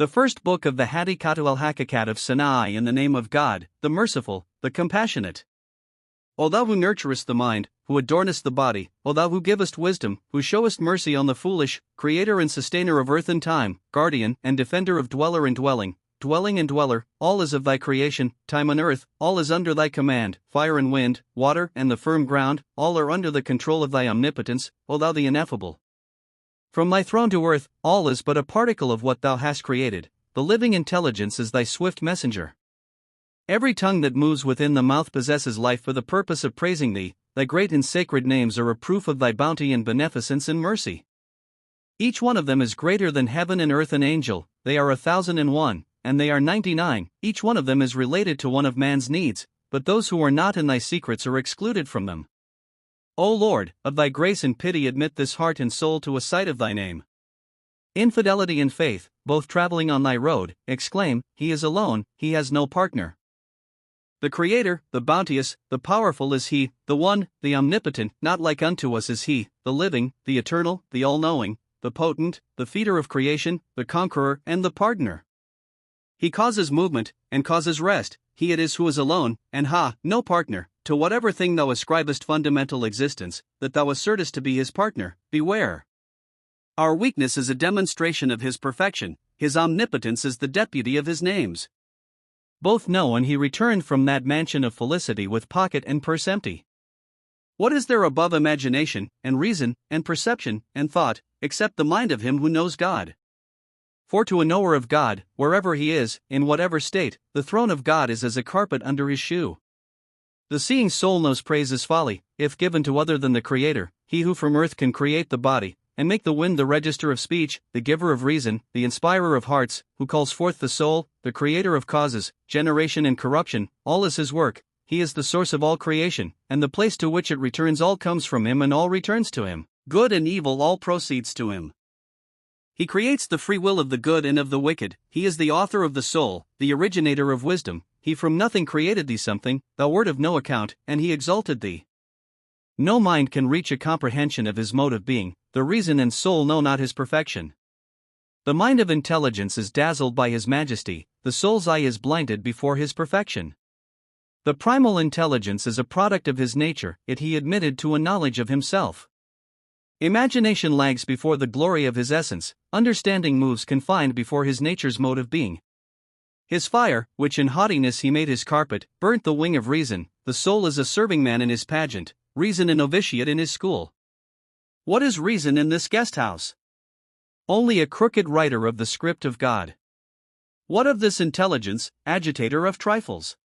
The first book of the Hadiqat al Haqiqa of Sanai in the name of God, the Merciful, the Compassionate. O thou who nurturest the mind, who adornest the body, O thou who givest wisdom, who showest mercy on the foolish, creator and sustainer of earth and time, guardian and defender of dweller and dwelling, dwelling and dweller, all is of thy creation, time and earth, all is under thy command, fire and wind, water and the firm ground, all are under the control of thy omnipotence, O thou the ineffable. From thy throne to earth, all is but a particle of what thou hast created, the living intelligence is thy swift messenger. Every tongue that moves within the mouth possesses life for the purpose of praising thee, thy great and sacred names are a proof of thy bounty and beneficence and mercy. Each one of them is greater than heaven and earth and angel, they are 1,001, and they are 99, each one of them is related to one of man's needs, but those who are not in thy secrets are excluded from them. O Lord, of thy grace and pity admit this heart and soul to a sight of thy name. Infidelity and faith, both traveling on thy road, exclaim, He is alone, He has no partner. The Creator, the bounteous, the powerful is He, the One, the omnipotent, not like unto us is He, the living, the eternal, the all-knowing, the potent, the feeder of creation, the conqueror and the pardoner. He causes movement, and causes rest, He it is who is alone, and no partner, to whatever thing thou ascribest fundamental existence, that thou assertest to be His partner, beware. Our weakness is a demonstration of His perfection, His omnipotence is the deputy of His names. Both know and he returned from that mansion of felicity with pocket and purse empty. What is there above imagination, and reason, and perception, and thought, except the mind of him who knows God? For to a knower of God, wherever he is, in whatever state, the throne of God is as a carpet under his shoe. The seeing soul knows praise is folly, if given to other than the Creator, He who from earth can create the body, and make the wind the register of speech, the giver of reason, the inspirer of hearts, who calls forth the soul, the creator of causes, generation and corruption, all is His work, He is the source of all creation, and the place to which it returns all comes from Him and all returns to Him, good and evil all proceeds to Him. He creates the free will of the good and of the wicked, He is the author of the soul, the originator of wisdom, He from nothing created thee something, thou wert of no account, and He exalted thee. No mind can reach a comprehension of His mode of being, the reason and soul know not His perfection. The mind of intelligence is dazzled by His majesty, the soul's eye is blinded before His perfection. The primal intelligence is a product of His nature, yet He admitted to a knowledge of Himself. Imagination lags before the glory of His essence, understanding moves confined before His nature's mode of being. His fire, which in haughtiness He made His carpet, burnt the wing of reason, the soul is a serving man in His pageant, reason a novitiate in His school. What is reason in this guest house? Only a crooked writer of the script of God. What of this intelligence, agitator of trifles?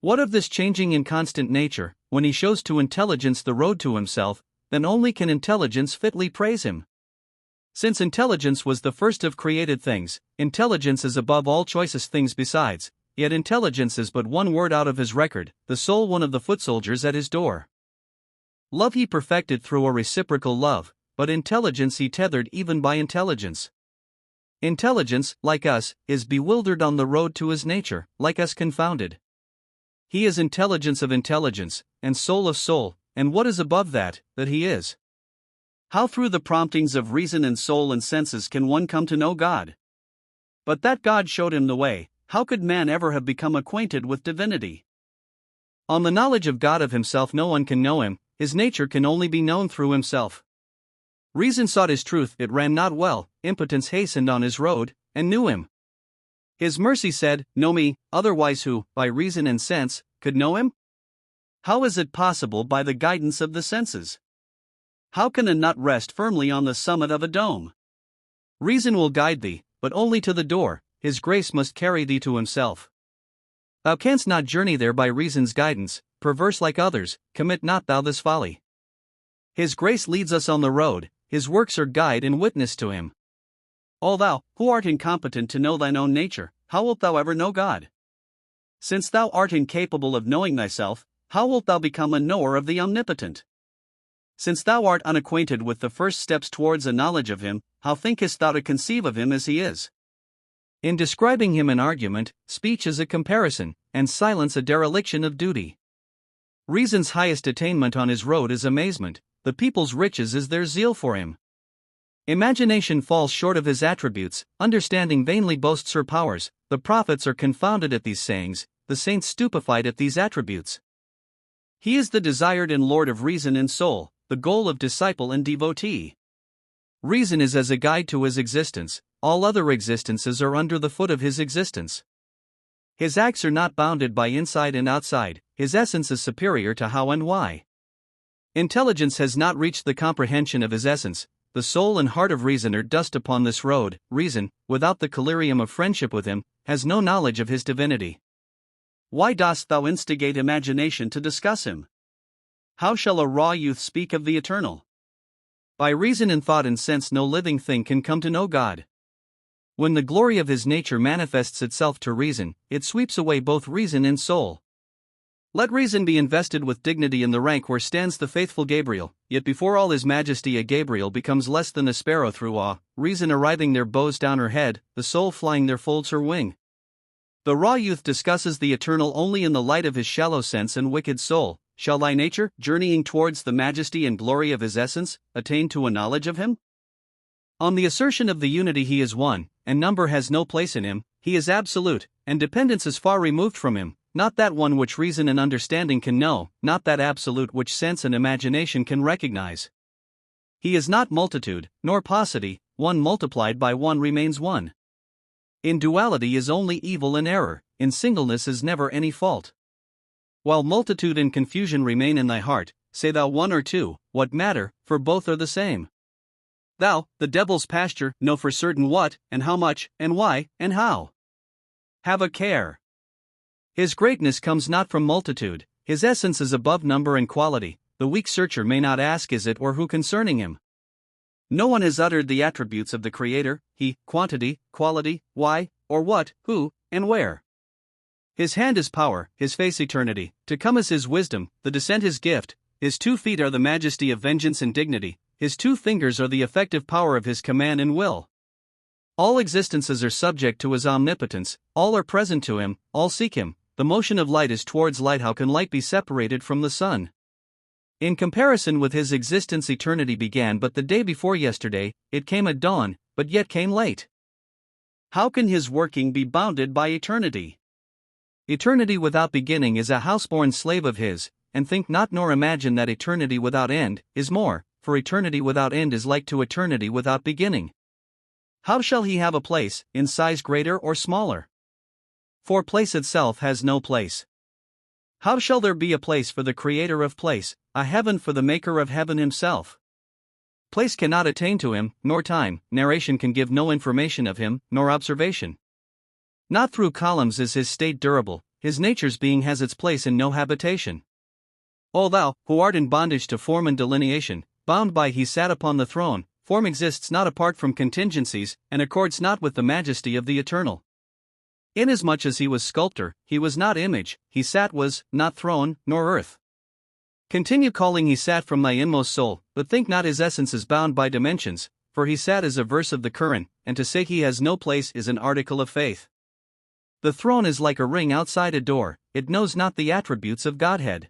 What of this changing inconstant nature, when He shows to intelligence the road to Himself, then only can intelligence fitly praise Him. Since intelligence was the first of created things, intelligence is above all choicest things besides, yet intelligence is but one word out of His record, the soul one of the foot soldiers at His door. Love He perfected through a reciprocal love, but intelligence He tethered even by intelligence. Intelligence, like us, is bewildered on the road to His nature, like us confounded. He is intelligence of intelligence, and soul of soul, and what is above that He is? How through the promptings of reason and soul and senses can one come to know God? But that God showed him the way, how could man ever have become acquainted with divinity? On the knowledge of God of Himself no one can know Him, His nature can only be known through Himself. Reason sought His truth, it ran not well, impotence hastened on His road, and knew Him. His mercy said, Know me, otherwise who, by reason and sense, could know Him? How is it possible by the guidance of the senses? How can a nut rest firmly on the summit of a dome? Reason will guide thee, but only to the door, His grace must carry thee to Himself. Thou canst not journey there by reason's guidance, perverse like others, commit not thou this folly. His grace leads us on the road, His works are guide and witness to Him. O thou, who art incompetent to know thine own nature, how wilt thou ever know God? Since thou art incapable of knowing thyself, how wilt thou become a knower of the Omnipotent? Since thou art unacquainted with the first steps towards a knowledge of Him, how thinkest thou to conceive of Him as He is? In describing Him in argument, speech is a comparison, and silence a dereliction of duty. Reason's highest attainment on His road is amazement, the people's riches is their zeal for Him. Imagination falls short of his attributes, understanding vainly boasts her powers, the prophets are confounded at these sayings, the saints stupefied at these attributes. He is the desired and Lord of reason and soul, the goal of disciple and devotee. Reason is as a guide to his existence, all other existences are under the foot of his existence. His acts are not bounded by inside and outside, his essence is superior to how and why. Intelligence has not reached the comprehension of his essence, the soul and heart of reason are dust upon this road. Reason, without the collyrium of friendship with him, has no knowledge of his divinity. Why dost thou instigate imagination to discuss him? How shall a raw youth speak of the eternal? By reason and thought and sense no living thing can come to know God. When the glory of his nature manifests itself to reason, it sweeps away both reason and soul. Let reason be invested with dignity in the rank where stands the faithful Gabriel, yet before all his majesty a Gabriel becomes less than a sparrow through awe, reason arriving their bows down her head, the soul flying there folds her wing. The raw youth discusses the eternal only in the light of his shallow sense and wicked soul. Shall thy nature, journeying towards the majesty and glory of his essence, attain to a knowledge of him? On the assertion of the unity he is one, and number has no place in him, he is absolute, and dependence is far removed from him. Not that one which reason and understanding can know, not that absolute which sense and imagination can recognize. He is not multitude, nor paucity, one multiplied by one remains one. In duality is only evil and error, in singleness is never any fault. While multitude and confusion remain in thy heart, say thou one or two, what matter, for both are the same. Thou, the devil's pasture, know for certain what, and how much, and why, and how. Have a care. His greatness comes not from multitude, his essence is above number and quality, the weak searcher may not ask is it or who concerning him. No one has uttered the attributes of the Creator, he, quantity, quality, why, or what, who, and where. His hand is power, his face eternity, to come is his wisdom, the descent his gift, his 2 feet are the majesty of vengeance and dignity, his 2 fingers are the effective power of his command and will. All existences are subject to his omnipotence, all are present to him, all seek him. The motion of light is towards light. How can light be separated from the sun? In comparison with his existence eternity began but the day before yesterday, it came at dawn, but yet came late. How can his working be bounded by eternity? Eternity without beginning is a houseborn slave of his, and think not nor imagine that eternity without end is more, for eternity without end is like to eternity without beginning. How shall he have a place, in size greater or smaller? For place itself has no place. How shall there be a place for the Creator of place, a heaven for the Maker of heaven himself? Place cannot attain to him, nor time, narration can give no information of him, nor observation. Not through columns is his state durable, his nature's being has its place in no habitation. O thou, who art in bondage to form and delineation, bound by he sat upon the throne, form exists not apart from contingencies, and accords not with the majesty of the eternal. Inasmuch as he was sculptor, he was not image, he sat was, not throne, nor earth. Continue calling he sat from thy inmost soul, but think not his essence is bound by dimensions, for he sat is a verse of the Quran, and to say he has no place is an article of faith. The throne is like a ring outside a door, it knows not the attributes of Godhead.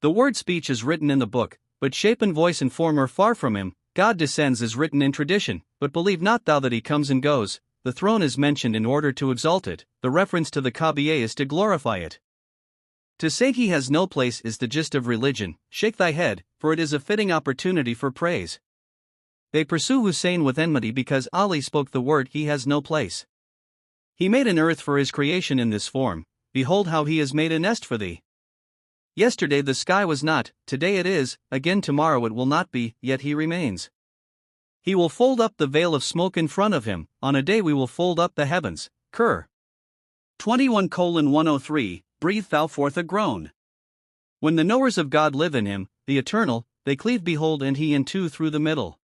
The word speech is written in the book, but shape and voice and form are far from him. God descends is written in tradition, but believe not thou that he comes and goes. The throne is mentioned in order to exalt it, the reference to the Kaaba is to glorify it. To say he has no place is the gist of religion. Shake thy head, for it is a fitting opportunity for praise. They pursue Hussein with enmity because Ali spoke the word he has no place. He made an earth for his creation in this form, behold how he has made a nest for thee. Yesterday the sky was not, today it is, again tomorrow it will not be, yet he remains. He will fold up the veil of smoke in front of him, on a day we will fold up the heavens. Cur. 21:103, breathe thou forth a groan. When the knowers of God live in him, the eternal, they cleave behold and he in two through the middle.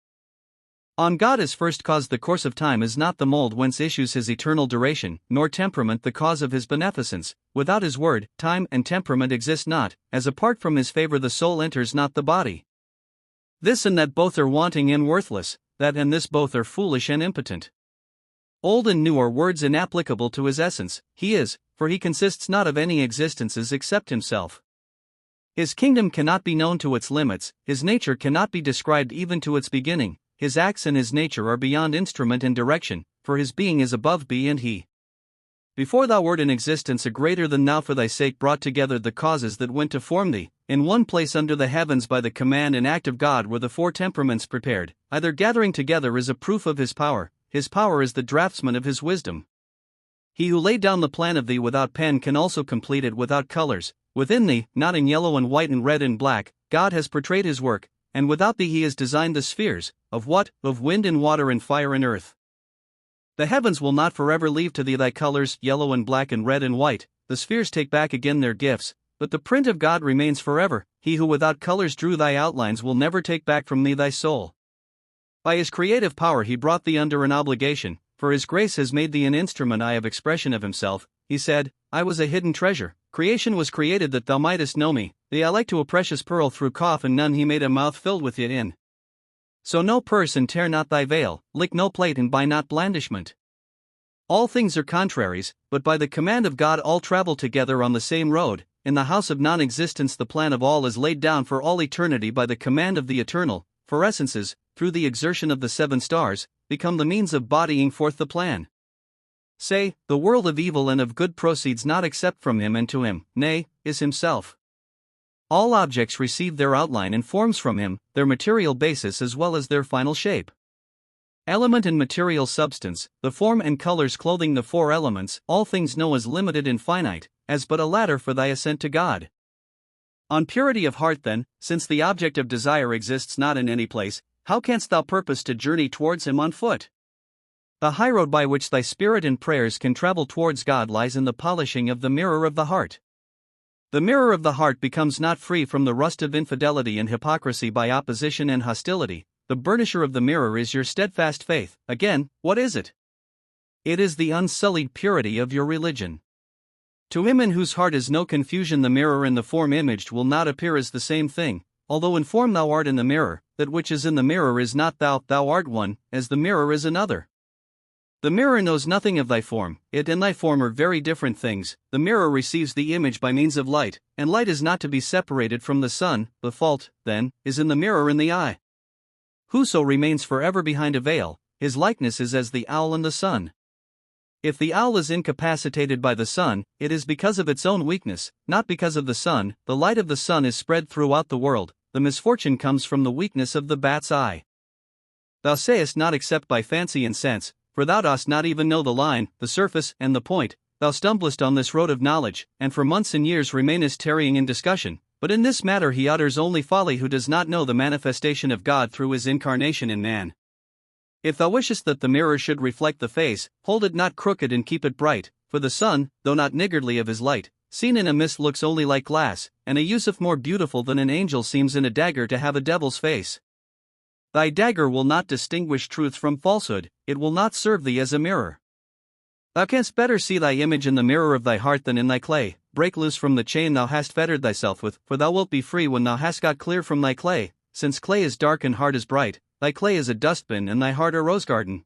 On God is first cause the course of time is not the mold whence issues his eternal duration, nor temperament the cause of his beneficence. Without his word, time and temperament exist not, as apart from his favor the soul enters not the body. This and that both are wanting and worthless, that and this both are foolish and impotent. Old and new are words inapplicable to his essence, he is, for he consists not of any existences except himself. His kingdom cannot be known to its limits, his nature cannot be described even to its beginning, his acts and his nature are beyond instrument and direction, for his being is above be and he. Before thou wert in existence a greater than thou for thy sake brought together the causes that went to form thee, in one place under the heavens by the command and act of God were the four temperaments prepared, either gathering together is a proof of his power is the draftsman of his wisdom. He who laid down the plan of thee without pen can also complete it without colors, within thee, not in yellow and white and red and black, God has portrayed his work, and without thee he has designed the spheres, of what? Of wind and water and fire and earth. The heavens will not forever leave to thee thy colors, yellow and black and red and white, the spheres take back again their gifts, but the print of God remains forever, he who without colors drew thy outlines will never take back from thee thy soul. By his creative power he brought thee under an obligation, for his grace has made thee an instrument of expression of himself, he said, I was a hidden treasure, creation was created that thou mightest know me, thee I like to a precious pearl through cough and none he made a mouth filled with it in. So no purse and tear not thy veil, lick no plate and buy not blandishment. All things are contraries, but by the command of God all travel together on the same road, in the house of non-existence the plan of all is laid down for all eternity by the command of the eternal, for essences, through the exertion of the seven stars, become the means of bodying forth the plan. Say, the world of evil and of good proceeds not except from him and to him, nay, is himself. All objects receive their outline and forms from him, their material basis as well as their final shape. Element and material substance, the form and colors clothing the four elements, all things know as limited and finite, as but a ladder for thy ascent to God. On purity of heart then, since the object of desire exists not in any place, how canst thou purpose to journey towards him on foot? The highroad by which thy spirit and prayers can travel towards God lies in the polishing of the mirror of the heart. The mirror of the heart becomes not free from the rust of infidelity and hypocrisy by opposition and hostility. The burnisher of the mirror is your steadfast faith. Again, what is it? It is the unsullied purity of your religion. To him in whose heart is no confusion the mirror and the form imaged will not appear as the same thing, although in form thou art in the mirror, that which is in the mirror is not thou, thou art one, as the mirror is another. The mirror knows nothing of thy form, it and thy form are very different things, the mirror receives the image by means of light, and light is not to be separated from the sun, the fault, then, is in the mirror in the eye. Whoso remains forever behind a veil, his likeness is as the owl and the sun. If the owl is incapacitated by the sun, it is because of its own weakness, not because of the sun. The light of the sun is spread throughout the world, the misfortune comes from the weakness of the bat's eye. Thou sayest not except by fancy and sense, for thou dost not even know the line, the surface, and the point, thou stumblest on this road of knowledge, and for months and years remainest tarrying in discussion. But in this matter he utters only folly who does not know the manifestation of God through his incarnation in man. If thou wishest that the mirror should reflect the face, hold it not crooked and keep it bright, for the sun, though not niggardly of his light, seen in a mist looks only like glass, and a Yusuf more beautiful than an angel seems in a dagger to have a devil's face. Thy dagger will not distinguish truth from falsehood, it will not serve thee as a mirror. Thou canst better see thy image in the mirror of thy heart than in thy clay. Break loose from the chain thou hast fettered thyself with, for thou wilt be free when thou hast got clear from thy clay, since clay is dark and heart is bright, thy clay is a dustbin and thy heart a rose garden.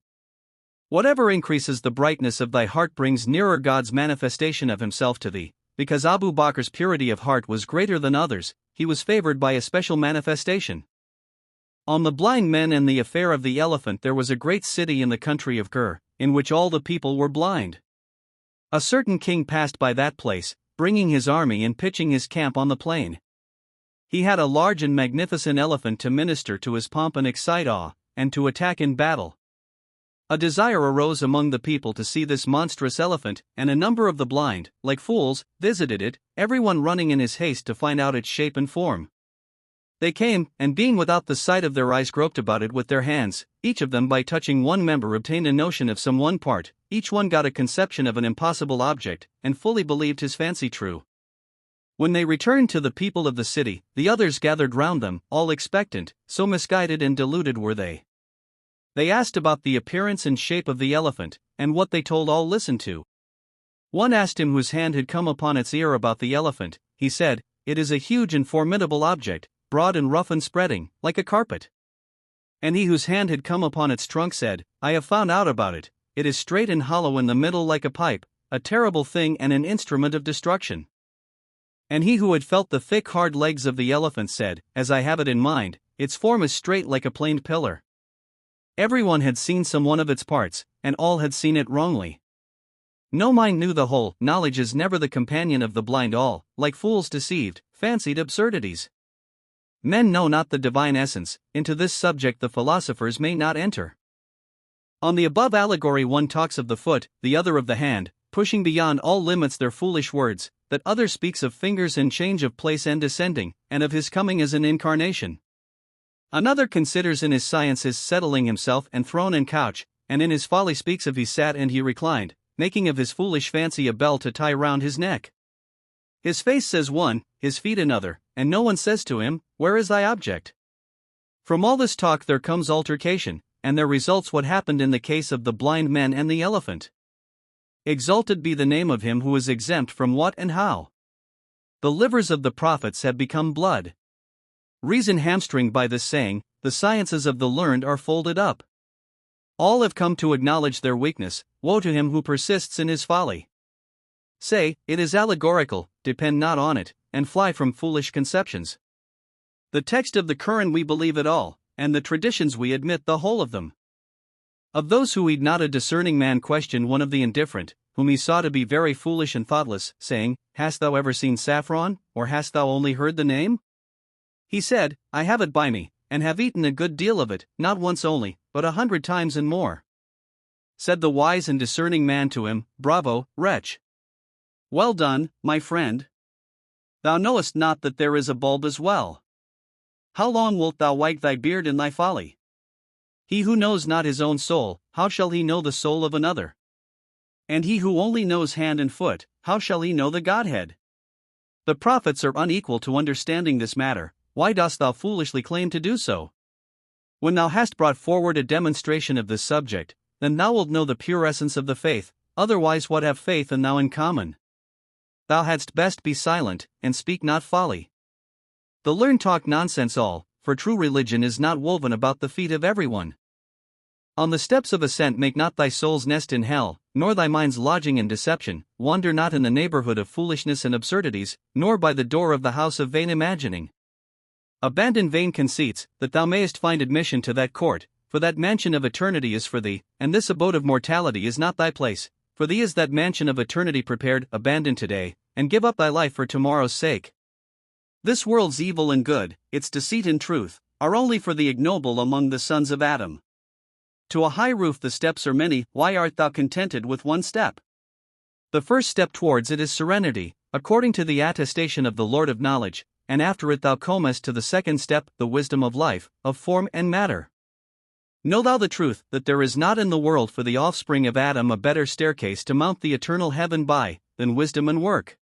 Whatever increases the brightness of thy heart brings nearer God's manifestation of himself to thee, because Abu Bakr's purity of heart was greater than others, he was favored by a special manifestation. On the blind men and the affair of the elephant there was a great city in the country of Gur, in which all the people were blind. A certain king passed by that place, bringing his army and pitching his camp on the plain. He had a large and magnificent elephant to minister to his pomp and excite awe, and to attack in battle. A desire arose among the people to see this monstrous elephant, and a number of the blind, like fools, visited it, everyone running in his haste to find out its shape and form. They came, and being without the sight of their eyes groped about it with their hands, each of them by touching one member obtained a notion of some one part, each one got a conception of an impossible object, and fully believed his fancy true. When they returned to the people of the city, the others gathered round them, all expectant, so misguided and deluded were they. They asked about the appearance and shape of the elephant, and what they told all listened to. One asked him whose hand had come upon its ear about the elephant. He said, "It is a huge and formidable object, broad and rough and spreading, like a carpet." And he whose hand had come upon its trunk said, "I have found out about it, it is straight and hollow in the middle like a pipe, a terrible thing and an instrument of destruction." And he who had felt the thick hard legs of the elephant said, "As I have it in mind, its form is straight like a planed pillar." Everyone had seen some one of its parts, and all had seen it wrongly. No mind knew the whole. Knowledge is never the companion of the blind. All, like fools deceived, fancied absurdities. Men know not the divine essence. Into this subject the philosophers may not enter. On the above allegory one talks of the foot, the other of the hand, pushing beyond all limits their foolish words, that other speaks of fingers and change of place and descending, and of his coming as an incarnation. Another considers in his science his settling himself and throne and couch, and in his folly speaks of he sat and he reclined, making of his foolish fancy a bell to tie round his neck. His face says one, his feet another, and no one says to him, where is thy object? From all this talk there comes altercation, and there results what happened in the case of the blind men and the elephant. Exalted be the name of him who is exempt from what and how. The livers of the prophets have become blood. Reason hamstringed by this saying, the sciences of the learned are folded up. All have come to acknowledge their weakness. Woe to him who persists in his folly. Say, it is allegorical, depend not on it, and fly from foolish conceptions. The text of the Quran we believe it all, and the traditions we admit the whole of them. Of those who heed not a discerning man questioned one of the indifferent, whom he saw to be very foolish and thoughtless, saying, Hast thou ever seen saffron, or hast thou only heard the name? He said, I have it by me, and have eaten a good deal of it, not once only, but 100 times and more. Said the wise and discerning man to him, Bravo, wretch! Well done, my friend. Thou knowest not that there is a bulb as well. How long wilt thou wag thy beard in thy folly? He who knows not his own soul, how shall he know the soul of another? And he who only knows hand and foot, how shall he know the Godhead? The prophets are unequal to understanding this matter. Why dost thou foolishly claim to do so? When thou hast brought forward a demonstration of this subject, then thou wilt know the pure essence of the faith, otherwise what have faith and thou in common? Thou hadst best be silent, and speak not folly. The learned talk nonsense all, for true religion is not woven about the feet of everyone. On the steps of ascent make not thy soul's nest in hell, nor thy mind's lodging in deception. Wander not in the neighborhood of foolishness and absurdities, nor by the door of the house of vain imagining. Abandon vain conceits, that thou mayest find admission to that court, for that mansion of eternity is for thee, and this abode of mortality is not thy place. For thee is that mansion of eternity prepared. Abandon today, and give up thy life for tomorrow's sake. This world's evil and good, its deceit and truth, are only for the ignoble among the sons of Adam. To a high roof the steps are many. Why art thou contented with one step? The first step towards it is serenity, according to the attestation of the Lord of Knowledge, and after it thou comest to the second step, the wisdom of life, of form and matter. Know thou the truth, that there is not in the world for the offspring of Adam a better staircase to mount the eternal heaven by, than wisdom and work.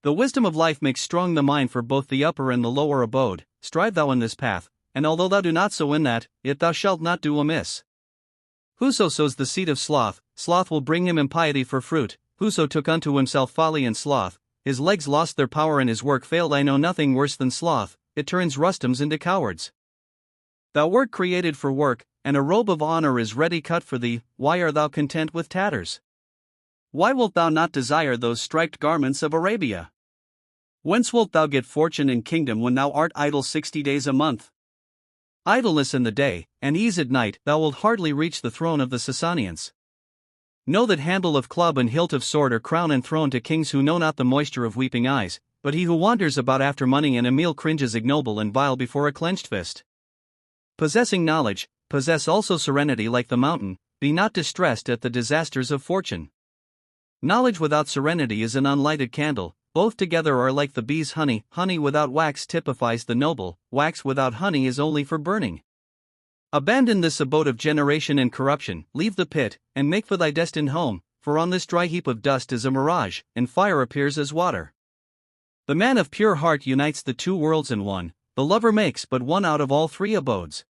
The wisdom of life makes strong the mind for both the upper and the lower abode. Strive thou in this path, and although thou do not sow in that, yet thou shalt not do amiss. Whoso sows the seed of sloth, sloth will bring him impiety for fruit. Whoso took unto himself folly and sloth, his legs lost their power and his work failed. I know nothing worse than sloth, it turns Rustums into cowards. Thou wert created for work, and a robe of honor is ready cut for thee. Why art thou content with tatters? Why wilt thou not desire those striped garments of Arabia? Whence wilt thou get fortune and kingdom when thou art idle 60 days a month? Idleness in the day, and ease at night, thou wilt hardly reach the throne of the Sasanians. Know that handle of club and hilt of sword are crown and throne to kings who know not the moisture of weeping eyes, but he who wanders about after money and a meal cringes ignoble and vile before a clenched fist. Possessing knowledge, possess also serenity like the mountain. Be not distressed at the disasters of fortune. Knowledge without serenity is an unlighted candle. Both together are like the bee's honey. Honey without wax typifies the noble, wax without honey is only for burning. Abandon this abode of generation and corruption, leave the pit, and make for thy destined home, for on this dry heap of dust is a mirage, and fire appears as water. The man of pure heart unites the two worlds in one, the lover makes but one out of all three abodes.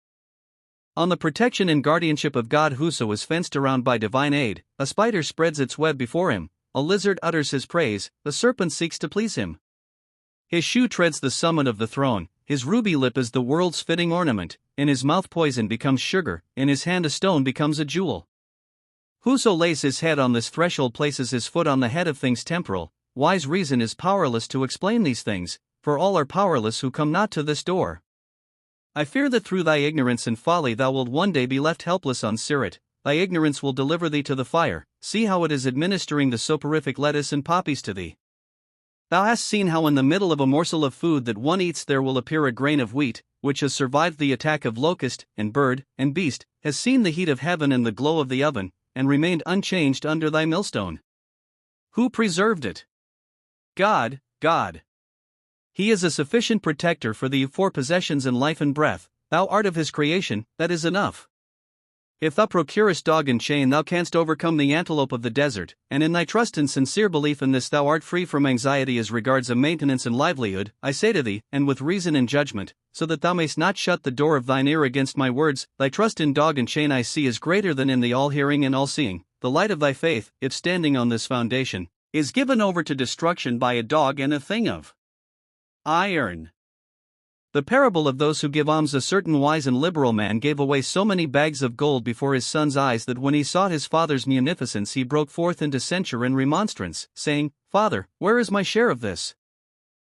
On the protection and guardianship of God whoso is fenced around by divine aid, a spider spreads its web before him, a lizard utters his praise, the serpent seeks to please him. His shoe treads the summit of the throne, his ruby lip is the world's fitting ornament, in his mouth poison becomes sugar, in his hand a stone becomes a jewel. Whoso lays his head on this threshold places his foot on the head of things temporal. Wise reason is powerless to explain these things, for all are powerless who come not to this door. I fear that through thy ignorance and folly thou wilt one day be left helpless on Sirat. Thy ignorance will deliver thee to the fire. See how it is administering the soporific lettuce and poppies to thee. Thou hast seen how in the middle of a morsel of food that one eats there will appear a grain of wheat, which has survived the attack of locust, and bird, and beast, has seen the heat of heaven and the glow of the oven, and remained unchanged under thy millstone. Who preserved it? God, God. He is a sufficient protector for thee for possessions and life and breath. Thou art of his creation, that is enough. If thou procurest dog and chain thou canst overcome the antelope of the desert, and in thy trust and sincere belief in this thou art free from anxiety as regards a maintenance and livelihood, I say to thee, and with reason and judgment, so that thou mayst not shut the door of thine ear against my words, thy trust in dog and chain I see is greater than in the all-hearing and all-seeing. The light of thy faith, if standing on this foundation, is given over to destruction by a dog and a thing of iron. The parable of those who give alms. A certain wise and liberal man gave away so many bags of gold before his son's eyes that when he sought his father's munificence he broke forth into censure and remonstrance, saying, Father, where is my share of this?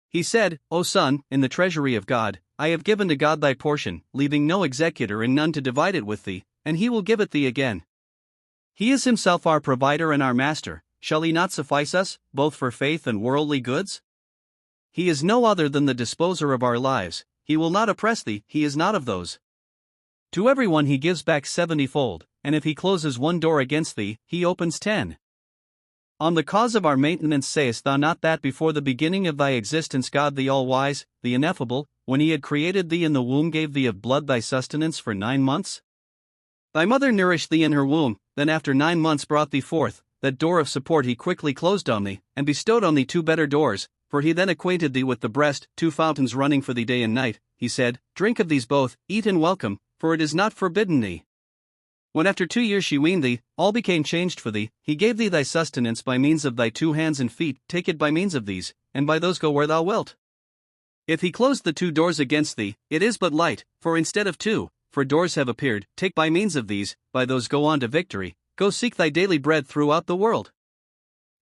He said, O son, in the treasury of God, I have given to God thy portion, leaving no executor and none to divide it with thee, and he will give it thee again. He is himself our provider and our master. Shall he not suffice us, both for faith and worldly goods? He is no other than the disposer of our lives. He will not oppress thee, he is not of those. To everyone he gives back 70-fold, and if he closes one door against thee, he opens 10. On the cause of our maintenance sayest thou not that before the beginning of thy existence God the all-wise, the ineffable, when he had created thee in the womb gave thee of blood thy sustenance for 9 months? Thy mother nourished thee in her womb, then after 9 months brought thee forth. That door of support he quickly closed on thee, and bestowed on thee 2 better doors, for he then acquainted thee with the breast, 2 fountains running for thee day and night. He said, Drink of these both, eat and welcome, for it is not forbidden thee. When after 2 years she weaned thee, all became changed for thee. He gave thee thy sustenance by means of thy 2 hands and feet. Take it by means of these, and by those go where thou wilt. If he closed the 2 doors against thee, it is but light, for instead of 2, for doors have appeared. Take by means of these, by those go on to victory. Go seek thy daily bread throughout the world.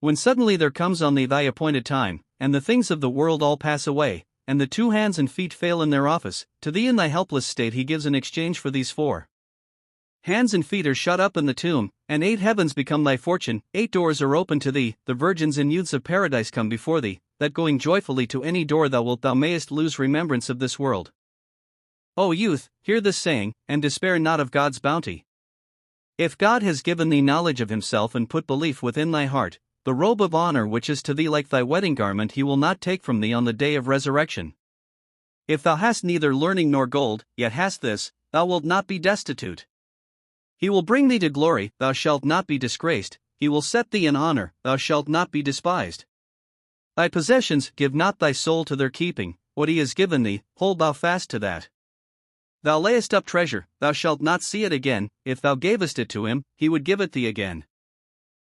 When suddenly there comes on thee thy appointed time, and the things of the world all pass away, and the 2 hands and feet fail in their office, to thee in thy helpless state he gives in exchange for these 4 hands and feet are shut up in the tomb, and 8 heavens become thy fortune. 8 doors are open to thee, the virgins and youths of paradise come before thee, that going joyfully to any door thou wilt thou mayest lose remembrance of this world. O youth, hear this saying, and despair not of God's bounty. If God has given thee knowledge of himself and put belief within thy heart, the robe of honor which is to thee like thy wedding garment he will not take from thee on the day of resurrection. If thou hast neither learning nor gold, yet hast this, thou wilt not be destitute. He will bring thee to glory, thou shalt not be disgraced, he will set thee in honor, thou shalt not be despised. Thy possessions give not thy soul to their keeping, what he has given thee, hold thou fast to that. Thou layest up treasure, thou shalt not see it again. If thou gavest it to him, he would give it thee again.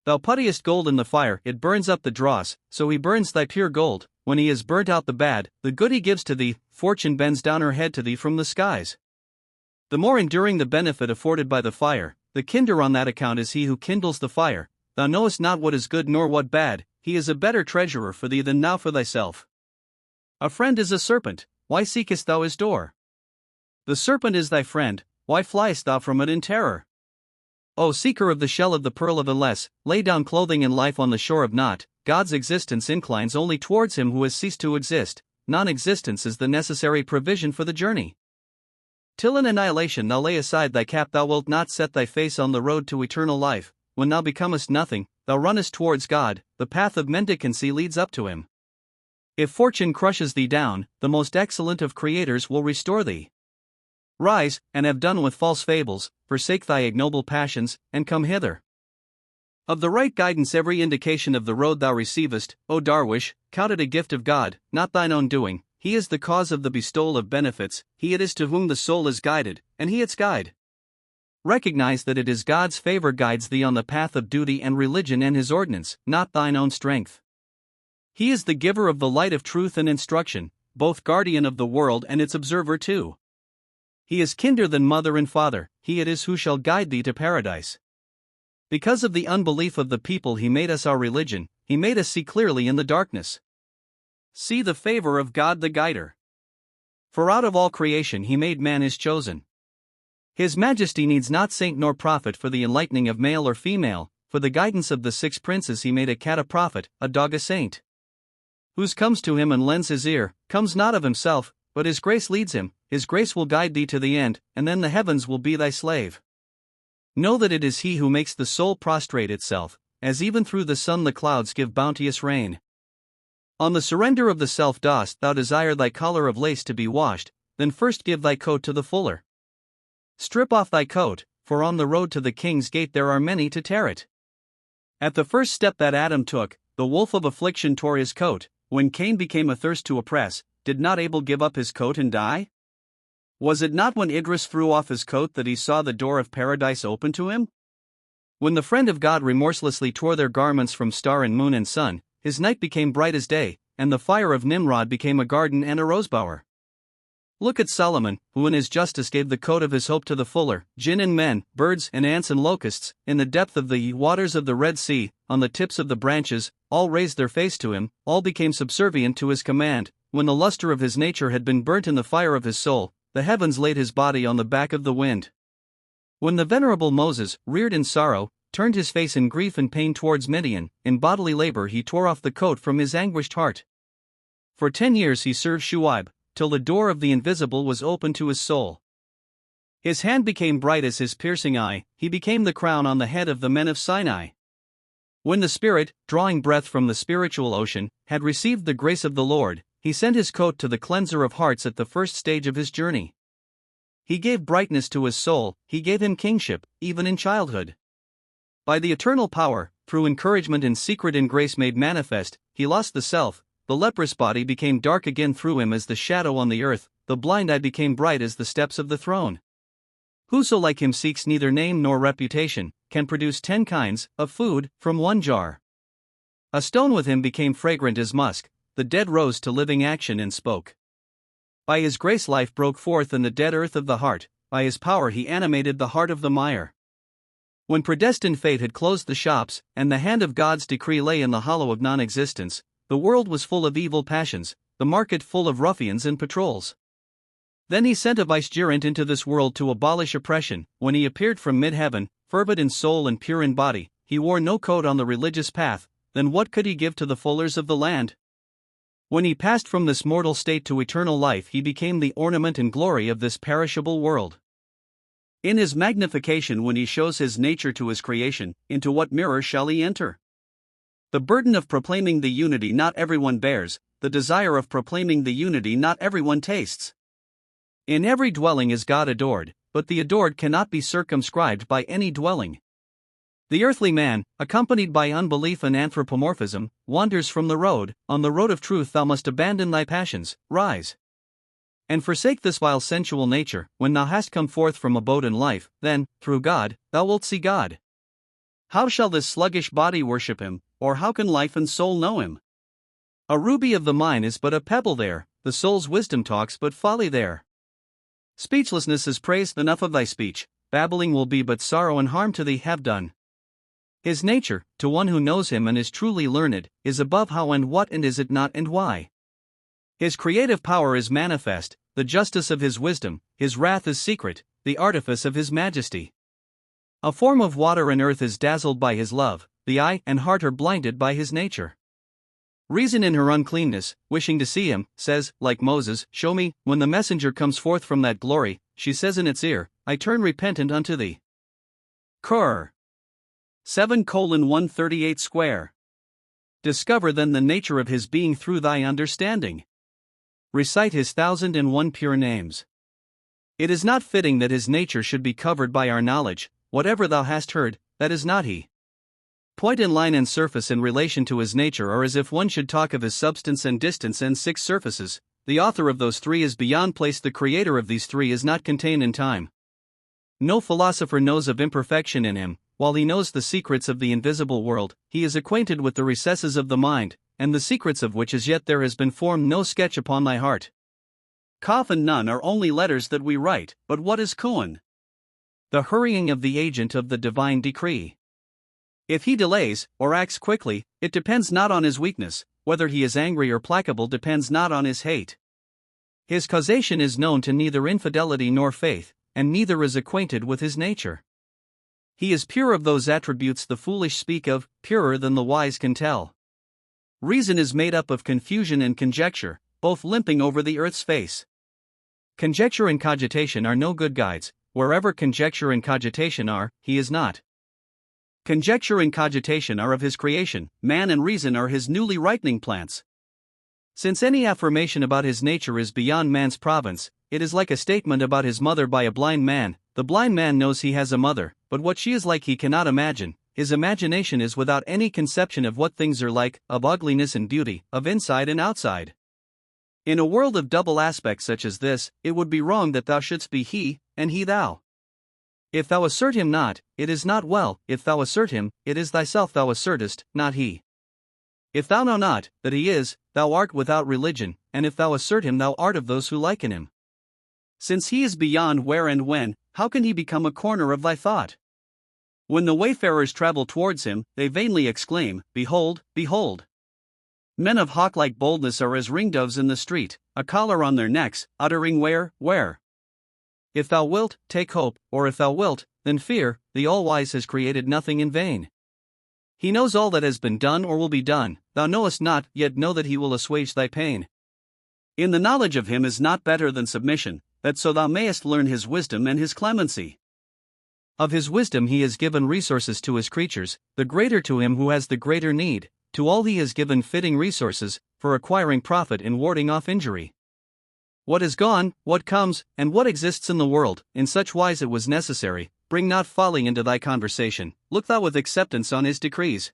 Thou puttiest gold in the fire, it burns up the dross, so he burns thy pure gold. When he has burnt out the bad, the good he gives to thee, fortune bends down her head to thee from the skies. The more enduring the benefit afforded by the fire, the kinder on that account is he who kindles the fire. Thou knowest not what is good nor what bad, he is a better treasurer for thee than thou for thyself. A friend is a serpent, why seekest thou his door? The serpent is thy friend, why fliest thou from it in terror? O seeker of the shell of the pearl of Elis, lay down clothing and life on the shore of naught. God's existence inclines only towards him who has ceased to exist. Non-existence is the necessary provision for the journey. Till in annihilation thou lay aside thy cap, thou wilt not set thy face on the road to eternal life. When thou becomest nothing, thou runnest towards God, the path of mendicancy leads up to him. If fortune crushes thee down, the most excellent of creators will restore thee. Rise, and have done with false fables, forsake thy ignoble passions, and come hither. Of the right guidance every indication of the road thou receivest, O Darwish, count it a gift of God, not thine own doing. He is the cause of the bestowal of benefits, he it is to whom the soul is guided, and he its guide. Recognize that it is God's favor guides thee on the path of duty and religion and his ordinance, not thine own strength. He is the giver of the light of truth and instruction, both guardian of the world and its observer too. He is kinder than mother and father, he it is who shall guide thee to paradise. Because of the unbelief of the people he made us our religion, he made us see clearly in the darkness. See the favor of God the Guider. For out of all creation he made man his chosen. His Majesty needs not saint nor prophet for the enlightening of male or female, for the guidance of the 6 princes he made a cat a prophet, a dog a saint. Whose comes to him and lends his ear, comes not of himself, but his grace leads him, his grace will guide thee to the end, and then the heavens will be thy slave. Know that it is he who makes the soul prostrate itself, as even through the sun the clouds give bounteous rain. On the surrender of the self dost thou desire thy collar of lace to be washed, then first give thy coat to the fuller. Strip off thy coat, for on the road to the king's gate there are many to tear it. At the first step that Adam took, the wolf of affliction tore his coat. When Cain became athirst to oppress, did not Abel give up his coat and die? Was it not when Idris threw off his coat that he saw the door of paradise open to him? When the friend of God remorselessly tore their garments from star and moon and sun, his night became bright as day, and the fire of Nimrod became a garden and a rosebower. Look at Solomon, who in his justice gave the coat of his hope to the fuller, jinn and men, birds and ants and locusts, in the depth of the waters of the Red Sea, on the tips of the branches, all raised their face to him, all became subservient to his command. When the luster of his nature had been burnt in the fire of his soul, the heavens laid his body on the back of the wind. When the venerable Moses, reared in sorrow, turned his face in grief and pain towards Midian, in bodily labor he tore off the coat from his anguished heart. For 10 years he served Shuaib, till the door of the invisible was opened to his soul. His hand became bright as his piercing eye, he became the crown on the head of the men of Sinai. When the Spirit, drawing breath from the spiritual ocean, had received the grace of the Lord, he sent his coat to the cleanser of hearts at the first stage of his journey. He gave brightness to his soul, he gave him kingship, even in childhood. By the eternal power, through encouragement in secret and grace made manifest, he lost the self. The leprous body became dark again through him as the shadow on the earth, the blind eye became bright as the steps of the throne. Whoso like him seeks neither name nor reputation, can produce 10 kinds of food from one jar. A stone with him became fragrant as musk, the dead rose to living action and spoke. By his grace life broke forth in the dead earth of the heart, by his power he animated the heart of the mire. When predestined fate had closed the shops, and the hand of God's decree lay in the hollow of non-existence, the world was full of evil passions, the market full of ruffians and patrols. Then he sent a vicegerent into this world to abolish oppression. When he appeared from mid-heaven, fervid in soul and pure in body, he wore no coat on the religious path. Then what could he give to the fullers of the land? When he passed from this mortal state to eternal life, he became the ornament and glory of this perishable world. In his magnification, when he shows his nature to his creation, into what mirror shall he enter? The burden of proclaiming the unity not everyone bears, the desire of proclaiming the unity not everyone tastes. In every dwelling is God adored, but the adored cannot be circumscribed by any dwelling. The earthly man, accompanied by unbelief and anthropomorphism, wanders from the road. On the road of truth thou must abandon thy passions, rise and forsake this vile sensual nature. When thou hast come forth from abode in life, then, through God, thou wilt see God. How shall this sluggish body worship him, or how can life and soul know him? A ruby of the mine is but a pebble there, the soul's wisdom talks but folly there. Speechlessness is praise, enough of thy speech, babbling will be but sorrow and harm to thee have done. His nature, to one who knows him and is truly learned, is above how and what and is it not and why. His creative power is manifest, the justice of his wisdom, his wrath is secret, the artifice of his majesty. A form of water and earth is dazzled by his love, the eye and heart are blinded by his nature. Reason in her uncleanness, wishing to see him, says, like Moses, show me. When the messenger comes forth from that glory, she says in its ear, I turn repentant unto thee. Qur 7:138 square. Discover then the nature of his being through thy understanding. Recite his 1001 pure names. It is not fitting that his nature should be covered by our knowledge. Whatever thou hast heard, that is not he. Point and line and surface in relation to his nature are as if one should talk of his substance and distance and 6 surfaces. The author of those 3 is beyond place, the creator of these 3 is not contained in time. No philosopher knows of imperfection in him. While he knows the secrets of the invisible world, he is acquainted with the recesses of the mind, and the secrets of which as yet there has been formed no sketch upon thy heart. Kaf and Nun are only letters that we write, but what is Kun? The hurrying of the agent of the divine decree. If he delays, or acts quickly, it depends not on his weakness. Whether he is angry or placable depends not on his hate. His causation is known to neither infidelity nor faith, and neither is acquainted with his nature. He is pure of those attributes the foolish speak of, purer than the wise can tell. Reason is made up of confusion and conjecture, both limping over the earth's face. Conjecture and cogitation are no good guides. Wherever conjecture and cogitation are, he is not. Conjecture and cogitation are of his creation, man and reason are his newly ripening plants. Since any affirmation about his nature is beyond man's province, it is like a statement about his mother by a blind man. The blind man knows he has a mother, but what she is like he cannot imagine. His imagination is without any conception of what things are like, of ugliness and beauty, of inside and outside. In a world of double aspects such as this, it would be wrong that thou shouldst be he, and he thou. If thou assert him not, it is not well. If thou assert him, it is thyself thou assertest, not he. If thou know not that he is, thou art without religion, and if thou assert him thou art of those who liken him. Since he is beyond where and when, how can he become a corner of thy thought? When the wayfarers travel towards him, they vainly exclaim, Behold, behold! Men of hawk-like boldness are as ringdoves in the street, a collar on their necks, uttering where, where? If thou wilt, take hope, or if thou wilt, then fear. The All-Wise has created nothing in vain. He knows all that has been done or will be done. Thou knowest not, yet know that he will assuage thy pain. In the knowledge of him is not better than submission, that so thou mayest learn his wisdom and his clemency. Of his wisdom he has given resources to his creatures, the greater to him who has the greater need. To all he has given fitting resources, for acquiring profit and warding off injury. What is gone, what comes, and what exists in the world, in such wise it was necessary, bring not folly into thy conversation, look thou with acceptance on his decrees.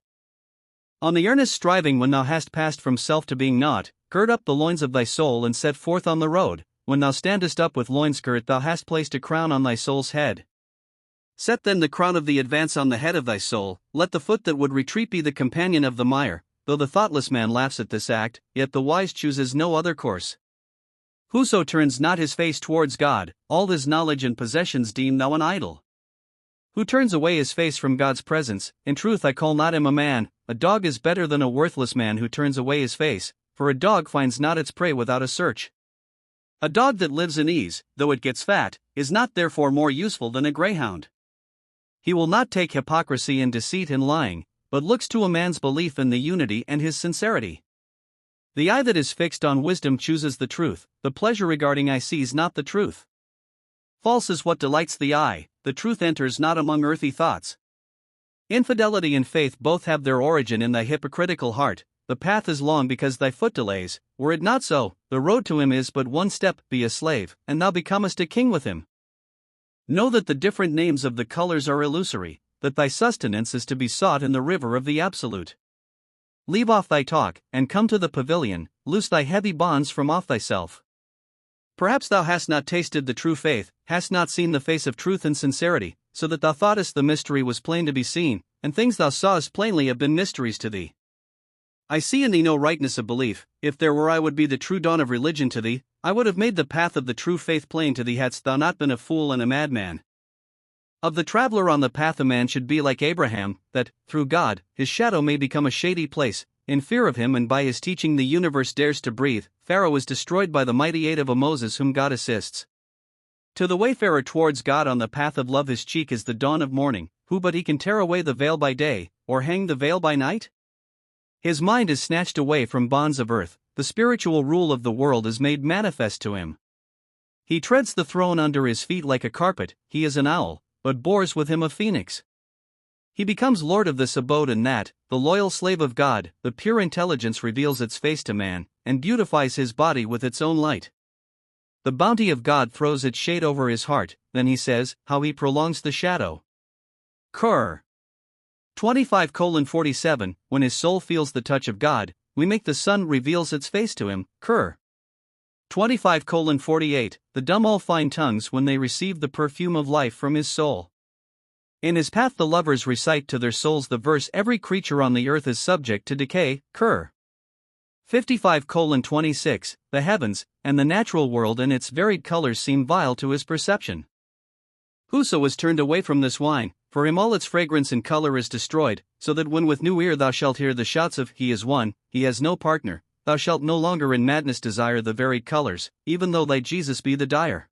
On the earnest striving when thou hast passed from self to being naught, gird up the loins of thy soul and set forth on the road. When thou standest up with loinskirt thou hast placed a crown on thy soul's head. Set then the crown of the advance on the head of thy soul, let the foot that would retreat be the companion of the mire. Though the thoughtless man laughs at this act, yet the wise chooses no other course. Whoso turns not his face towards God, all his knowledge and possessions deem thou an idol. Who turns away his face from God's presence, in truth I call not him a man. A dog is better than a worthless man who turns away his face, for a dog finds not its prey without a search. A dog that lives in ease, though it gets fat, is not therefore more useful than a greyhound. He will not take hypocrisy and deceit in lying, but looks to a man's belief in the unity and his sincerity. The eye that is fixed on wisdom chooses the truth, the pleasure regarding eye sees not the truth. False is what delights the eye, the truth enters not among earthy thoughts. Infidelity and faith both have their origin in thy hypocritical heart. The path is long because thy foot delays, were it not so, the road to him is but one step. Be a slave, and thou becomest a king with him. Know that the different names of the colors are illusory, that thy sustenance is to be sought in the river of the Absolute. Leave off thy talk, and come to the pavilion, loose thy heavy bonds from off thyself. Perhaps thou hast not tasted the true faith, hast not seen the face of truth and sincerity, so that thou thoughtest the mystery was plain to be seen, and things thou sawest plainly have been mysteries to thee. I see in thee no rightness of belief. If there were I would be the true dawn of religion to thee, I would have made the path of the true faith plain to thee hadst thou not been a fool and a madman. Of the traveler on the path a man should be like Abraham, that, through God, his shadow may become a shady place. In fear of him and by his teaching the universe dares to breathe. Pharaoh is destroyed by the mighty aid of a Moses whom God assists. To the wayfarer towards God on the path of love his cheek is the dawn of morning. Who but he can tear away the veil by day, or hang the veil by night? His mind is snatched away from bonds of earth, the spiritual rule of the world is made manifest to him. He treads the throne under his feet like a carpet. He is an owl, but bores with him a phoenix. He becomes lord of this abode and that, the loyal slave of God. The pure intelligence reveals its face to man, and beautifies his body with its own light. The bounty of God throws its shade over his heart, then he says, how he prolongs the shadow. Qur. 25:47, when his soul feels the touch of God, we make the sun reveals its face to him. Qur. 25:48, the dumb all find tongues when they receive the perfume of life from his soul. In his path the lovers recite to their souls the verse every creature on the earth is subject to decay. Qur. 55:26, the heavens, and the natural world and its varied colors seem vile to his perception. Whoso is turned away from this wine, for him all its fragrance and color is destroyed, so that when with new ear thou shalt hear the shouts of, he is one, he has no partner, thou shalt no longer in madness desire the varied colors, even though thy Jesus be the dyer.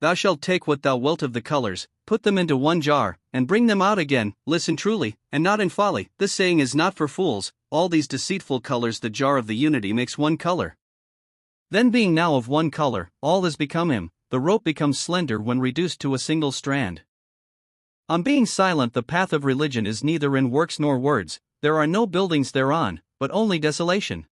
Thou shalt take what thou wilt of the colors, put them into one jar, and bring them out again. Listen truly, and not in folly. This saying is not for fools. All these deceitful colors, the jar of the unity makes one color. Then being now of one color, all is become him. The rope becomes slender when reduced to a single strand. On being silent, the path of religion is neither in works nor words. There are no buildings thereon, but only desolation.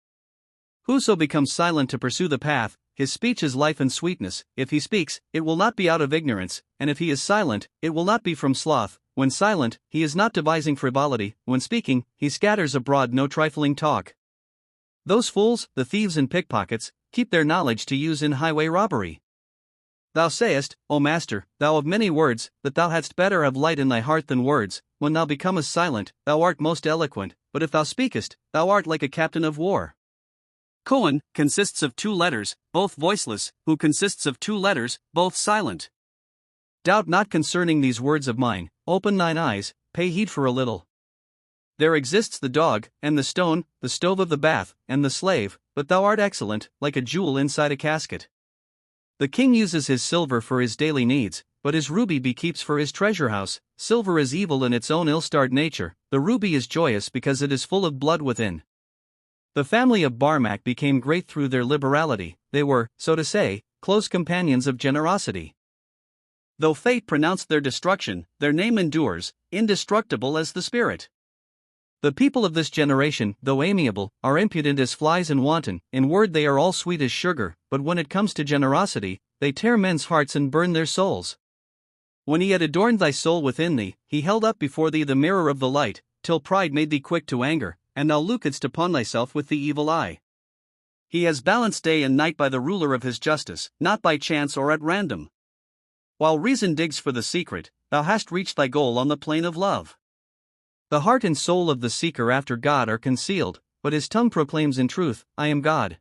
Whoso becomes silent to pursue the path, his speech is life and sweetness. If he speaks, it will not be out of ignorance, and if he is silent, it will not be from sloth. When silent, he is not devising frivolity. When speaking, he scatters abroad no trifling talk. Those fools, the thieves and pickpockets, keep their knowledge to use in highway robbery. Thou sayest, O Master, thou of many words, that thou hadst better have light in thy heart than words. When thou becomest silent, thou art most eloquent, but if thou speakest, thou art like a captain of war. Koan consists of 2 letters, both voiceless, who consists of 2 letters, both silent. Doubt not concerning these words of mine, open thine eyes, pay heed for a little. There exists the dog, and the stone, the stove of the bath, and the slave, but thou art excellent, like a jewel inside a casket. The king uses his silver for his daily needs, but his ruby he keeps for his treasure house. Silver is evil in its own ill-starred nature, the ruby is joyous because it is full of blood within. The family of Barmak became great through their liberality. They were, so to say, close companions of generosity. Though fate pronounced their destruction, their name endures, indestructible as the spirit. The people of this generation, though amiable, are impudent as flies and wanton. In word they are all sweet as sugar, but when it comes to generosity, they tear men's hearts and burn their souls. When he had adorned thy soul within thee, he held up before thee the mirror of the light, till pride made thee quick to anger, and thou lookedst upon thyself with the evil eye. He has balanced day and night by the ruler of his justice, not by chance or at random. While reason digs for the secret, thou hast reached thy goal on the plain of love. The heart and soul of the seeker after God are concealed, but his tongue proclaims in truth, I am God.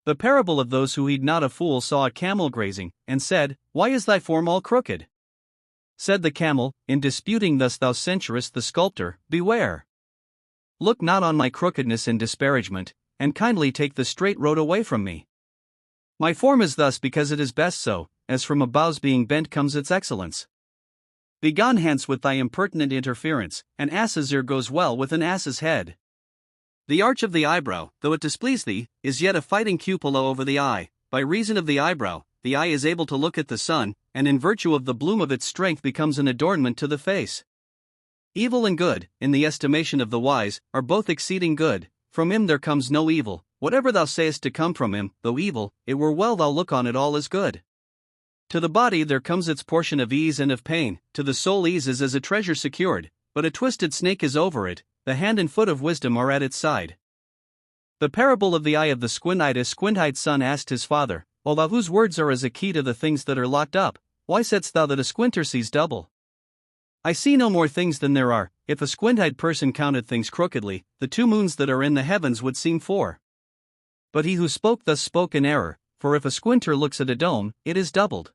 The parable of those who heed not a fool saw a camel grazing, and said, Why is thy form all crooked? Said the camel, In disputing thus thou censurest the sculptor, beware. Look not on my crookedness in disparagement, and kindly take the straight road away from me. My form is thus because it is best so, as from a bow's being bent comes its excellence. Begone hence with thy impertinent interference, an ass's ear goes well with an ass's head. The arch of the eyebrow, though it displease thee, is yet a fighting cupola over the eye. By reason of the eyebrow, the eye is able to look at the sun, and in virtue of the bloom of its strength becomes an adornment to the face. Evil and good, in the estimation of the wise, are both exceeding good. From him there comes no evil. Whatever thou sayest to come from him, though evil, it were well thou look on it all as good. To the body there comes its portion of ease and of pain. To the soul ease is as a treasure secured, but a twisted snake is over it. The hand and foot of wisdom are at its side. The parable of the eye of the squint-eyed son asked his father, O thou whose words are as a key to the things that are locked up, why saidst thou that a squinter sees double? I see no more things than there are. If a squint-eyed person counted things crookedly, the 2 moons that are in the heavens would seem 4. But he who spoke thus spoke in error, for if a squinter looks at a dome, it is doubled.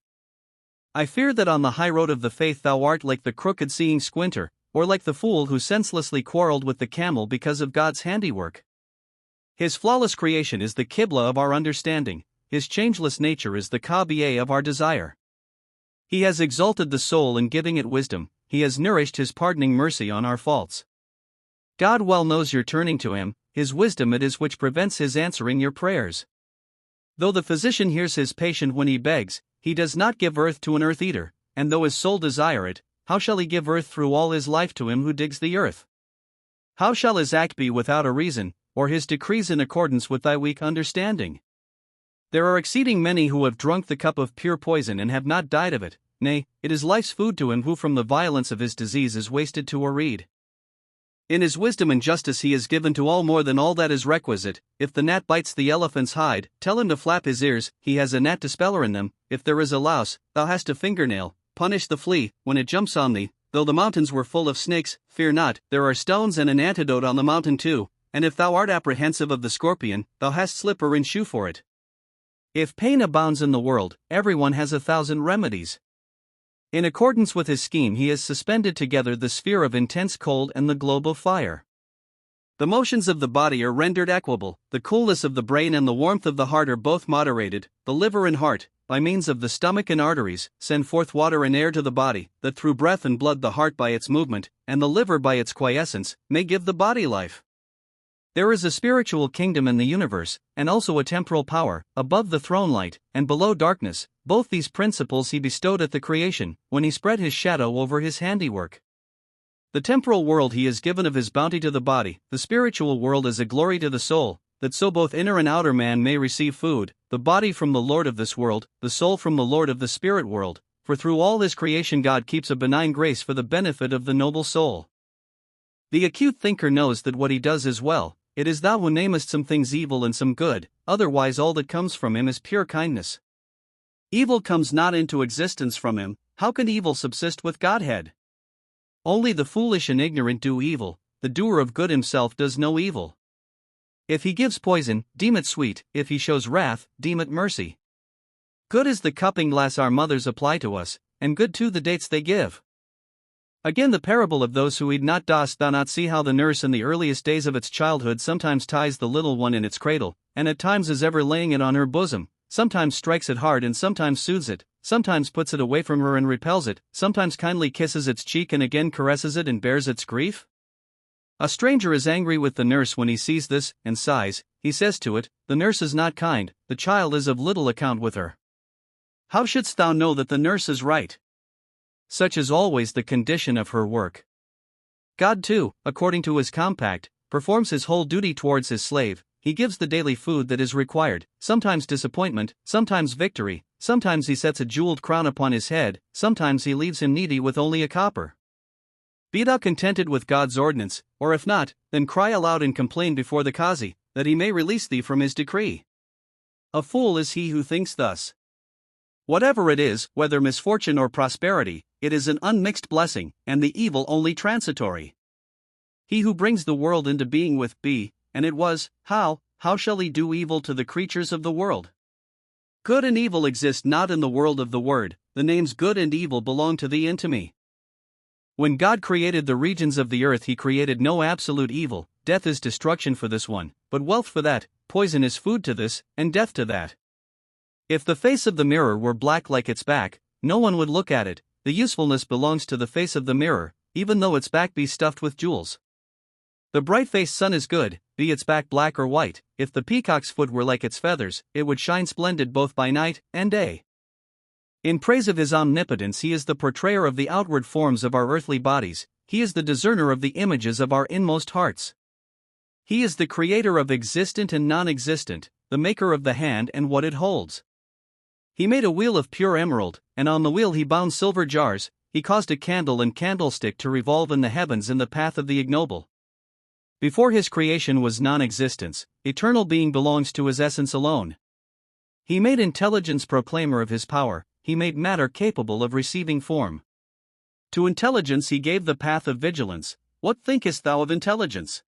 I fear that on the high road of the faith thou art like the crooked seeing squinter, or like the fool who senselessly quarreled with the camel because of God's handiwork. His flawless creation is the Qibla of our understanding, his changeless nature is the Kaaba of our desire. He has exalted the soul in giving it wisdom, he has nourished his pardoning mercy on our faults. God well knows your turning to him, his wisdom it is which prevents his answering your prayers. Though the physician hears his patient when he begs, he does not give earth to an earth-eater, and though his soul desire it, how shall he give earth through all his life to him who digs the earth? How shall his act be without a reason, or his decrees in accordance with thy weak understanding? There are exceeding many who have drunk the cup of pure poison and have not died of it, nay, it is life's food to him who from the violence of his disease is wasted to a reed. In his wisdom and justice he has given to all more than all that is requisite. If the gnat bites the elephant's hide, tell him to flap his ears, he has a gnat dispeller in them. If there is a louse, thou hast a fingernail, punish the flea, when it jumps on thee. Though the mountains were full of snakes, fear not, there are stones and an antidote on the mountain too, and if thou art apprehensive of the scorpion, thou hast slipper and shoe for it. If pain abounds in the world, everyone has 1,000 remedies. In accordance with his scheme he has suspended together the sphere of intense cold and the globe of fire. The motions of the body are rendered equable, the coolness of the brain and the warmth of the heart are both moderated, the liver and heart, by means of the stomach and arteries, send forth water and air to the body, that through breath and blood the heart by its movement, and the liver by its quiescence, may give the body life. There is a spiritual kingdom in the universe, and also a temporal power, above the throne light, and below darkness. Both these principles he bestowed at the creation, when he spread his shadow over his handiwork. The temporal world he has given of his bounty to the body, the spiritual world as a glory to the soul, that so both inner and outer man may receive food, the body from the Lord of this world, the soul from the Lord of the spirit world, for through all his creation God keeps a benign grace for the benefit of the noble soul. The acute thinker knows that what he does is well. It is thou who namest some things evil and some good, otherwise all that comes from him is pure kindness. Evil comes not into existence from him. How can evil subsist with Godhead? Only the foolish and ignorant do evil, the doer of good himself does no evil. If he gives poison, deem it sweet, if he shows wrath, deem it mercy. Good is the cupping glass our mothers apply to us, and good too the dates they give. Again the parable of those who eat not. Dost thou not see how the nurse in the earliest days of its childhood sometimes ties the little one in its cradle, and at times is ever laying it on her bosom, sometimes strikes it hard and sometimes soothes it, sometimes puts it away from her and repels it, sometimes kindly kisses its cheek and again caresses it and bears its grief? A stranger is angry with the nurse when he sees this, and sighs. He says to it, the nurse is not kind, the child is of little account with her. How shouldst thou know that the nurse is right? Such is always the condition of her work. God too, according to his compact, performs his whole duty towards his slave. He gives the daily food that is required, sometimes disappointment, sometimes victory, sometimes he sets a jeweled crown upon his head, sometimes he leaves him needy with only a copper. Be thou contented with God's ordinance, or if not, then cry aloud and complain before the Qazi, that he may release thee from his decree. A fool is he who thinks thus. Whatever it is, whether misfortune or prosperity, it is an unmixed blessing, and the evil only transitory. He who brings the world into being with be, and it was, how shall he do evil to the creatures of the world? Good and evil exist not in the world of the word, the names good and evil belong to thee and to me. When God created the regions of the earth he created no absolute evil. Death is destruction for this one, but wealth for that, poison is food to this, and death to that. If the face of the mirror were black like its back, no one would look at it. The usefulness belongs to the face of the mirror, even though its back be stuffed with jewels. The bright-faced sun is good, be its back black or white. If the peacock's foot were like its feathers, it would shine splendid both by night and day. In praise of his omnipotence he is the portrayer of the outward forms of our earthly bodies, he is the discerner of the images of our inmost hearts. He is the creator of existent and non-existent, the maker of the hand and what it holds. He made a wheel of pure emerald, and on the wheel he bound silver jars. He caused a candle and candlestick to revolve in the heavens in the path of the ignoble. Before his creation was non-existence, eternal being belongs to his essence alone. He made intelligence proclaimer of his power, he made matter capable of receiving form. To intelligence he gave the path of vigilance. What thinkest thou of intelligence?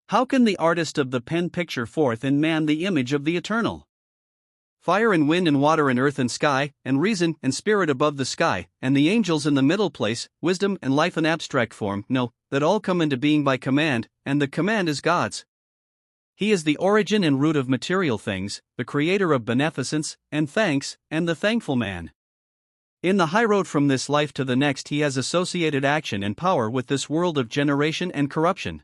How can the artist of the pen picture forth in man the image of the eternal? Fire and wind and water and earth and sky, and reason and spirit above the sky, and the angels in the middle place, wisdom and life in abstract form, no, that all come into being by command, and the command is God's. He is the origin and root of material things, the creator of beneficence, and thanks, and the thankful man. In the high road from this life to the next he has associated action and power with this world of generation and corruption.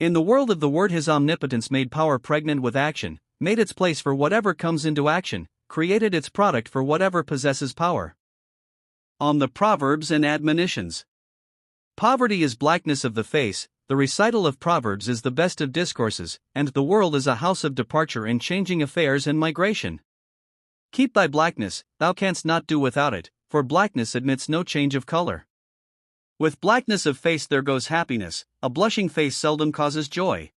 In the world of the word his omnipotence made power pregnant with action, made its place for whatever comes into action, created its product for whatever possesses power. On the Proverbs and Admonitions. Poverty is blackness of the face, the recital of Proverbs is the best of discourses, and the world is a house of departure in changing affairs and migration. Keep thy blackness, thou canst not do without it, for blackness admits no change of color. With blackness of face there goes happiness, a blushing face seldom causes joy.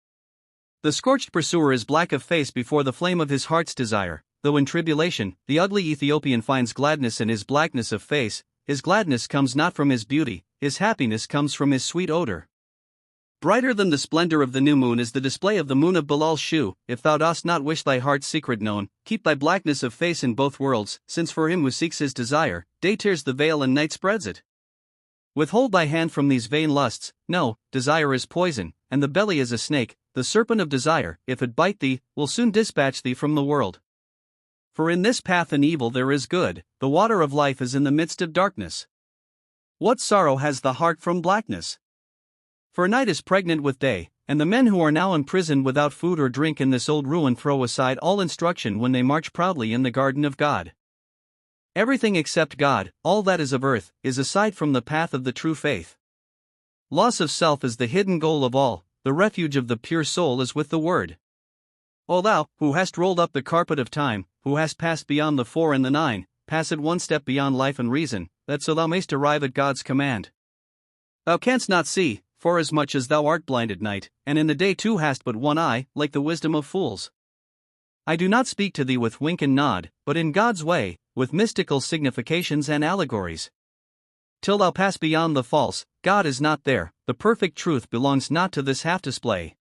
The scorched pursuer is black of face before the flame of his heart's desire, though in tribulation, the ugly Ethiopian finds gladness in his blackness of face. His gladness comes not from his beauty, his happiness comes from his sweet odor. Brighter than the splendor of the new moon is the display of the moon of Balal's shoe. If thou dost not wish thy heart's secret known, keep thy blackness of face in both worlds, since for him who seeks his desire, day tears the veil and night spreads it. Withhold thy hand from these vain lusts. No, desire is poison, and the belly is a snake, the serpent of desire, if it bite thee, will soon dispatch thee from the world. For in this path and evil there is good, the water of life is in the midst of darkness. What sorrow has the heart from blackness? For night is pregnant with day, and the men who are now imprisoned without food or drink in this old ruin throw aside all instruction when they march proudly in the garden of God. Everything except God, all that is of earth, is aside from the path of the true faith. Loss of self is the hidden goal of all, the refuge of the pure soul is with the word. O thou, who hast rolled up the carpet of time, who hast passed beyond the 4 and the 9, pass it one step beyond life and reason, that so thou mayst arrive at God's command. Thou canst not see, forasmuch as thou art blind at night, and in the day too hast but one eye, like the wisdom of fools. I do not speak to thee with wink and nod, but in God's way, with mystical significations and allegories. Till thou pass beyond the false, God is not there, the perfect truth belongs not to this half-display.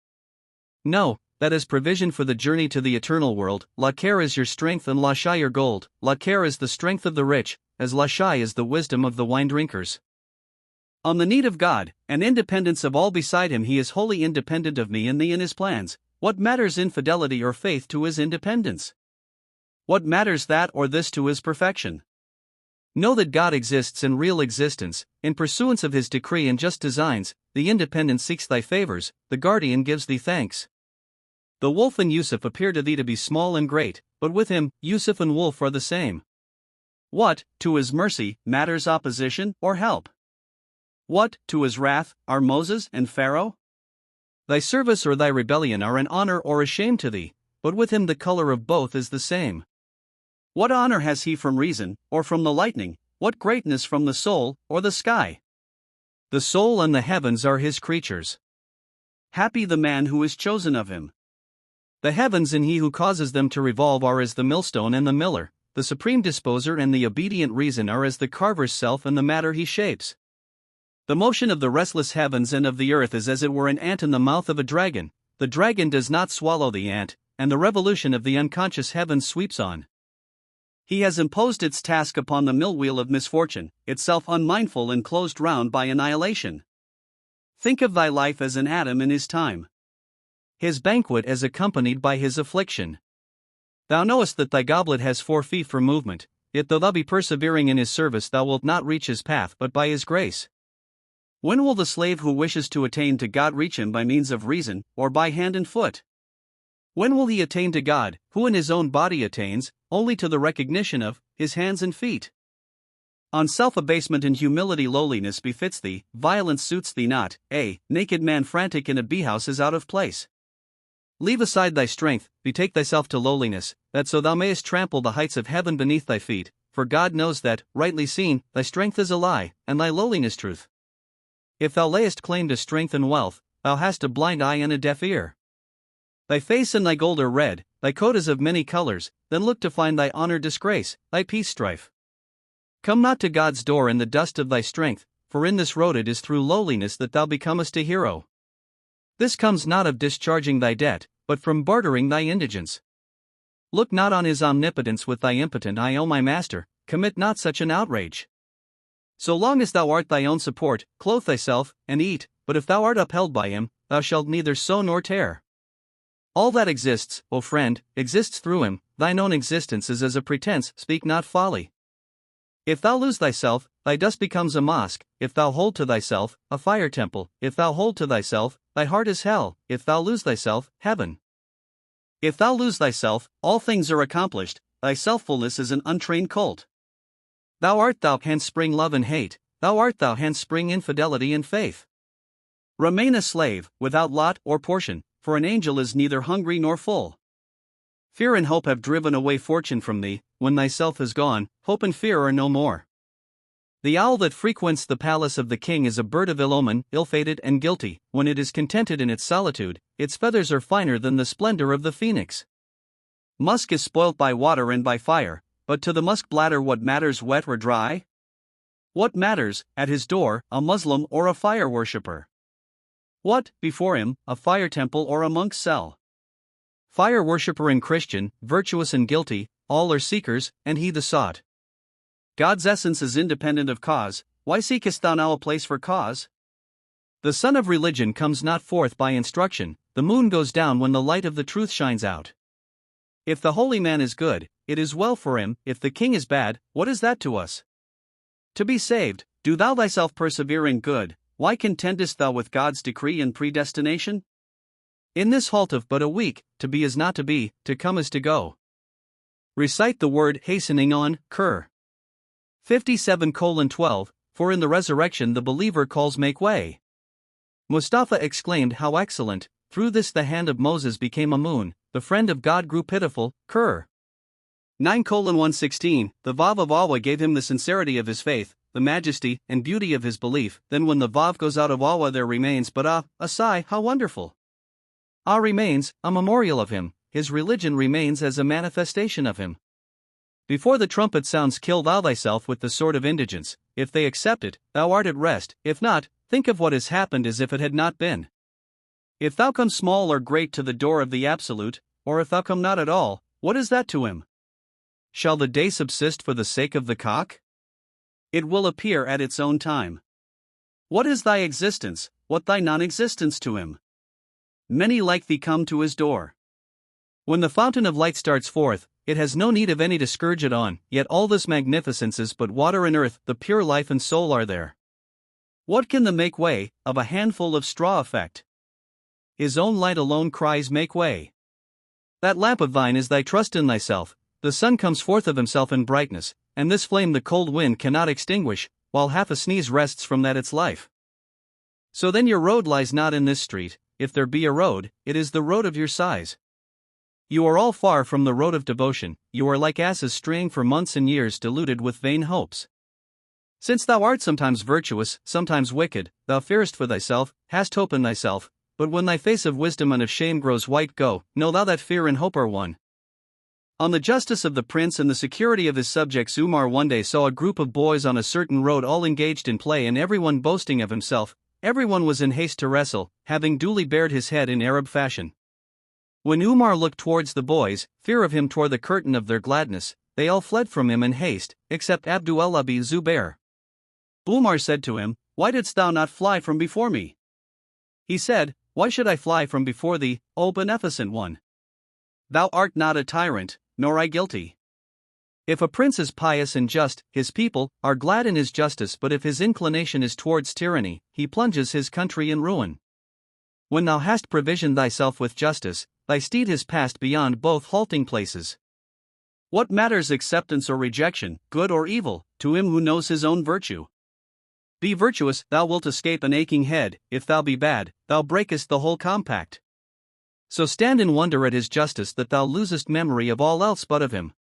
No, that is provision for the journey to the eternal world. La-care is your strength and La-shai your gold. La-care is the strength of the rich, as La-shai is the wisdom of the wine-drinkers. On the need of God, and independence of all beside him, he is wholly independent of me and thee in his plans. What matters infidelity or faith to his independence? What matters that or this to his perfection? Know that God exists in real existence, in pursuance of his decree and just designs. The independent seeks thy favors, the guardian gives thee thanks. The wolf and Yusuf appear to thee to be small and great, but with him, Yusuf and wolf are the same. What, to his mercy, matters opposition or help? What, to his wrath, are Moses and Pharaoh? Thy service or thy rebellion are an honor or a shame to thee, but with him the color of both is the same. What honor has he from reason, or from the lightning? What greatness from the soul, or the sky? The soul and the heavens are his creatures. Happy the man who is chosen of him. The heavens and he who causes them to revolve are as the millstone and the miller, the supreme disposer and the obedient reason are as the carver's self and the matter he shapes. The motion of the restless heavens and of the earth is as it were an ant in the mouth of a dragon. The dragon does not swallow the ant, and the revolution of the unconscious heavens sweeps on. He has imposed its task upon the mill-wheel of misfortune, itself unmindful and closed round by annihilation. Think of thy life as an atom in his time. His banquet as accompanied by his affliction. Thou knowest that thy goblet has 4 feet for movement, yet though thou be persevering in his service thou wilt not reach his path but by his grace. When will the slave who wishes to attain to God reach him by means of reason, or by hand and foot? When will he attain to God, who in his own body attains, only to the recognition of, his hands and feet? On self-abasement and humility lowliness befits thee, violence suits thee not, a naked man frantic in a bee-house is out of place. Leave aside thy strength, betake thyself to lowliness, that so thou mayest trample the heights of heaven beneath thy feet, for God knows that, rightly seen, thy strength is a lie, and thy lowliness truth. If thou layest claim to strength and wealth, thou hast a blind eye and a deaf ear. Thy face and thy gold are red, thy coat is of many colors, then look to find thy honor disgrace, thy peace strife. Come not to God's door in the dust of thy strength, for in this road it is through lowliness that thou becomest a hero. This comes not of discharging thy debt, but from bartering thy indigence. Look not on his omnipotence with thy impotent eye, O my master, commit not such an outrage. So long as thou art thy own support, clothe thyself, and eat, but if thou art upheld by him, thou shalt neither sow nor tear. All that exists, O friend, exists through him. Thine own existence is as a pretense, speak not folly. If thou lose thyself, thy dust becomes a mosque. If thou hold to thyself, a fire temple. If thou hold to thyself, thy heart is hell. If thou lose thyself, heaven. If thou lose thyself, all things are accomplished. Thy selffulness is an untrained colt. Thou art thou handspring love and hate, thou art thou handspring infidelity and faith. Remain a slave, without lot or portion, for an angel is neither hungry nor full. Fear and hope have driven away fortune from thee. When thyself is gone, hope and fear are no more. The owl that frequents the palace of the king is a bird of ill omen, ill-fated and guilty. When it is contented in its solitude, its feathers are finer than the splendor of the phoenix. Musk is spoilt by water and by fire, but to the musk bladder what matters wet or dry? What matters, at his door, a Muslim or a fire worshipper? What, before him, a fire temple or a monk's cell? Fire worshipper and Christian, virtuous and guilty, all are seekers, and he the sought. God's essence is independent of cause, why seekest thou now a place for cause? The sun of religion comes not forth by instruction, the moon goes down when the light of the truth shines out. If the holy man is good, it is well for him, if the king is bad, what is that to us? To be saved, do thou thyself persevere in good, why contendest thou with God's decree and predestination? In this halt of but a week, to be is not to be, to come is to go. Recite the word hastening on, cur. 57:12, for in the resurrection the believer calls make way. Mustafa exclaimed, how excellent, through this the hand of Moses became a moon, the friend of God grew pitiful, cur. 9:116, the Vav of Allah gave him the sincerity of his faith, the majesty and beauty of his belief, then when the Vav goes out of Allah there remains but a sigh, how wonderful. Remains, a memorial of him, his religion remains as a manifestation of him. Before the trumpet sounds kill thou thyself with the sword of indigence, if they accept it, thou art at rest, if not, think of what has happened as if it had not been. If thou come small or great to the door of the Absolute, or if thou come not at all, what is that to him? Shall the day subsist for the sake of the cock? It will appear at its own time. What is thy existence, what thy non-existence to him? Many like thee come to his door. When the fountain of light starts forth, it has no need of any to scourge it on, yet all this magnificence is but water and earth, the pure life and soul are there. What can the make way, of a handful of straw effect? His own light alone cries make way. That lamp of thine is thy trust in thyself, the sun comes forth of himself in brightness, and this flame the cold wind cannot extinguish, while half a sneeze rests from that its life. So then your road lies not in this street, if there be a road, it is the road of your size. You are all far from the road of devotion, you are like asses straying for months and years deluded with vain hopes. Since thou art sometimes virtuous, sometimes wicked, thou fearest for thyself, hast hope in thyself, but when thy face of wisdom and of shame grows white go, know thou that fear and hope are one. On the justice of the prince and the security of his subjects Umar one day saw a group of boys on a certain road all engaged in play and everyone boasting of himself, everyone was in haste to wrestle, having duly bared his head in Arab fashion. When Umar looked towards the boys, fear of him tore the curtain of their gladness, they all fled from him in haste, except Abdullah bin Zubair. Umar said to him, why didst thou not fly from before me? He said, why should I fly from before thee, O beneficent one? Thou art not a tyrant, nor I guilty. If a prince is pious and just, his people are glad in his justice, but if his inclination is towards tyranny, he plunges his country in ruin. When thou hast provisioned thyself with justice, thy steed has passed beyond both halting places. What matters acceptance or rejection, good or evil, to him who knows his own virtue? Be virtuous, thou wilt escape an aching head, if thou be bad, thou breakest the whole compact. So stand in wonder at his justice that thou losest memory of all else but of him.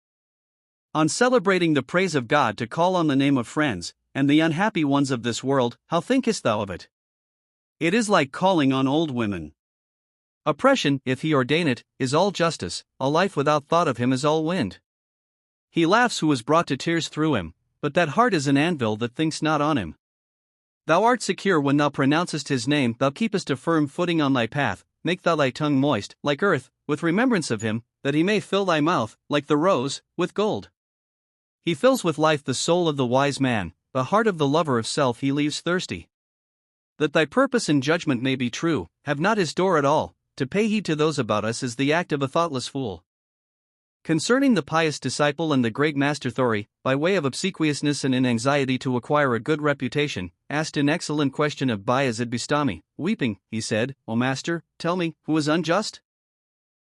On celebrating the praise of God to call on the name of friends, and the unhappy ones of this world, how thinkest thou of it? It is like calling on old women. Oppression, if he ordain it, is all justice, a life without thought of him is all wind. He laughs who is brought to tears through him, but that heart is an anvil that thinks not on him. Thou art secure when thou pronouncest his name, thou keepest a firm footing on thy path, make thou thy tongue moist, like earth, with remembrance of him, that he may fill thy mouth, like the rose, with gold. He fills with life the soul of the wise man, the heart of the lover of self he leaves thirsty. That thy purpose and judgment may be true, have not his door at all, to pay heed to those about us is the act of a thoughtless fool. Concerning the pious disciple and the great master Thori, by way of obsequiousness and in anxiety to acquire a good reputation, asked an excellent question of Bayezid Bistami. Weeping, he said, O master, tell me, who is unjust?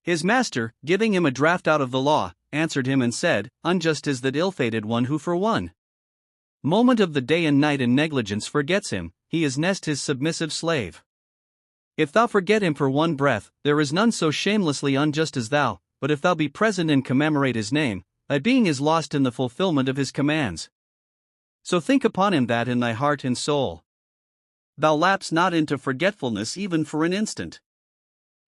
His master, giving him a draught out of the law, answered him and said, unjust is that ill-fated one who for one moment of the day and night in negligence forgets him, he is next his submissive slave. If thou forget him for one breath, there is none so shamelessly unjust as thou, but if thou be present and commemorate his name, thy being is lost in the fulfillment of his commands. So think upon him that in thy heart and soul thou lapse not into forgetfulness even for an instant.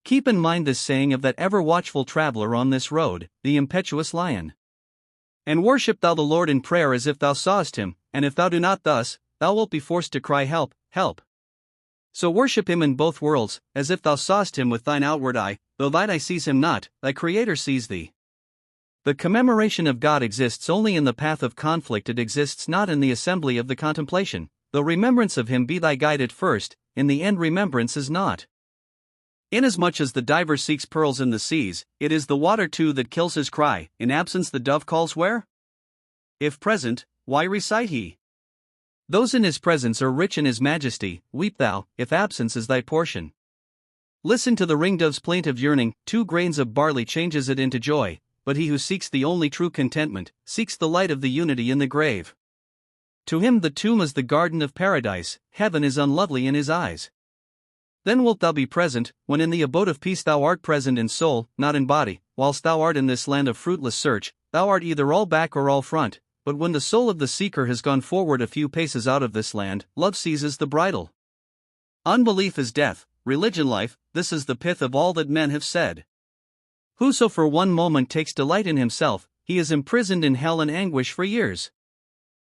Keep in mind this saying of that ever-watchful traveler on this road, the impetuous lion. And worship thou the Lord in prayer as if thou sawest him, and if thou do not thus, thou wilt be forced to cry help, help. So worship him in both worlds, as if thou sawest him with thine outward eye, though thine eye sees him not, thy Creator sees thee. The commemoration of God exists only in the path of conflict, it exists not in the assembly of the contemplation, though remembrance of him be thy guide at first, in the end remembrance is naught. Inasmuch as the diver seeks pearls in the seas, it is the water too that kills his cry. In absence the dove calls where? If present, why recite he? Those in his presence are rich in his majesty. Weep thou, if absence is thy portion. Listen to the ringdove's plaintive yearning. 2 grains of barley changes it into joy, but he who seeks the only true contentment, seeks the light of the unity in the grave. To him the tomb is the garden of paradise, heaven is unlovely in his eyes. Then wilt thou be present, when in the abode of peace thou art present in soul, not in body. Whilst thou art in this land of fruitless search, thou art either all back or all front, but when the soul of the seeker has gone forward a few paces out of this land, love seizes the bridle. Unbelief is death, religion life, this is the pith of all that men have said. Whoso for one moment takes delight in himself, he is imprisoned in hell and anguish for years.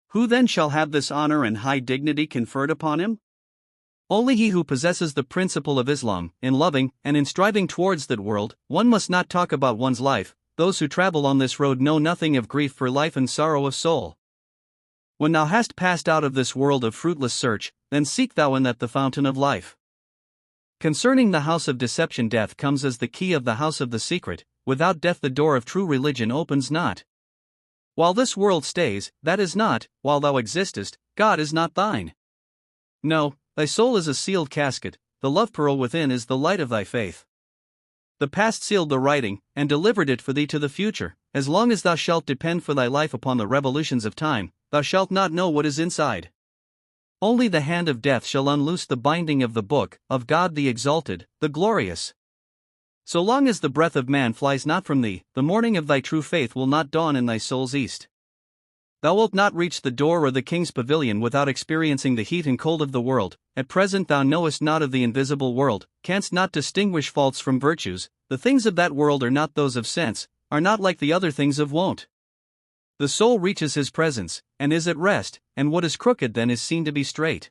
Who then shall have this honor and high dignity conferred upon him? Only he who possesses the principle of Islam. In loving and in striving towards that world, one must not talk about one's life. Those who travel on this road know nothing of grief for life and sorrow of soul. When thou hast passed out of this world of fruitless search, then seek thou in that the fountain of life. Concerning the house of deception, death comes as the key of the house of the secret. Without death the door of true religion opens not. While this world stays, that is not. While thou existest, God is not thine. No, thy soul is a sealed casket, the love pearl within is the light of thy faith. The past sealed the writing, and delivered it for thee to the future. As long as thou shalt depend for thy life upon the revolutions of time, thou shalt not know what is inside. Only the hand of death shall unloose the binding of the book, of God the exalted, the glorious. So long as the breath of man flies not from thee, the morning of thy true faith will not dawn in thy soul's east. Thou wilt not reach the door or the king's pavilion without experiencing the heat and cold of the world. At present thou knowest not of the invisible world, canst not distinguish faults from virtues. The things of that world are not those of sense, are not like the other things of wont. The soul reaches his presence, and is at rest, and what is crooked then is seen to be straight.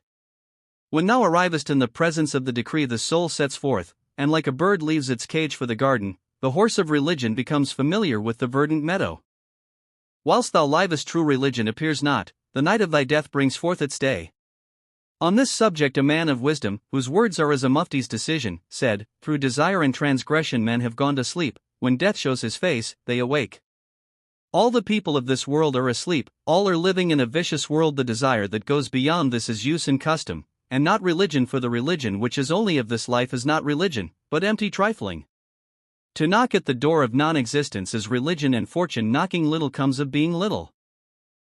When thou arrivest in the presence of the decree, the soul sets forth, and like a bird leaves its cage for the garden, the horse of religion becomes familiar with the verdant meadow. Whilst thou livest, true religion appears not, the night of thy death brings forth its day. On this subject a man of wisdom, whose words are as a mufti's decision, said, through desire and transgression men have gone to sleep, when death shows his face, they awake. All the people of this world are asleep, all are living in a vicious world. The desire that goes beyond this is use and custom, and not religion, for the religion which is only of this life is not religion, but empty trifling. To knock at the door of non-existence is religion, and fortune knocking little comes of being little.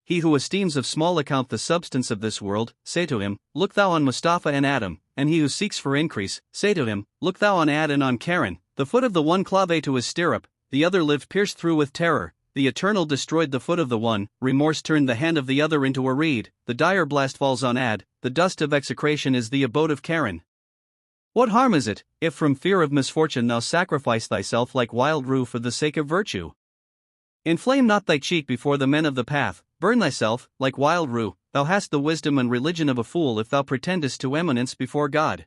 He who esteems of small account the substance of this world, say to him, look thou on Mustafa and Adam, and he who seeks for increase, say to him, look thou on Ad and on Karen. The foot of the one clave to his stirrup, the other lived pierced through with terror. The Eternal destroyed the foot of the one, remorse turned the hand of the other into a reed. The dire blast falls on Ad, the dust of execration is the abode of Karen. What harm is it, if from fear of misfortune thou sacrifice thyself like wild rue for the sake of virtue? Inflame not thy cheek before the men of the path, burn thyself, like wild rue. Thou hast the wisdom and religion of a fool if thou pretendest to eminence before God.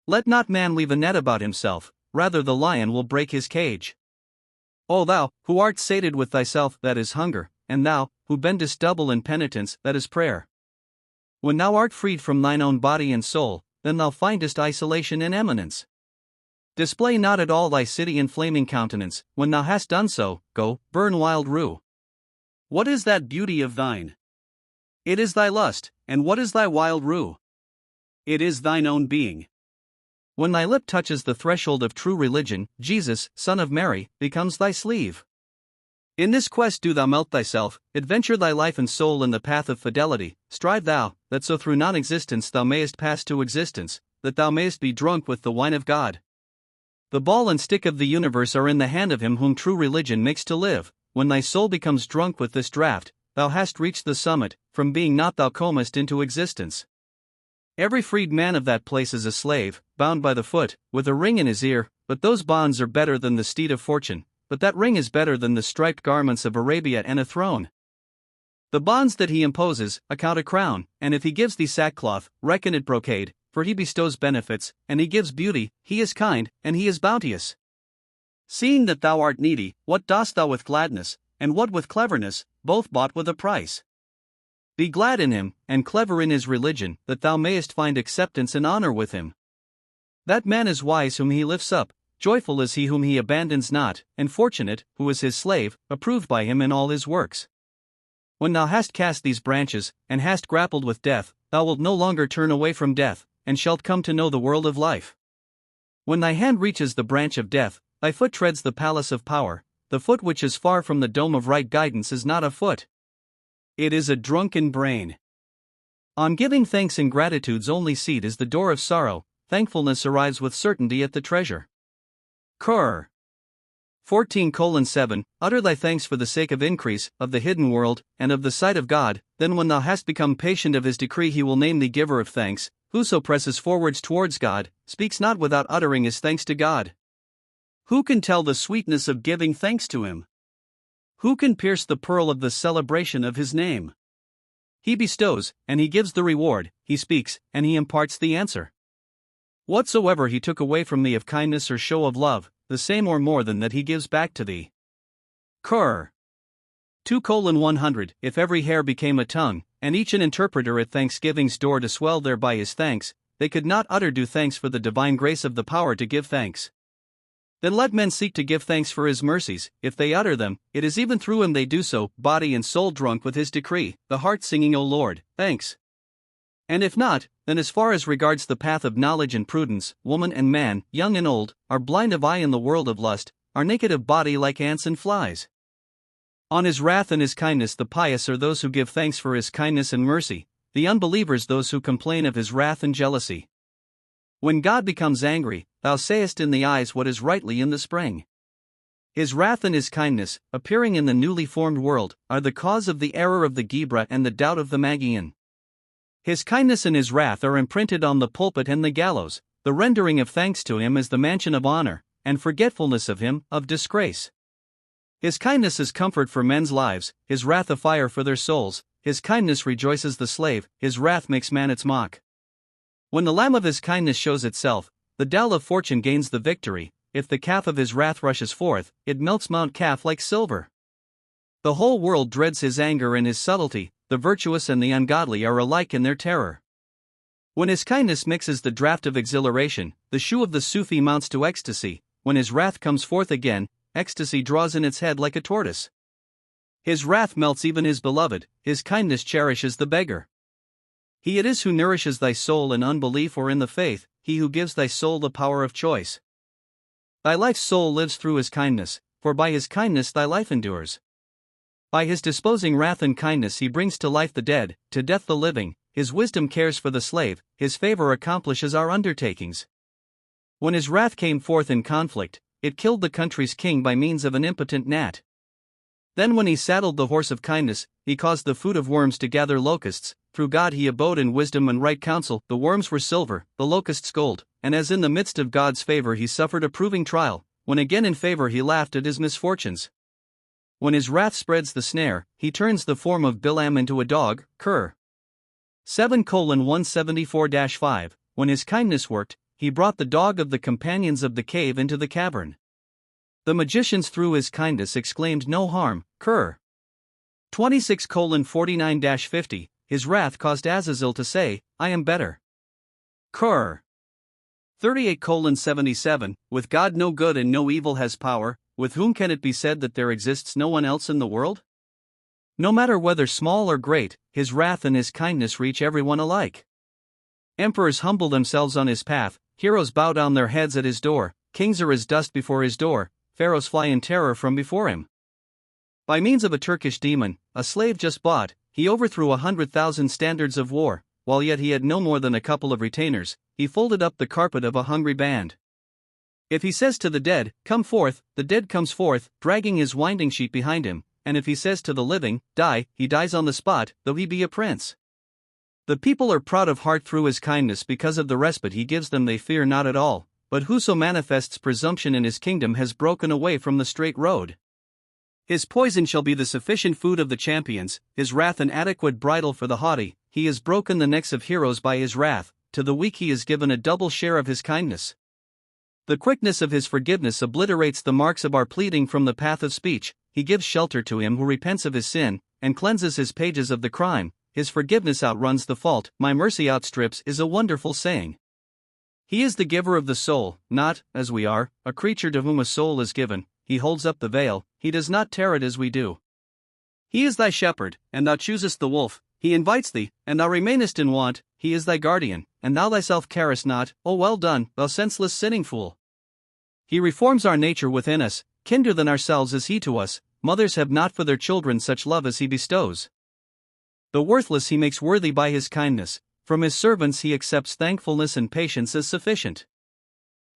Let not man weave a net about himself, rather the lion will break his cage. O thou, who art sated with thyself, that is hunger, and thou, who bendest double in penitence, that is prayer. When thou art freed from thine own body and soul, then thou findest isolation and eminence. Display not at all thy city in flaming countenance. When thou hast done so, go, burn wild rue. What is that beauty of thine? It is thy lust. And what is thy wild rue? It is thine own being. When thy lip touches the threshold of true religion, Jesus, Son of Mary, becomes thy sleeve. In this quest do thou melt thyself, adventure thy life and soul in the path of fidelity. Strive thou, that so through non-existence thou mayest pass to existence, that thou mayest be drunk with the wine of God. The ball and stick of the universe are in the hand of him whom true religion makes to live. When thy soul becomes drunk with this draught, thou hast reached the summit. From being not thou comest into existence. Every freed man of that place is a slave, bound by the foot, with a ring in his ear. But those bonds are better than the steed of fortune, but that ring is better than the striped garments of Arabia and a throne. The bonds that he imposes, account a crown, and if he gives thee sackcloth, reckon it brocade, for he bestows benefits, and he gives beauty. He is kind, and he is bounteous. Seeing that thou art needy, what dost thou with gladness, and what with cleverness, both bought with a price? Be glad in him, and clever in his religion, that thou mayest find acceptance and honor with him. That man is wise whom he lifts up, joyful is he whom he abandons not, and fortunate, who is his slave, approved by him in all his works. When thou hast cast these branches, and hast grappled with death, thou wilt no longer turn away from death, and shalt come to know the world of life. When thy hand reaches the branch of death, thy foot treads the palace of power. The foot which is far from the dome of right guidance is not a foot. It is a drunken brain. On giving thanks and gratitude's only seat is the door of sorrow. Thankfulness arrives with certainty at the treasure. Qur. 14:7 Utter thy thanks for the sake of increase, of the hidden world, and of the sight of God. Then when thou hast become patient of his decree, he will name thee giver of thanks. Whoso presses forwards towards God, speaks not without uttering his thanks to God. Who can tell the sweetness of giving thanks to him? Who can pierce the pearl of the celebration of his name? He bestows, and he gives the reward, he speaks, and he imparts the answer. Whatsoever he took away from thee of kindness or show of love, the same or more than that he gives back to thee. Qur. 2:100 If every hair became a tongue, and each an interpreter at thanksgiving's door to swell thereby his thanks, they could not utter do thanks for the divine grace of the power to give thanks. Then let men seek to give thanks for his mercies. If they utter them, it is even through him they do so, body and soul drunk with his decree, the heart singing, O Lord, thanks. And if not, then as far as regards the path of knowledge and prudence, woman and man, young and old, are blind of eye in the world of lust, are naked of body like ants and flies. On his wrath and his kindness the pious are those who give thanks for his kindness and mercy, the unbelievers those who complain of his wrath and jealousy. When God becomes angry, thou sayest in the eyes what is rightly in the spring. His wrath and his kindness, appearing in the newly formed world, are the cause of the error of the Ghibra and the doubt of the Magian. His kindness and his wrath are imprinted on the pulpit and the gallows. The rendering of thanks to him is the mansion of honor, and forgetfulness of him, of disgrace. His kindness is comfort for men's lives, his wrath a fire for their souls. His kindness rejoices the slave, his wrath makes man its mock. When the lamb of his kindness shows itself, the dell of fortune gains the victory. If the calf of his wrath rushes forth, it melts Mount Calf like silver. The whole world dreads his anger and his subtlety. The virtuous and the ungodly are alike in their terror. When his kindness mixes the draught of exhilaration, the shoe of the Sufi mounts to ecstasy. When his wrath comes forth again, ecstasy draws in its head like a tortoise. His wrath melts even his beloved, his kindness cherishes the beggar. He it is who nourishes thy soul in unbelief or in the faith, he who gives thy soul the power of choice. Thy life's soul lives through his kindness, for by his kindness thy life endures. By his disposing wrath and kindness he brings to life the dead, to death the living. His wisdom cares for the slave, his favor accomplishes our undertakings. When his wrath came forth in conflict, it killed the country's king by means of an impotent gnat. Then when he saddled the horse of kindness, he caused the food of worms to gather locusts. Through God he abode in wisdom and right counsel. The worms were silver, the locusts gold, and as in the midst of God's favor he suffered a proving trial, when again in favor he laughed at his misfortunes. When his wrath spreads the snare, he turns the form of Bilam into a dog. Qur. 7:174-5 When his kindness worked, he brought the dog of the companions of the cave into the cavern. The magicians through his kindness exclaimed no harm. Qur. 26:49-50 His wrath caused Azazel to say, I am better. Qur. 38:77 With God no good and no evil has power. With whom can it be said that there exists no one else in the world? No matter whether small or great, his wrath and his kindness reach everyone alike. Emperors humble themselves on his path, heroes bow down their heads at his door, kings are as dust before his door, pharaohs fly in terror from before him. By means of a Turkish demon, a slave just bought, he overthrew 100,000 standards of war, while yet he had no more than a couple of retainers. He folded up the carpet of a hungry band. If he says to the dead, come forth, the dead comes forth, dragging his winding sheet behind him, and if he says to the living, die, he dies on the spot, though he be a prince. The people are proud of heart through his kindness because of the respite he gives them they fear not at all, but whoso manifests presumption in his kingdom has broken away from the straight road. His poison shall be the sufficient food of the champions, his wrath an adequate bridle for the haughty. He has broken the necks of heroes by his wrath, to the weak he has given a double share of his kindness. The quickness of his forgiveness obliterates the marks of our pleading from the path of speech. He gives shelter to him who repents of his sin, and cleanses his pages of the crime. his forgiveness outruns the fault, my mercy outstrips is a wonderful saying. He is the giver of the soul, not, as we are, a creature to whom a soul is given. He holds up the veil, he does not tear it as we do. He is thy shepherd, and thou choosest the wolf, he invites thee, and thou remainest in want, he is thy guardian, and thou thyself carest not, O well done, thou senseless sinning fool. He reforms our nature within us, kinder than ourselves is he to us, mothers have not for their children such love as he bestows. The worthless he makes worthy by his kindness, from his servants he accepts thankfulness and patience as sufficient.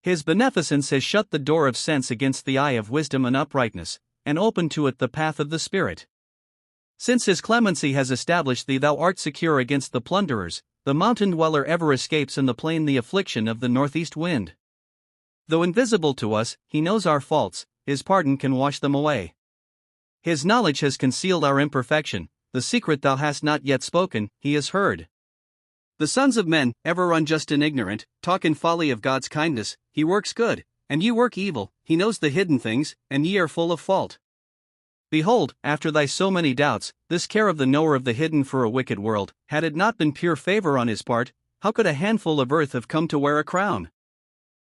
His beneficence has shut the door of sense against the eye of wisdom and uprightness, and opened to it the path of the Spirit. Since his clemency has established thee, thou art secure against the plunderers, the mountain dweller ever escapes in the plain the affliction of the northeast wind. Though invisible to us, he knows our faults, his pardon can wash them away. His knowledge has concealed our imperfection, the secret thou hast not yet spoken, he has heard. The sons of men, ever unjust and ignorant, talk in folly of God's kindness, he works good, and ye work evil, he knows the hidden things, and ye are full of fault. Behold, after thy so many doubts, this care of the knower of the hidden for a wicked world, had it not been pure favor on his part, how could a handful of earth have come to wear a crown?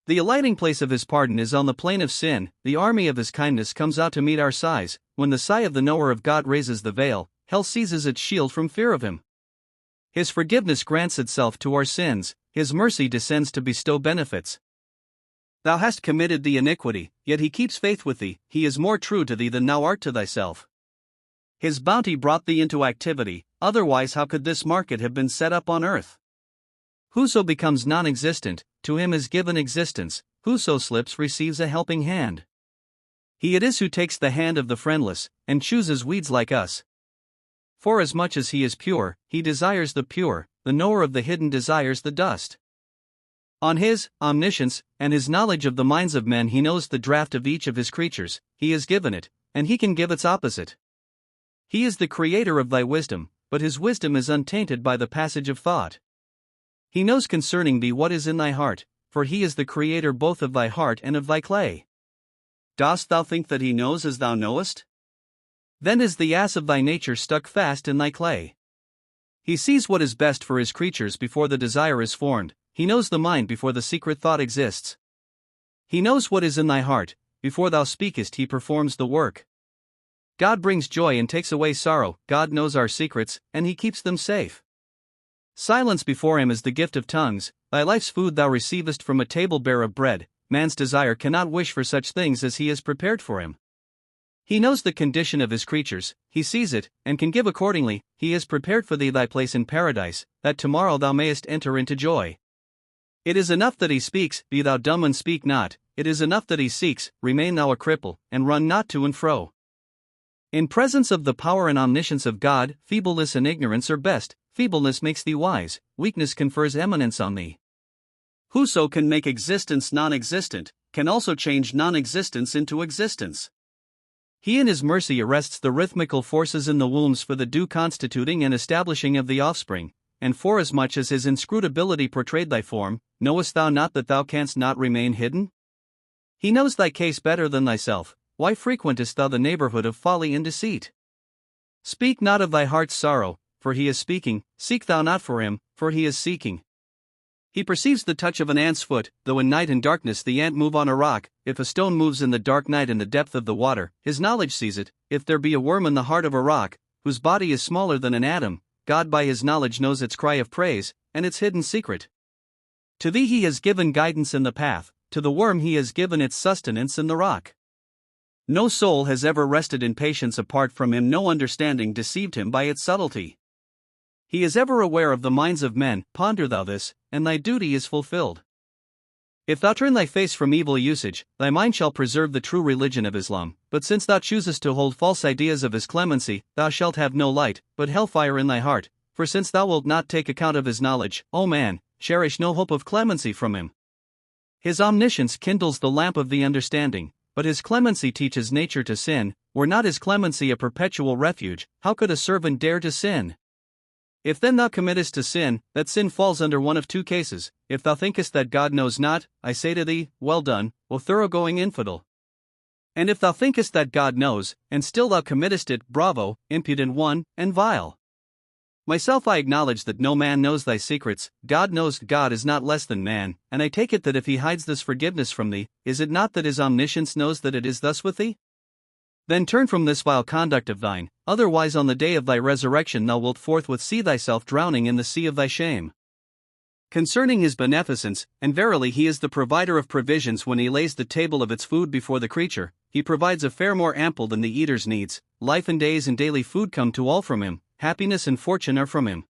The alighting place of his pardon is on the plain of sin, the army of his kindness comes out to meet our sighs, when the sigh of the knower of God raises the veil, hell seizes its shield from fear of him. His forgiveness grants itself to our sins, his mercy descends to bestow benefits. Thou hast committed the iniquity, yet he keeps faith with thee, he is more true to thee than thou art to thyself. His bounty brought thee into activity, otherwise how could this market have been set up on earth? Whoso becomes non-existent, to him is given existence, whoso slips receives a helping hand. He it is who takes the hand of the friendless, and chooses weeds like us. Forasmuch as he is pure, he desires the pure, the knower of the hidden desires the dust. On his omniscience, and his knowledge of the minds of men he knows the draught of each of his creatures, he has given it, and he can give its opposite. He is the creator of thy wisdom, but his wisdom is untainted by the passage of thought. He knows concerning thee what is in thy heart, for he is the creator both of thy heart and of thy clay. Dost thou think that he knows as thou knowest? Then is the ass of thy nature stuck fast in thy clay. He sees what is best for his creatures before the desire is formed, he knows the mind before the secret thought exists. He knows what is in thy heart, before thou speakest he performs the work. God brings joy and takes away sorrow, God knows our secrets, and he keeps them safe. Silence before him is the gift of tongues, thy life's food thou receivest from a table-bare of bread, man's desire cannot wish for such things as he has prepared for him. He knows the condition of his creatures, he sees it, and can give accordingly, he has prepared for thee thy place in paradise, that tomorrow thou mayest enter into joy. It is enough that he speaks, be thou dumb and speak not, it is enough that he seeks, remain thou a cripple, and run not to and fro. In presence of the power and omniscience of God, feebleness and ignorance are best, feebleness makes thee wise, weakness confers eminence on thee. Whoso can make existence non-existent, can also change non-existence into existence. He in his mercy arrests the rhythmical forces in the wombs for the due constituting and establishing of the offspring, and forasmuch as his inscrutability portrayed thy form, knowest thou not that thou canst not remain hidden? He knows thy case better than thyself, why frequentest thou the neighborhood of folly and deceit? Speak not of thy heart's sorrow, for he is speaking, seek thou not for him, for he is seeking. He perceives the touch of an ant's foot, though in night and darkness the ant move on a rock, if a stone moves in the dark night in the depth of the water, his knowledge sees it, if there be a worm in the heart of a rock, whose body is smaller than an atom, God by his knowledge knows its cry of praise, and its hidden secret. To thee he has given guidance in the path, to the worm he has given its sustenance in the rock. No soul has ever rested in patience apart from him, no understanding deceived him by its subtlety. He is ever aware of the minds of men, ponder thou this, and thy duty is fulfilled. If thou turn thy face from evil usage, thy mind shall preserve the true religion of Islam, but since thou choosest to hold false ideas of his clemency, thou shalt have no light, but hellfire in thy heart, for since thou wilt not take account of his knowledge, O man, cherish no hope of clemency from him. His omniscience kindles the lamp of the understanding, but his clemency teaches nature to sin. Were not his clemency a perpetual refuge, how could a servant dare to sin? If then thou committest to sin, that sin falls under one of two cases. If thou thinkest that God knows not, I say to thee, well done, O thoroughgoing infidel. And if thou thinkest that God knows, and still thou committest it, bravo, impudent one, and vile. Myself I acknowledge that no man knows thy secrets, God knows. God is not less than man, and I take it that if he hides this forgiveness from thee, is it not that his omniscience knows that it is thus with thee? Then turn from this vile conduct of thine, otherwise on the day of thy resurrection thou wilt forthwith see thyself drowning in the sea of thy shame. Concerning his beneficence, and verily he is the provider of provisions when he lays the table of its food before the creature, he provides a fare more ample than the eater's needs, life and days and daily food come to all from him, happiness and fortune are from him.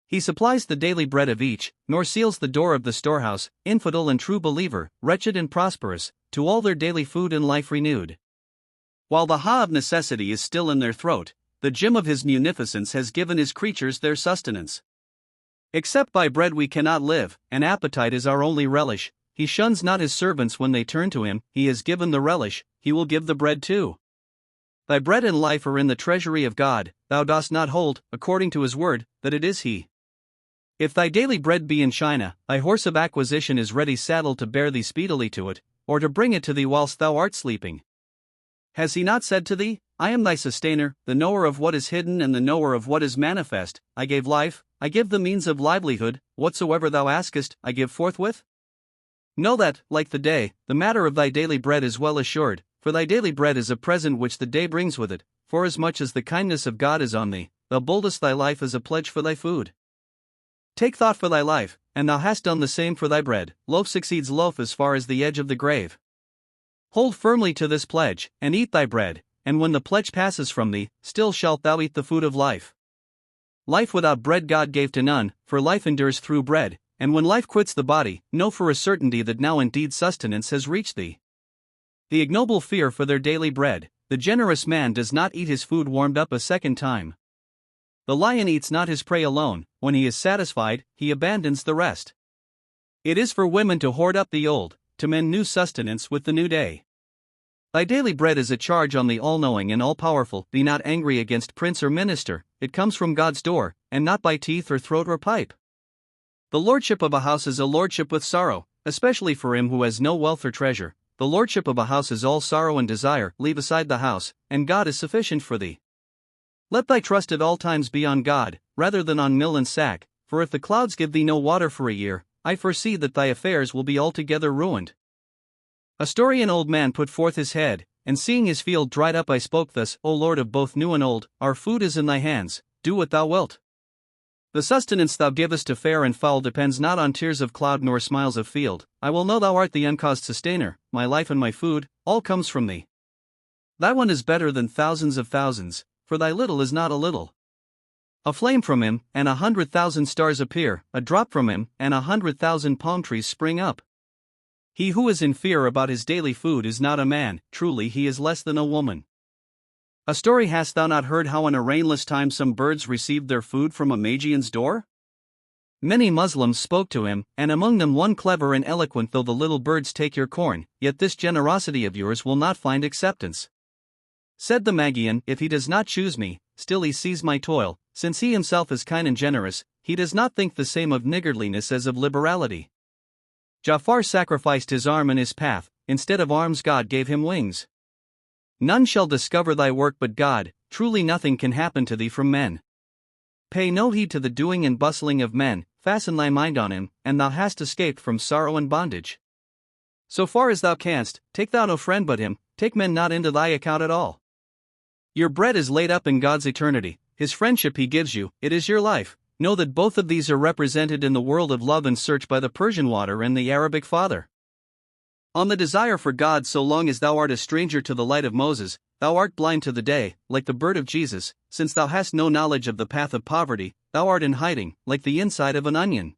He supplies the daily bread of each, nor seals the door of the storehouse, infidel and true believer, wretched and prosperous, to all their daily food and life renewed. While the ha of necessity is still in their throat, the gem of his munificence has given his creatures their sustenance. Except by bread we cannot live, and appetite is our only relish. He shuns not his servants when they turn to him, he has given the relish, he will give the bread too. Thy bread and life are in the treasury of God, thou dost not hold, according to his word, that it is he. If thy daily bread be in China, thy horse of acquisition is ready saddled to bear thee speedily to it, or to bring it to thee whilst thou art sleeping. Has he not said to thee, I am thy sustainer, the knower of what is hidden and the knower of what is manifest, I gave life, I give the means of livelihood, whatsoever thou askest, I give forthwith? Know that, like the day, the matter of thy daily bread is well assured, for thy daily bread is a present which the day brings with it, forasmuch as the kindness of God is on thee, thou boldest thy life as a pledge for thy food. Take thought for thy life, and thou hast done the same for thy bread, loaf succeeds loaf as far as the edge of the grave. Hold firmly to this pledge, and eat thy bread, and when the pledge passes from thee, still shalt thou eat the food of life. Life without bread God gave to none, for life endures through bread, and when life quits the body, know for a certainty that now indeed sustenance has reached thee. The ignoble fear for their daily bread, the generous man does not eat his food warmed up a second time. The lion eats not his prey alone, when he is satisfied, he abandons the rest. It is for women to hoard up the old, to mend new sustenance with the new day. Thy daily bread is a charge on the all-knowing and all-powerful, be not angry against prince or minister, it comes from God's door, and not by teeth or throat or pipe. The lordship of a house is a lordship with sorrow, especially for him who has no wealth or treasure. The lordship of a house is all sorrow and desire, leave aside the house, and God is sufficient for thee. Let thy trust at all times be on God, rather than on mill and sack, for if the clouds give thee no water for a year, I foresee that thy affairs will be altogether ruined. A story: an old man put forth his head, and seeing his field dried up, I spoke thus, O Lord of both new and old, our food is in thy hands, do what thou wilt. The sustenance thou givest to fair and foul depends not on tears of cloud nor smiles of field. I will know thou art the uncaused sustainer, my life and my food, all comes from thee. Thy one is better than thousands of thousands, for thy little is not a little. A flame from him, and 100,000 stars appear, a drop from him, and 100,000 palm trees spring up. He who is in fear about his daily food is not a man, truly he is less than a woman. A story: hast thou not heard how in a rainless time some birds received their food from a Magian's door? Many Muslims spoke to him, and among them one clever and eloquent: though the little birds take your corn, yet this generosity of yours will not find acceptance. Said the Magian, if he does not choose me, still he sees my toil, since he himself is kind and generous, he does not think the same of niggardliness as of liberality. Jafar sacrificed his arm and his path, instead of arms God gave him wings. None shall discover thy work but God, truly nothing can happen to thee from men. Pay no heed to the doing and bustling of men, fasten thy mind on him, and thou hast escaped from sorrow and bondage. So far as thou canst, take thou no friend but him, take men not into thy account at all. Your bread is laid up in God's eternity, his friendship he gives you, it is your life. Know that both of these are represented in the world of love and search by the Persian water and the Arabic father. On the desire for God: so long as thou art a stranger to the light of Moses, thou art blind to the day, like the bird of Jesus, since thou hast no knowledge of the path of poverty, thou art in hiding, like the inside of an onion.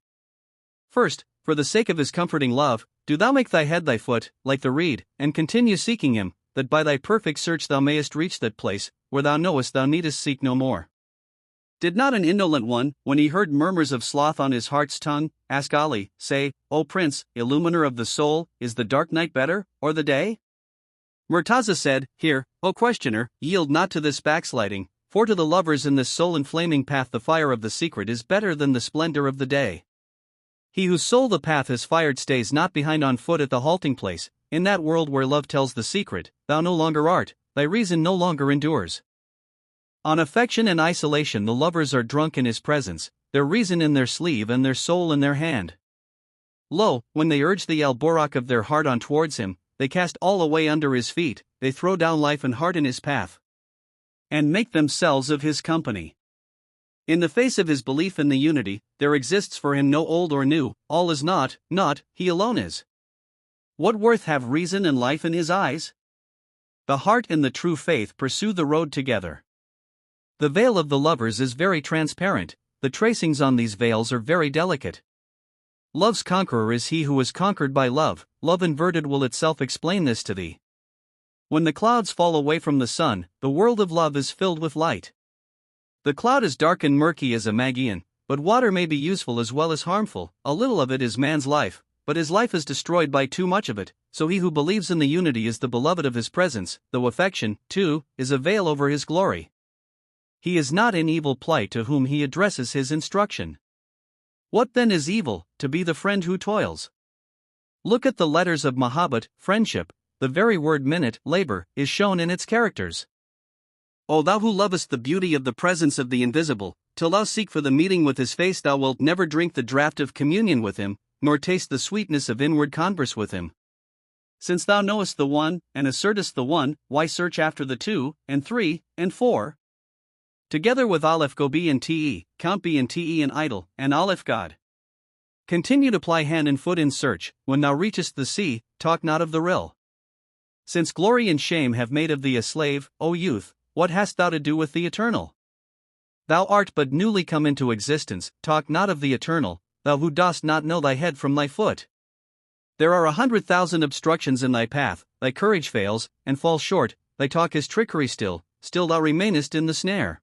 First, for the sake of his comforting love, do thou make thy head thy foot, like the reed, and continue seeking him, that by thy perfect search thou mayest reach that place, where thou knowest thou needest seek no more. Did not an indolent one, when he heard murmurs of sloth on his heart's tongue, ask Ali, say, O Prince, illuminer of the soul, is the dark night better, or the day? Murtaza said, Hear, O questioner, yield not to this backsliding, for to the lovers in this soul-inflaming path the fire of the secret is better than the splendor of the day. He whose soul the path has fired stays not behind on foot at the halting place. In that world where love tells the secret, thou no longer art, thy reason no longer endures. On affection and isolation the lovers are drunk in his presence, their reason in their sleeve and their soul in their hand. Lo, when they urge the al-Borak of their heart on towards him, they cast all away under his feet, they throw down life and heart in his path, and make themselves of his company. In the face of his belief in the unity, there exists for him no old or new, all is not, he alone is. What worth have reason and life in his eyes? The heart and the true faith pursue the road together. The veil of the lovers is very transparent, the tracings on these veils are very delicate. Love's conqueror is he who is conquered by love, love inverted will itself explain this to thee. When the clouds fall away from the sun, the world of love is filled with light. The cloud is dark and murky as a Magian, but water may be useful as well as harmful, a little of it is man's life, but his life is destroyed by too much of it, so he who believes in the unity is the beloved of his presence, though affection, too, is a veil over his glory. He is not in evil plight to whom he addresses his instruction. What then is evil? To be the friend who toils. Look at the letters of Mahabbat, friendship, the very word minute, labor, is shown in its characters. O thou who lovest the beauty of the presence of the invisible, till thou seek for the meeting with his face thou wilt never drink the draught of communion with him, nor taste the sweetness of inward converse with him. Since thou knowest the one, and assertest the one, why search after the two, and three, and four? Together with Aleph go B and TE, count B and TE an idol, and Aleph God. Continue to ply hand and foot in search, when thou reachest the sea, talk not of the rill. Since glory and shame have made of thee a slave, O youth, what hast thou to do with the eternal? Thou art but newly come into existence, talk not of the eternal, thou who dost not know thy head from thy foot. There are 100,000 obstructions in thy path, thy courage fails, and falls short, thy talk is trickery still thou remainest in the snare.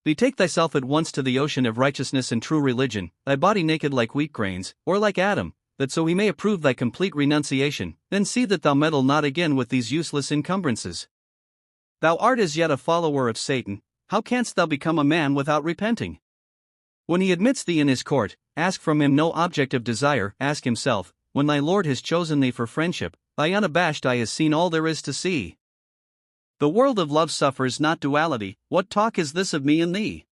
Betake thyself at once to the ocean of righteousness and true religion, thy body naked like wheat grains, or like Adam, that so he may approve thy complete renunciation, then see that thou meddle not again with these useless encumbrances. Thou art as yet a follower of Satan, how canst thou become a man without repenting? When he admits thee in his court, ask from him no object of desire, ask himself, when thy Lord has chosen thee for friendship, thy unabashed eye has seen all there is to see. The world of love suffers not duality, what talk is this of me and thee?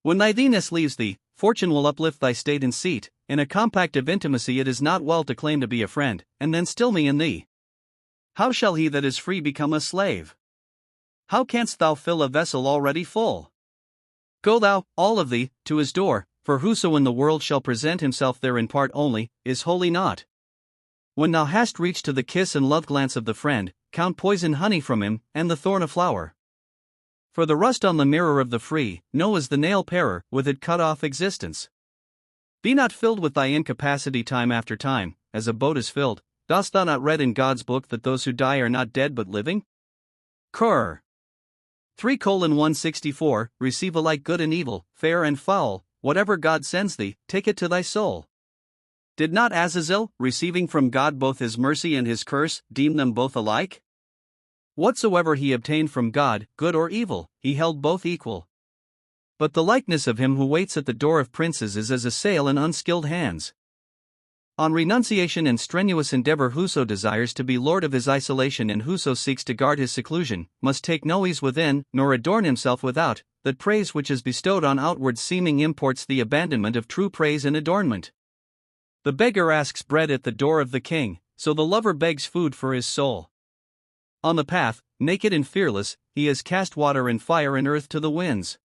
When thy theeness leaves thee, fortune will uplift thy state and seat, in a compact of intimacy it is not well to claim to be a friend, and then still me and thee. How shall he that is free become a slave? How canst thou fill a vessel already full? Go thou, all of thee, to his door, for whoso in the world shall present himself there in part only, is wholly not. When thou hast reached to the kiss and love glance of the friend, count poison honey from him, and the thorn a flower. For the rust on the mirror of the free, know as the nail parer, with it cut off existence. Be not filled with thy incapacity time after time, as a boat is filled. Dost thou not read in God's book that those who die are not dead but living? Qur. 3:164, receive alike good and evil, fair and foul, whatever God sends thee, take it to thy soul. Did not Azazel, receiving from God both his mercy and his curse, deem them both alike? Whatsoever he obtained from God, good or evil, he held both equal. But the likeness of him who waits at the door of princes is as a sail in unskilled hands. On renunciation and strenuous endeavor whoso desires to be lord of his isolation and whoso seeks to guard his seclusion, must take no ease within, nor adorn himself without, that praise which is bestowed on outward seeming imports the abandonment of true praise and adornment. The beggar asks bread at the door of the king, so the lover begs food for his soul. On the path, naked and fearless, he has cast water and fire and earth to the winds.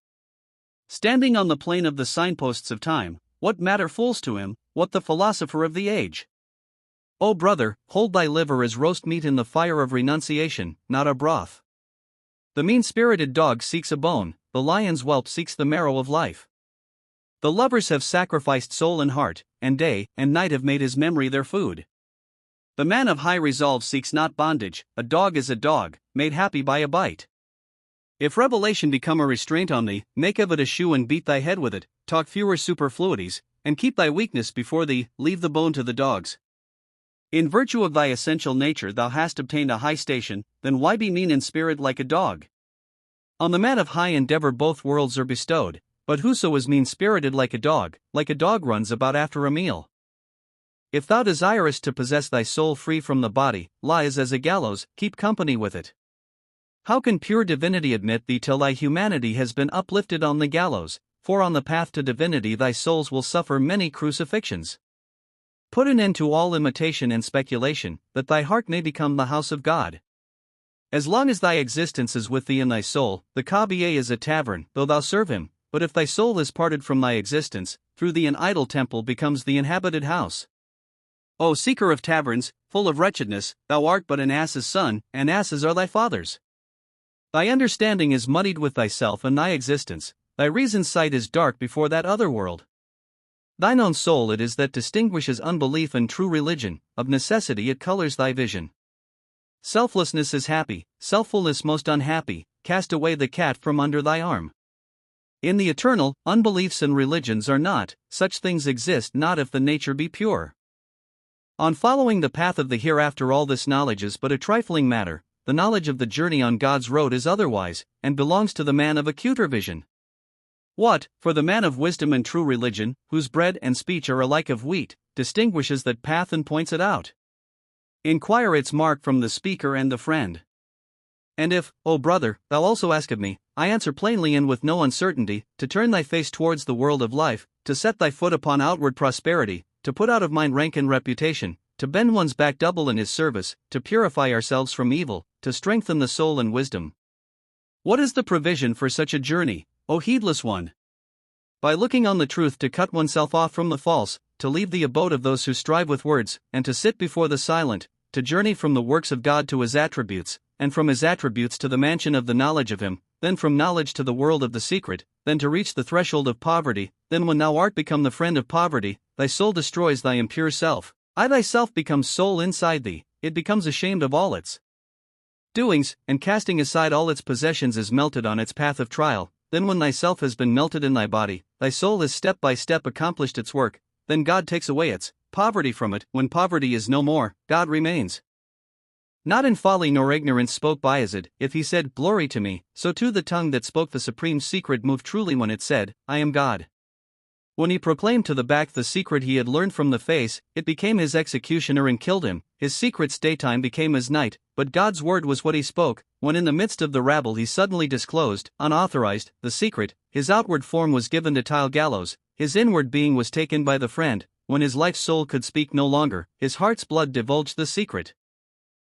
Standing on the plain of the signposts of time, what matter fools to him, what the philosopher of the age? O brother, hold thy liver as roast meat in the fire of renunciation, not a broth. The mean-spirited dog seeks a bone, the lion's whelp seeks the marrow of life. The lovers have sacrificed soul and heart, and day and night have made his memory their food. The man of high resolve seeks not bondage, a dog is a dog, made happy by a bite. If revelation become a restraint on thee, make of it a shoe and beat thy head with it, talk fewer superfluities, and keep thy weakness before thee, leave the bone to the dogs. In virtue of thy essential nature thou hast obtained a high station, then why be mean in spirit like a dog? On the man of high endeavor both worlds are bestowed, but whoso is mean-spirited like a dog runs about after a meal. If thou desirest to possess thy soul free from the body, lies as a gallows, keep company with it. How can pure divinity admit thee till thy humanity has been uplifted on the gallows? For on the path to divinity thy souls will suffer many crucifixions. Put an end to all imitation and speculation, that thy heart may become the house of God. As long as thy existence is with thee in thy soul, the Kaaba is a tavern, though thou serve him, but if thy soul is parted from thy existence, through thee an idol temple becomes the inhabited house. O seeker of taverns, full of wretchedness, thou art but an ass's son, and asses are thy fathers. Thy understanding is muddied with thyself and thy existence, thy reason's sight is dark before that other world. Thine own soul it is that distinguishes unbelief and true religion, of necessity it colors thy vision. Selflessness is happy, selffulness most unhappy, cast away the cat from under thy arm. In the eternal, unbeliefs and religions are not, such things exist not if the nature be pure. On following the path of the hereafter all this knowledge is but a trifling matter, the knowledge of the journey on God's road is otherwise, and belongs to the man of acuter vision. What, for the man of wisdom and true religion, whose bread and speech are alike of wheat, distinguishes that path and points it out? Inquire its mark from the speaker and the friend. And if, O brother, thou also ask of me, I answer plainly and with no uncertainty, to turn thy face towards the world of life, to set thy foot upon outward prosperity, to put out of mind rank and reputation, to bend one's back double in his service, to purify ourselves from evil, to strengthen the soul in wisdom. What is the provision for such a journey, O heedless one? By looking on the truth to cut oneself off from the false, to leave the abode of those who strive with words, and to sit before the silent, to journey from the works of God to his attributes, and from his attributes to the mansion of the knowledge of him, then from knowledge to the world of the secret, then to reach the threshold of poverty, then when thou art become the friend of poverty, thy soul destroys thy impure self. I thyself becomes soul inside thee, it becomes ashamed of all its doings, and casting aside all its possessions is melted on its path of trial. Then when thyself has been melted in thy body, thy soul has step by step accomplished its work, then God takes away its poverty from it. When poverty is no more, God remains. Not in folly nor ignorance spoke Bayezid, if he said, Glory to me, so too the tongue that spoke the supreme secret moved truly when it said, I am God. When he proclaimed to the back the secret he had learned from the face, it became his executioner and killed him. His secret's daytime became his night, but God's word was what he spoke. When in the midst of the rabble he suddenly disclosed, unauthorized, the secret, his outward form was given to tile gallows, his inward being was taken by the friend. When his life's soul could speak no longer, his heart's blood divulged the secret.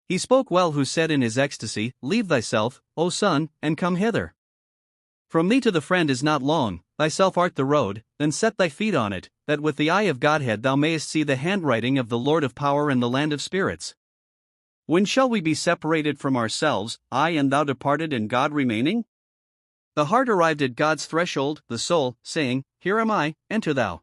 He spoke well who said in his ecstasy, Leave thyself, O son, and come hither. From thee to the friend is not long, thyself art the road, then set thy feet on it, that with the eye of Godhead thou mayest see the handwriting of the Lord of power and the land of spirits. When shall we be separated from ourselves, I and thou departed and God remaining? The heart arrived at God's threshold, the soul, saying, Here am I, enter thou.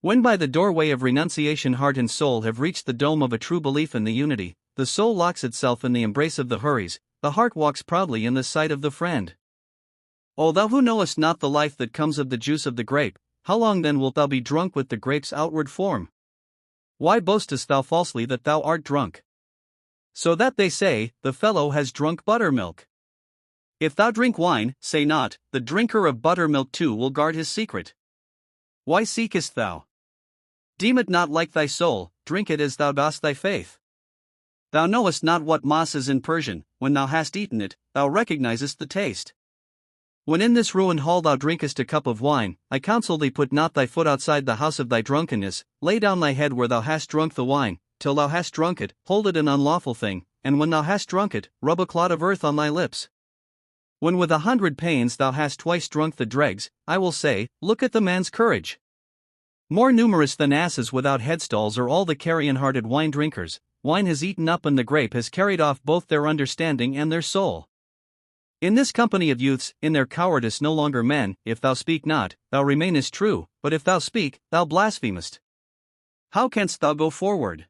When by the doorway of renunciation heart and soul have reached the dome of a true belief in the unity, the soul locks itself in the embrace of the Huris, the heart walks proudly in the sight of the friend. O thou who knowest not the life that comes of the juice of the grape, how long then wilt thou be drunk with the grape's outward form? Why boastest thou falsely that thou art drunk? So that they say, the fellow has drunk buttermilk. If thou drink wine, say not, the drinker of buttermilk too will guard his secret. Why seekest thou? Deem it not like thy soul, drink it as thou dost thy faith. Thou knowest not what mas is in Persian, when thou hast eaten it, thou recognizest the taste. When in this ruined hall thou drinkest a cup of wine, I counsel thee put not thy foot outside the house of thy drunkenness, lay down thy head where thou hast drunk the wine, till thou hast drunk it, hold it an unlawful thing, and when thou hast drunk it, rub a clod of earth on thy lips. When with 100 pains thou hast twice drunk the dregs, I will say, Look at the man's courage. More numerous than asses without headstalls are all the carrion-hearted wine drinkers. Wine has eaten up and the grape has carried off both their understanding and their soul. In this company of youths, in their cowardice no longer men, if thou speak not, thou remainest true, but if thou speak, thou blasphemest. How canst thou go forward?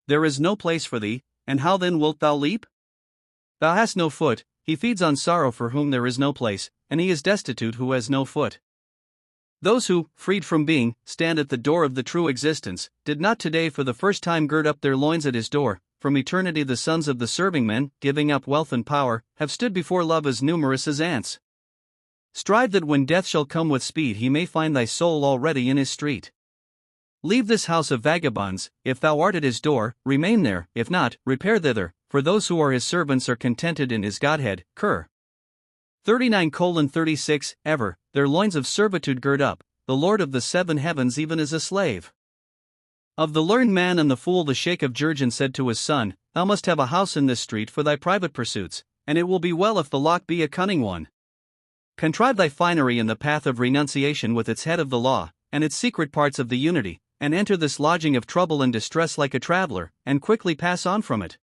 There is no place for thee, and how then wilt thou leap? Thou hast no foot, he feeds on sorrow for whom there is no place, and he is destitute who has no foot. Those who, freed from being, stand at the door of the true existence, did not today for the first time gird up their loins at his door. From eternity the sons of the serving men, giving up wealth and power, have stood before love as numerous as ants. Strive that when death shall come with speed he may find thy soul already in his street. Leave this house of vagabonds, if thou art at his door, remain there, if not, repair thither, for those who are his servants are contented in his Godhead. Cur 39:36 Ever, their loins of servitude gird up, the Lord of the seven heavens even as a slave. Of the learned man and the fool the Sheikh of Jurjan said to his son, Thou must have a house in this street for thy private pursuits, and it will be well if the lock be a cunning one. Contrive thy finery in the path of renunciation with its head of the law, and its secret parts of the unity, and enter this lodging of trouble and distress like a traveler, and quickly pass on from it.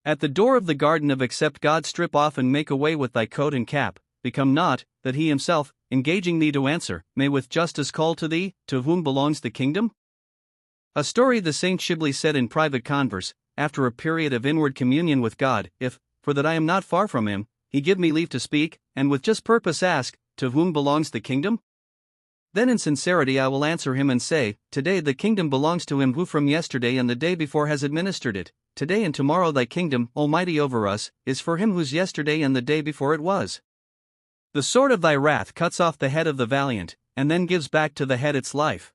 At the door of the garden of accept God strip off and make away with thy coat and cap, become not, that he himself, engaging thee to answer, may with justice call to thee, to whom belongs the kingdom? A story the Saint Shibli said in private converse, after a period of inward communion with God, if, for that I am not far from him, he give me leave to speak, and with just purpose ask, to whom belongs the kingdom? Then in sincerity I will answer him and say, Today the kingdom belongs to him who from yesterday and the day before has administered it. Today and tomorrow thy kingdom, Almighty over us, is for him whose yesterday and the day before it was. The sword of thy wrath cuts off the head of the valiant, and then gives back to the head its life.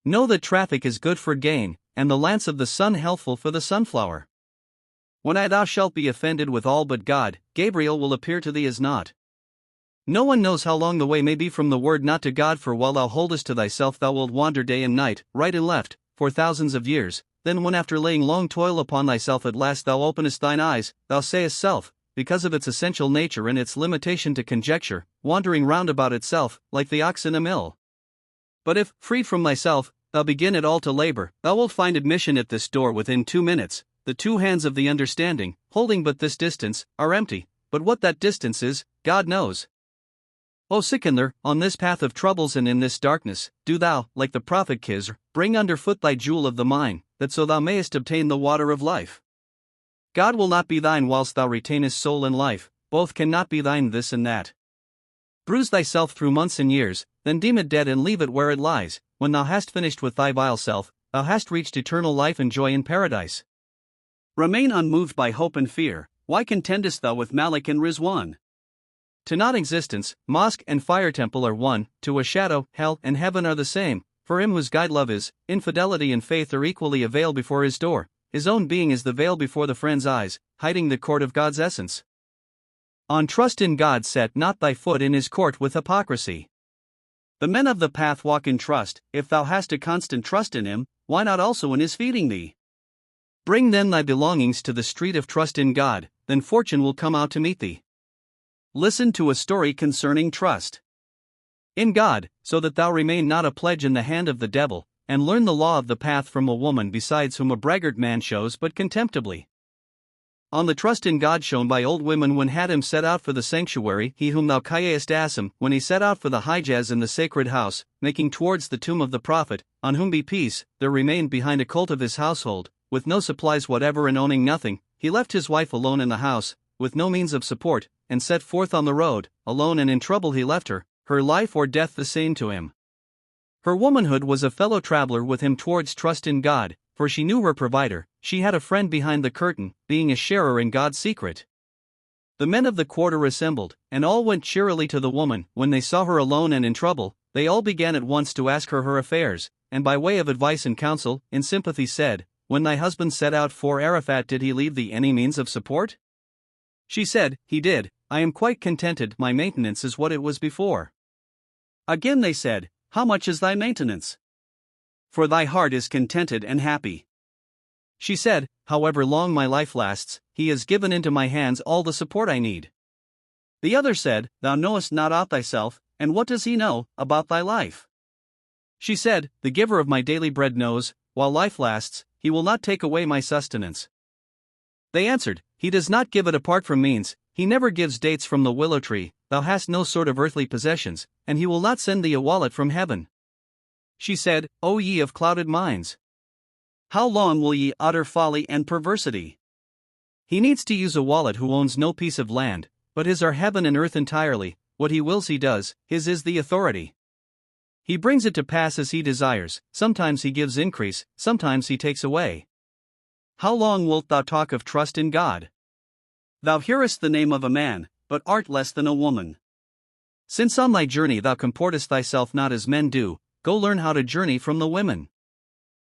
Know that traffic is good for gain, and the lance of the sun healthful for the sunflower. When thou shalt be offended with all but God, Gabriel will appear to thee as naught. No one knows how long the way may be from the word not to God, for while thou holdest to thyself thou wilt wander day and night, right and left, for thousands of years. Then when after laying long toil upon thyself at last thou openest thine eyes, thou sayest self, because of its essential nature and its limitation to conjecture, wandering round about itself, like the ox in a mill. But if, freed from thyself, thou begin at all to labor, thou wilt find admission at this door within 2 minutes. The two hands of the understanding, holding but this distance, are empty, but what that distance is, God knows. O Sikandar, on this path of troubles and in this darkness, do thou, like the prophet Khizr, bring under foot thy jewel of the mine, that so thou mayest obtain the water of life. God will not be thine whilst thou retainest soul and life, both cannot be thine this and that. Bruise thyself through months and years, then deem it dead and leave it where it lies. When thou hast finished with thy vile self, thou hast reached eternal life and joy in paradise. Remain unmoved by hope and fear. Why contendest thou with Malik and Rizwan? To not existence, mosque and fire temple are one, to a shadow, hell and heaven are the same, for him whose guide love is, infidelity and faith are equally a veil before his door, his own being is the veil before the friend's eyes, hiding the court of God's essence. On trust in God set not thy foot in his court with hypocrisy. The men of the path walk in trust, if thou hast a constant trust in him, why not also in his feeding thee? Bring then thy belongings to the street of trust in God, then fortune will come out to meet thee. Listen to a story concerning trust in God, so that thou remain not a pledge in the hand of the devil, and learn the law of the path from a woman besides whom a braggart man shows but contemptibly. On the trust in God shown by old women when Hadim set out for the sanctuary, he whom thou callest Asim, when he set out for the Hijaz in the sacred house, making towards the tomb of the Prophet, on whom be peace, there remained behind a cult of his household, with no supplies whatever and owning nothing, he left his wife alone in the house, with no means of support, and set forth on the road, alone and in trouble he left her, her life or death the same to him. Her womanhood was a fellow traveler with him towards trust in God, for she knew her provider, she had a friend behind the curtain, being a sharer in God's secret. The men of the quarter assembled, and all went cheerily to the woman. When they saw her alone and in trouble, they all began at once to ask her affairs, and by way of advice and counsel, in sympathy said, When thy husband set out for Arafat, did he leave thee any means of support? She said, He did. I am quite contented, my maintenance is what it was before. Again they said, How much is thy maintenance? For thy heart is contented and happy. She said, However long my life lasts, he has given into my hands all the support I need. The other said, Thou knowest not aught thyself, and what does he know about thy life? She said, The giver of my daily bread knows, while life lasts, he will not take away my sustenance. They answered, He does not give it apart from means, he never gives dates from the willow tree, thou hast no sort of earthly possessions, and he will not send thee a wallet from heaven. She said, O ye of clouded minds! How long will ye utter folly and perversity? He needs to use a wallet who owns no piece of land, but his are heaven and earth entirely, what he wills he does, his is the authority. He brings it to pass as he desires, sometimes he gives increase, sometimes he takes away. How long wilt thou talk of trust in God? Thou hearest the name of a man, but art less than a woman. Since on thy journey thou comportest thyself not as men do, go learn how to journey from the women.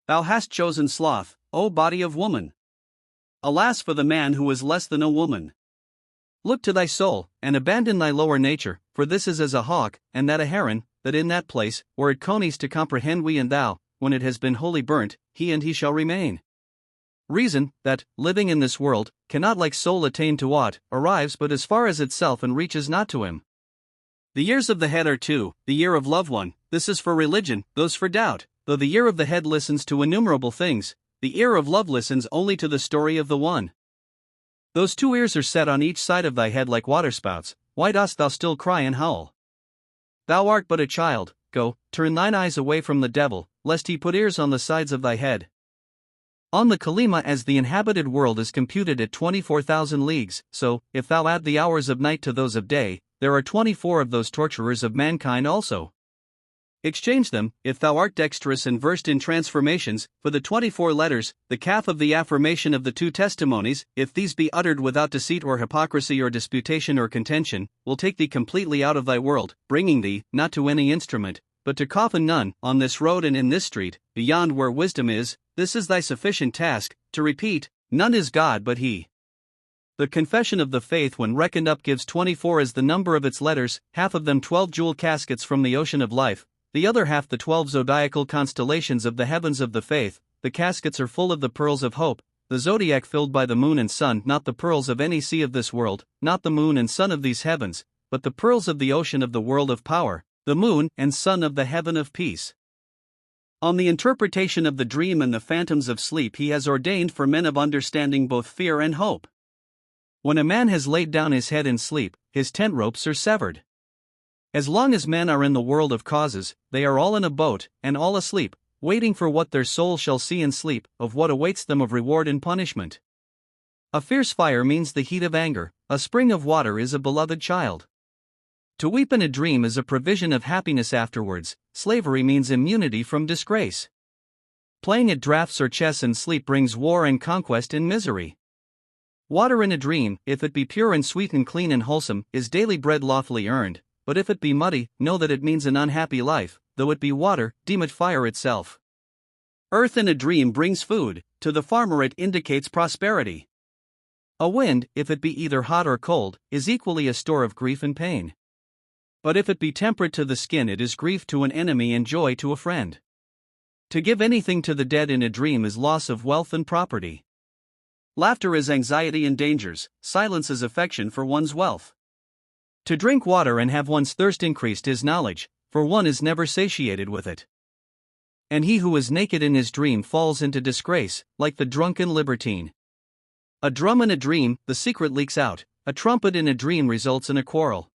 Thou hast chosen sloth, O body of woman. Alas for the man who is less than a woman! Look to thy soul, and abandon thy lower nature, for this is as a hawk, and that a heron, that in that place, where it conies to comprehend we and thou, when it has been wholly burnt, he and he shall remain. Reason, that, living in this world, cannot like soul attain to aught, arrives but as far as itself and reaches not to him. The ears of the head are two, the ear of love one, this is for religion, those for doubt, though the ear of the head listens to innumerable things, the ear of love listens only to the story of the one. Those two ears are set on each side of thy head like waterspouts, why dost thou still cry and howl? Thou art but a child, go, turn thine eyes away from the devil, lest he put ears on the sides of thy head. On the Kalima as the inhabited world is computed at 24,000 leagues, so, if thou add the hours of night to those of day, there are 24 of those torturers of mankind also. Exchange them, if thou art dexterous and versed in transformations, for the 24 letters, the calf of the affirmation of the two testimonies, if these be uttered without deceit or hypocrisy or disputation or contention, will take thee completely out of thy world, bringing thee, not to any instrument, but to coffin none, on this road and in this street, beyond where wisdom is, this is thy sufficient task, to repeat, none is God but he. The confession of the faith when reckoned up gives 24 as the number of its letters, half of them 12 jewel caskets from the ocean of life, the other half the 12 zodiacal constellations of the heavens of the faith. The caskets are full of the pearls of hope, the zodiac filled by the moon and sun, not the pearls of any sea of this world, not the moon and sun of these heavens, but the pearls of the ocean of the world of power, the moon and sun of the heaven of peace. On the interpretation of the dream and the phantoms of sleep he has ordained for men of understanding both fear and hope. When a man has laid down his head in sleep, his tent ropes are severed. As long as men are in the world of causes, they are all in a boat, and all asleep, waiting for what their soul shall see in sleep, of what awaits them of reward and punishment. A fierce fire means the heat of anger, a spring of water is a beloved child. To weep in a dream is a provision of happiness afterwards, slavery means immunity from disgrace. Playing at draughts or chess in sleep brings war and conquest in misery. Water in a dream, if it be pure and sweet and clean and wholesome, is daily bread lawfully earned. But if it be muddy, know that it means an unhappy life, though it be water, deem it fire itself. Earth in a dream brings food, to the farmer it indicates prosperity. A wind, if it be either hot or cold, is equally a store of grief and pain. But if it be temperate to the skin it is grief to an enemy and joy to a friend. To give anything to the dead in a dream is loss of wealth and property. Laughter is anxiety and dangers, silence is affection for one's wealth. To drink water and have one's thirst increased is knowledge, for one is never satiated with it. And he who is naked in his dream falls into disgrace, like the drunken libertine. A drum in a dream, the secret leaks out, a trumpet in a dream results in a quarrel.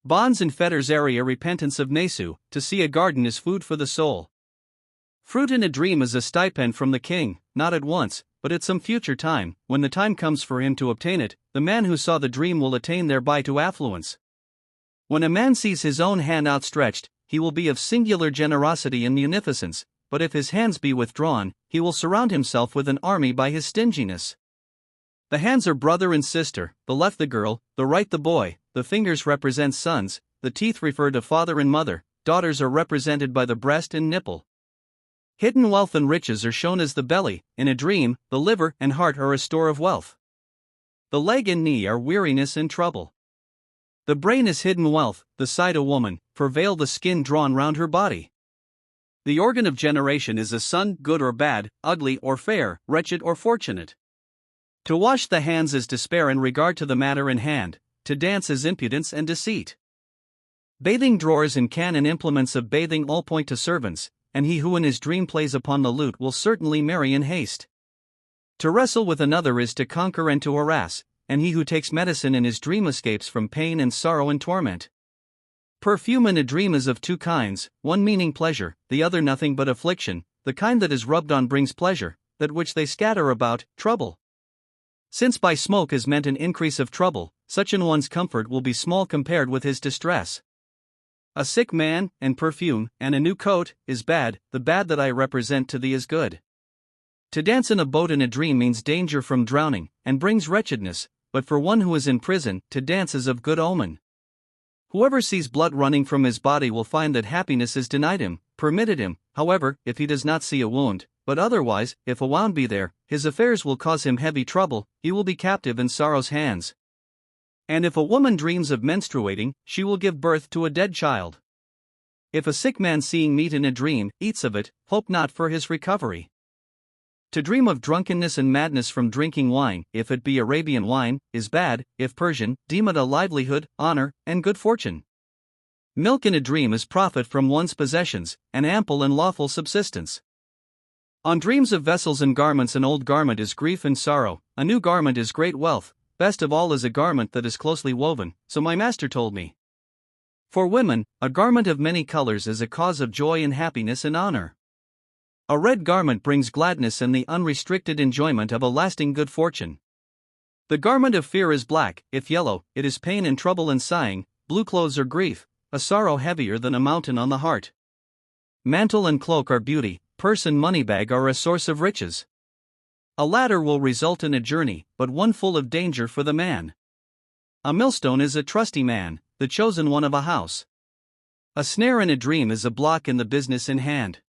Bonds and fetters area repentance of Nesu, to see a garden is food for the soul. Fruit in a dream is a stipend from the king, not at once, but at some future time, when the time comes for him to obtain it, the man who saw the dream will attain thereby to affluence. When a man sees his own hand outstretched, he will be of singular generosity and munificence, but if his hands be withdrawn, he will surround himself with an army by his stinginess. The hands are brother and sister, the left the girl, the right the boy, the fingers represent sons, the teeth refer to father and mother, daughters are represented by the breast and nipple. Hidden wealth and riches are shown as the belly, in a dream, the liver and heart are a store of wealth. The leg and knee are weariness and trouble. The brain is hidden wealth, the side a woman, for veil the skin drawn round her body. The organ of generation is a son, good or bad, ugly or fair, wretched or fortunate. To wash the hands is despair in regard to the matter in hand, to dance is impudence and deceit. Bathing drawers and can and implements of bathing all point to servants, and he who in his dream plays upon the lute will certainly marry in haste. To wrestle with another is to conquer and to harass, and he who takes medicine in his dream escapes from pain and sorrow and torment. Perfume in a dream is of two kinds, one meaning pleasure, the other nothing but affliction, the kind that is rubbed on brings pleasure, that which they scatter about, trouble. Since by smoke is meant an increase of trouble, such an one's comfort will be small compared with his distress. A sick man, and perfume, and a new coat, is bad, the bad that I represent to thee is good. To dance in a boat in a dream means danger from drowning, and brings wretchedness, but for one who is in prison, to dance is of good omen. Whoever sees blood running from his body will find that happiness is denied him, permitted him, however, if he does not see a wound, but otherwise, if a wound be there, his affairs will cause him heavy trouble, he will be captive in sorrow's hands. And if a woman dreams of menstruating, she will give birth to a dead child. If a sick man seeing meat in a dream, eats of it, hope not for his recovery. To dream of drunkenness and madness from drinking wine, if it be Arabian wine, is bad, if Persian, deem it a livelihood, honor, and good fortune. Milk in a dream is profit from one's possessions, and ample and lawful subsistence. On dreams of vessels and garments, an old garment is grief and sorrow, a new garment is great wealth, best of all is a garment that is closely woven, so my master told me. For women, a garment of many colors is a cause of joy and happiness and honor. A red garment brings gladness and the unrestricted enjoyment of a lasting good fortune. The garment of fear is black, if yellow, it is pain and trouble and sighing, blue clothes are grief, a sorrow heavier than a mountain on the heart. Mantle and cloak are beauty, purse and moneybag are a source of riches. A ladder will result in a journey, but one full of danger for the man. A millstone is a trusty man, the chosen one of a house. A snare in a dream is a block in the business in hand.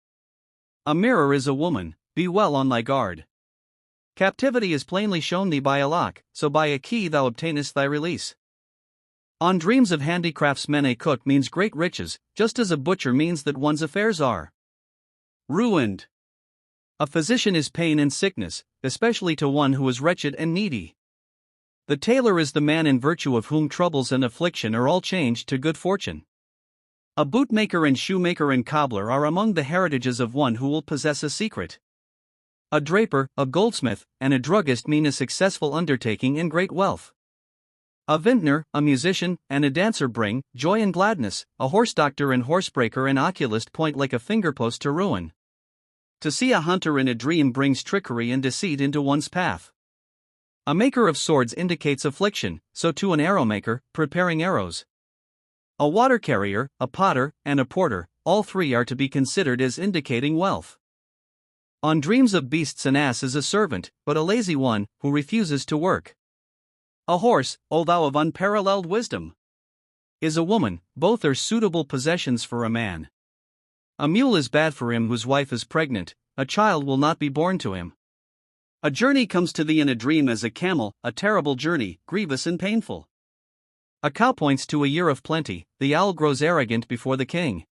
A mirror is a woman, be well on thy guard. Captivity is plainly shown thee by a lock, so by a key thou obtainest thy release. On dreams of handicraftsmen a cook means great riches, just as a butcher means that one's affairs are ruined. A physician is pain and sickness, especially to one who is wretched and needy. The tailor is the man in virtue of whom troubles and affliction are all changed to good fortune. A bootmaker and shoemaker and cobbler are among the heritages of one who will possess a secret. A draper, a goldsmith, and a druggist mean a successful undertaking and great wealth. A vintner, a musician, and a dancer bring joy and gladness, a horse doctor and horsebreaker and oculist point like a fingerpost to ruin. To see a hunter in a dream brings trickery and deceit into one's path. A maker of swords indicates affliction, so too an arrow maker, preparing arrows. A water carrier, a potter, and a porter, all three are to be considered as indicating wealth. On dreams of beasts an ass is a servant, but a lazy one, who refuses to work. A horse, O thou of unparalleled wisdom, is a woman, both are suitable possessions for a man. A mule is bad for him whose wife is pregnant, a child will not be born to him. A journey comes to thee in a dream as a camel, a terrible journey, grievous and painful. A cow points to a year of plenty, the owl grows arrogant before the king.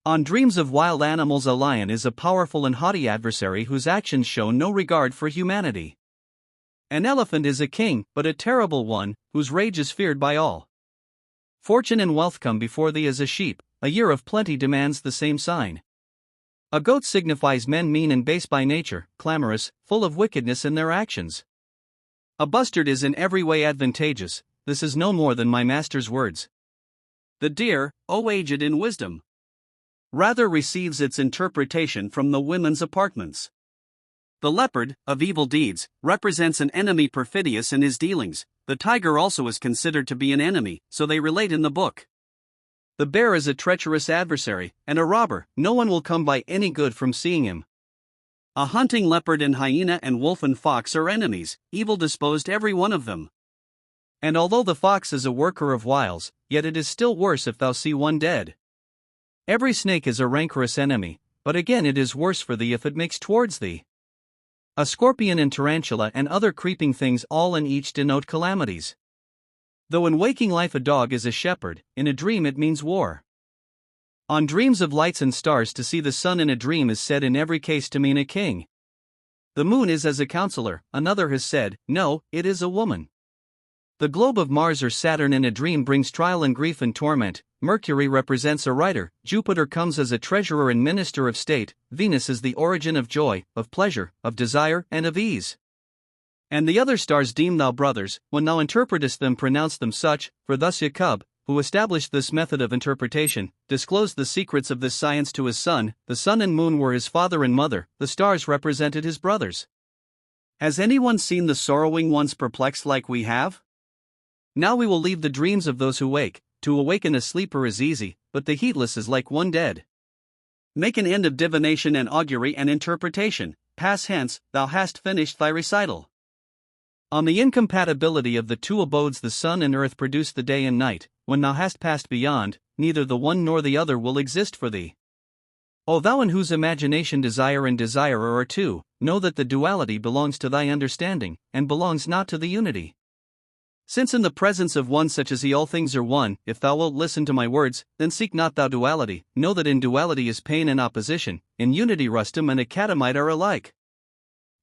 On dreams of wild animals a lion is a powerful and haughty adversary whose actions show no regard for humanity. An elephant is a king, but a terrible one, whose rage is feared by all. Fortune and wealth come before thee as a sheep, a year of plenty demands the same sign. A goat signifies men mean and base by nature, clamorous, full of wickedness in their actions. A bustard is in every way advantageous, this is no more than my master's words. The deer, O aged in wisdom, rather receives its interpretation from the women's apartments. The leopard, of evil deeds, represents an enemy perfidious in his dealings, the tiger also is considered to be an enemy, so they relate in the book. The bear is a treacherous adversary, and a robber, no one will come by any good from seeing him. A hunting leopard and hyena and wolf and fox are enemies, evil disposed every one of them. And although the fox is a worker of wiles, yet it is still worse if thou see one dead. Every snake is a rancorous enemy, but again it is worse for thee if it makes towards thee. A scorpion and tarantula and other creeping things all and each denote calamities. Though in waking life a dog is a shepherd, in a dream it means war. On dreams of lights and stars to see the sun in a dream is said in every case to mean a king. The moon is as a counselor, another has said, no, it is a woman. The globe of Mars or Saturn in a dream brings trial and grief and torment, Mercury represents a writer, Jupiter comes as a treasurer and minister of state, Venus is the origin of joy, of pleasure, of desire, and of ease. And the other stars deem thou brothers, when thou interpretest them pronounce them such, for thus Yahaghi, who established this method of interpretation, disclosed the secrets of this science to his son, the sun and moon were his father and mother, the stars represented his brothers. Has anyone seen the sorrowing ones perplexed like we have? Now we will leave the dreams of those who wake, to awaken a sleeper is easy, but the heedless is like one dead. Make an end of divination and augury and interpretation, pass hence, thou hast finished thy recital. On the incompatibility of the two abodes the sun and earth produce the day and night, when thou hast passed beyond, neither the one nor the other will exist for thee. O thou in whose imagination desire and desirer are two, know that the duality belongs to thy understanding, and belongs not to the unity. Since in the presence of one such as he all things are one, if thou wilt listen to my words, then seek not thou duality, know that in duality is pain and opposition, in unity Rustum and a catamite are alike.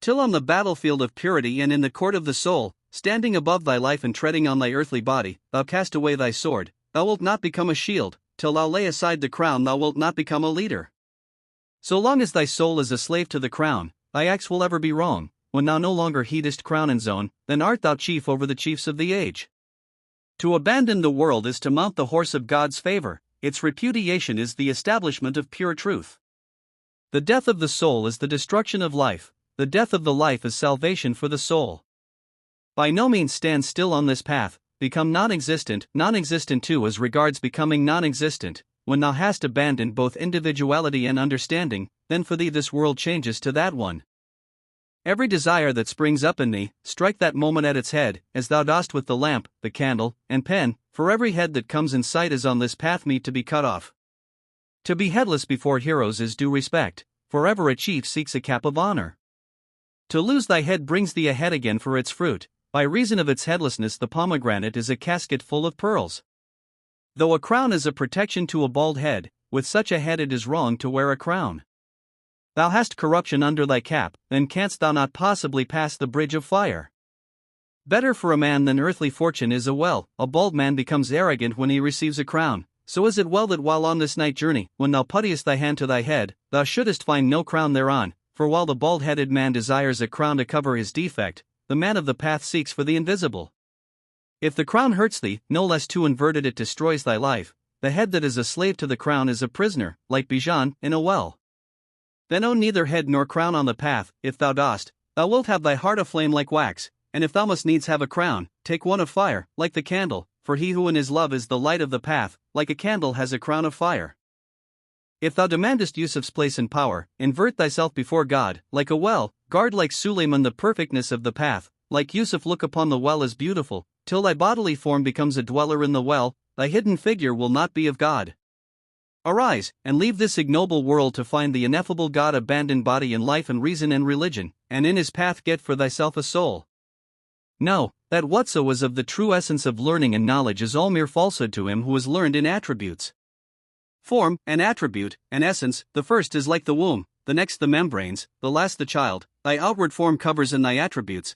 Till on the battlefield of purity and in the court of the soul, standing above thy life and treading on thy earthly body, thou cast away thy sword, thou wilt not become a shield, till thou lay aside the crown thou wilt not become a leader. So long as thy soul is a slave to the crown, thy acts will ever be wrong. When thou no longer heedest crown and zone, then art thou chief over the chiefs of the age. To abandon the world is to mount the horse of God's favor, its repudiation is the establishment of pure truth. The death of the soul is the destruction of life, the death of the life is salvation for the soul. By no means stand still on this path, become non-existent too as regards becoming non-existent. When thou hast abandoned both individuality and understanding, then for thee this world changes to that one. Every desire that springs up in thee, strike that moment at its head, as thou dost with the lamp, the candle, and pen, for every head that comes in sight is on this path meet to be cut off. To be headless before heroes is due respect, forever a chief seeks a cap of honor. To lose thy head brings thee a head again for its fruit, by reason of its headlessness the pomegranate is a casket full of pearls. Though a crown is a protection to a bald head, with such a head it is wrong to wear a crown. Thou hast corruption under thy cap, then canst thou not possibly pass the bridge of fire. Better for a man than earthly fortune is a bald man becomes arrogant when he receives a crown, so is it well that while on this night journey, when thou puttiest thy hand to thy head, thou shouldest find no crown thereon, for while the bald-headed man desires a crown to cover his defect, the man of the path seeks for the invisible. If the crown hurts thee, no less too inverted it destroys thy life, the head that is a slave to the crown is a prisoner, like Bijan, in a well. Then own neither head nor crown on the path, if thou dost, thou wilt have thy heart aflame like wax, and if thou must needs have a crown, take one of fire, like the candle, for he who in his love is the light of the path, like a candle has a crown of fire. If thou demandest Yusuf's place and power, invert thyself before God, like a well, guard like Suleiman the perfectness of the path, like Yusuf look upon the well as beautiful, till thy bodily form becomes a dweller in the well, thy hidden figure will not be of God. Arise, and leave this ignoble world to find the ineffable God. Abandon body and life and reason and religion, and in his path get for thyself a soul. Know, that whatso is of the true essence of learning and knowledge is all mere falsehood to him who is learned in attributes. Form, an attribute, an essence, the first is like the womb, the next the membranes, the last the child, thy outward form covers in thy attributes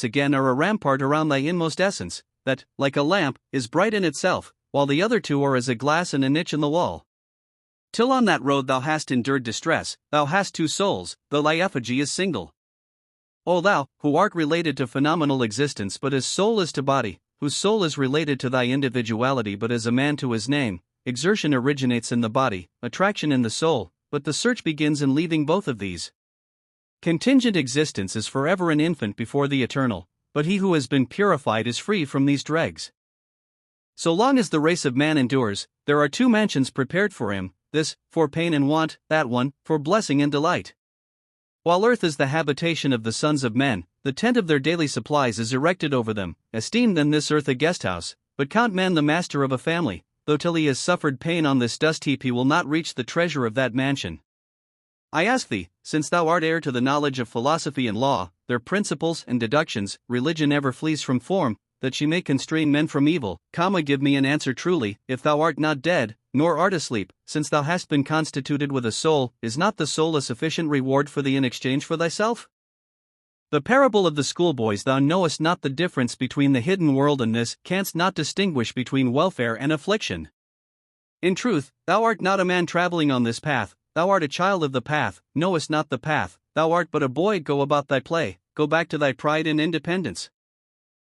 again are a rampart around thy inmost essence, that, like a lamp, is bright in itself, while the other two are as a glass and a niche in the wall. Till on that road thou hast endured distress, thou hast two souls, though thy effigy is single. O thou, who art related to phenomenal existence but as soul is to body, whose soul is related to thy individuality but as a man to his name, exertion originates in the body, attraction in the soul, but the search begins in leaving both of these. Contingent existence is forever an infant before the eternal, but he who has been purified is free from these dregs. So long as the race of man endures, there are two mansions prepared for him, this, for pain and want, that one, for blessing and delight. While earth is the habitation of the sons of men, the tent of their daily supplies is erected over them, esteem then this earth a guesthouse, but count man the master of a family, though till he has suffered pain on this dust heap he will not reach the treasure of that mansion. I ask thee, since thou art heir to the knowledge of philosophy and law, their principles and deductions, religion ever flees from form, that she may constrain men from evil, give me an answer truly, if thou art not dead, nor art asleep, since thou hast been constituted with a soul, is not the soul a sufficient reward for thee in exchange for thyself? The parable of the schoolboys. Thou knowest not the difference between the hidden world and this, canst not distinguish between welfare and affliction. In truth, thou art not a man traveling on this path, thou art a child of the path, knowest not the path, thou art but a boy. Go about thy play, go back to thy pride and independence.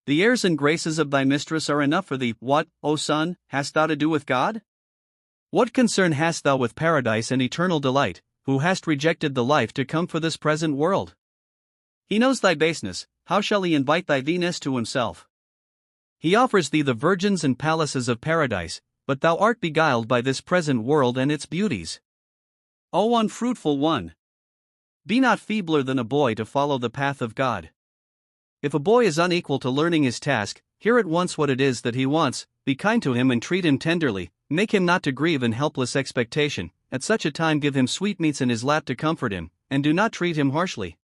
The airs and graces of thy mistress are enough for thee. What, O son, hast thou to do with God? What concern hast thou with paradise and eternal delight, who hast rejected the life to come for this present world? He knows thy baseness, how shall he invite thy Venus to himself? He offers thee the virgins and palaces of paradise, but thou art beguiled by this present world and its beauties. O unfruitful one! Be not feebler than a boy to follow the path of God. If a boy is unequal to learning his task, hear at once what it is that he wants, be kind to him and treat him tenderly, make him not to grieve in helpless expectation, at such a time give him sweetmeats in his lap to comfort him, and do not treat him harshly.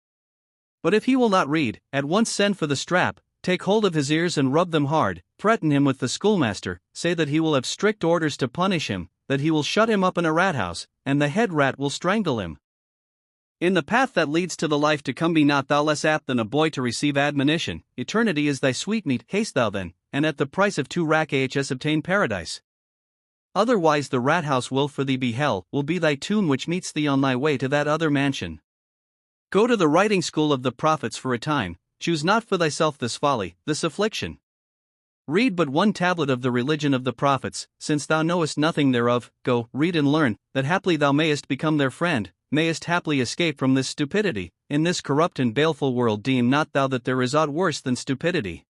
But if he will not read, at once send for the strap, take hold of his ears and rub them hard, threaten him with the schoolmaster, say that he will have strict orders to punish him, that he will shut him up in a rat house, and the head rat will strangle him. In the path that leads to the life to come be not thou less apt than a boy to receive admonition, eternity is thy sweetmeat, haste thou then, and at the price of 2 rakahs obtain paradise. Otherwise the rat house will for thee be hell, will be thy tomb which meets thee on thy way to that other mansion. Go to the writing school of the prophets for a time, choose not for thyself this folly, this affliction. Read but 1 tablet of the religion of the prophets, since thou knowest nothing thereof, go, read and learn, that haply thou mayest become their friend, mayest haply escape from this stupidity. In this corrupt and baleful world deem not thou that there is aught worse than stupidity.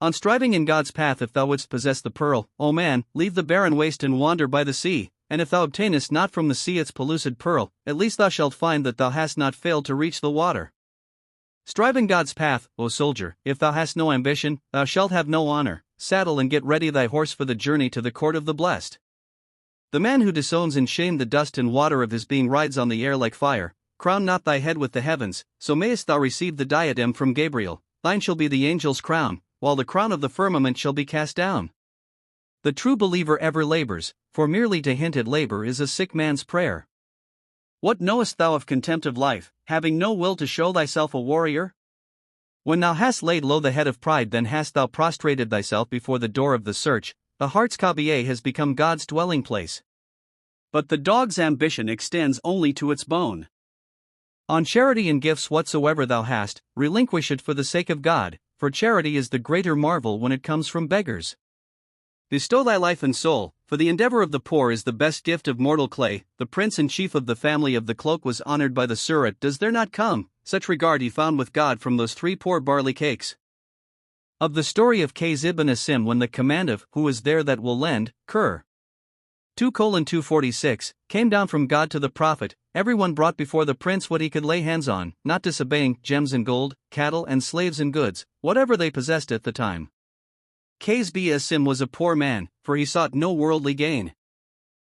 On striving in God's path if thou wouldst possess the pearl, O man, leave the barren waste and wander by the sea, and if thou obtainest not from the sea its pellucid pearl, at least thou shalt find that thou hast not failed to reach the water. Strive in God's path, O soldier, if thou hast no ambition, thou shalt have no honor, saddle and get ready thy horse for the journey to the court of the blessed. The man who disowns in shame the dust and water of his being rides on the air like fire, crown not thy head with the heavens, so mayest thou receive the diadem from Gabriel, thine shall be the angel's crown, while the crown of the firmament shall be cast down. The true believer ever labors, for merely to hint at labor is a sick man's prayer. What knowest thou of contempt of life, having no will to show thyself a warrior? When thou hast laid low the head of pride, then hast thou prostrated thyself before the door of the search, the heart's cabinet has become God's dwelling place. But the dog's ambition extends only to its bone. On charity and gifts whatsoever thou hast, relinquish it for the sake of God, for charity is the greater marvel when it comes from beggars. Bestow thy life and soul, for the endeavor of the poor is the best gift of mortal clay. The prince and chief of the family of the cloak was honored by the Surat. Does there not come such regard he found with God from those 3 poor barley cakes? Of the story of Qays ibn Asim when the command of who is there that will lend, Cur 2:246, came down from God to the prophet, everyone brought before the prince what he could lay hands on, not disobeying, gems and gold, cattle and slaves and goods, whatever they possessed at the time. Qays ibn Asim was a poor man, for he sought no worldly gain.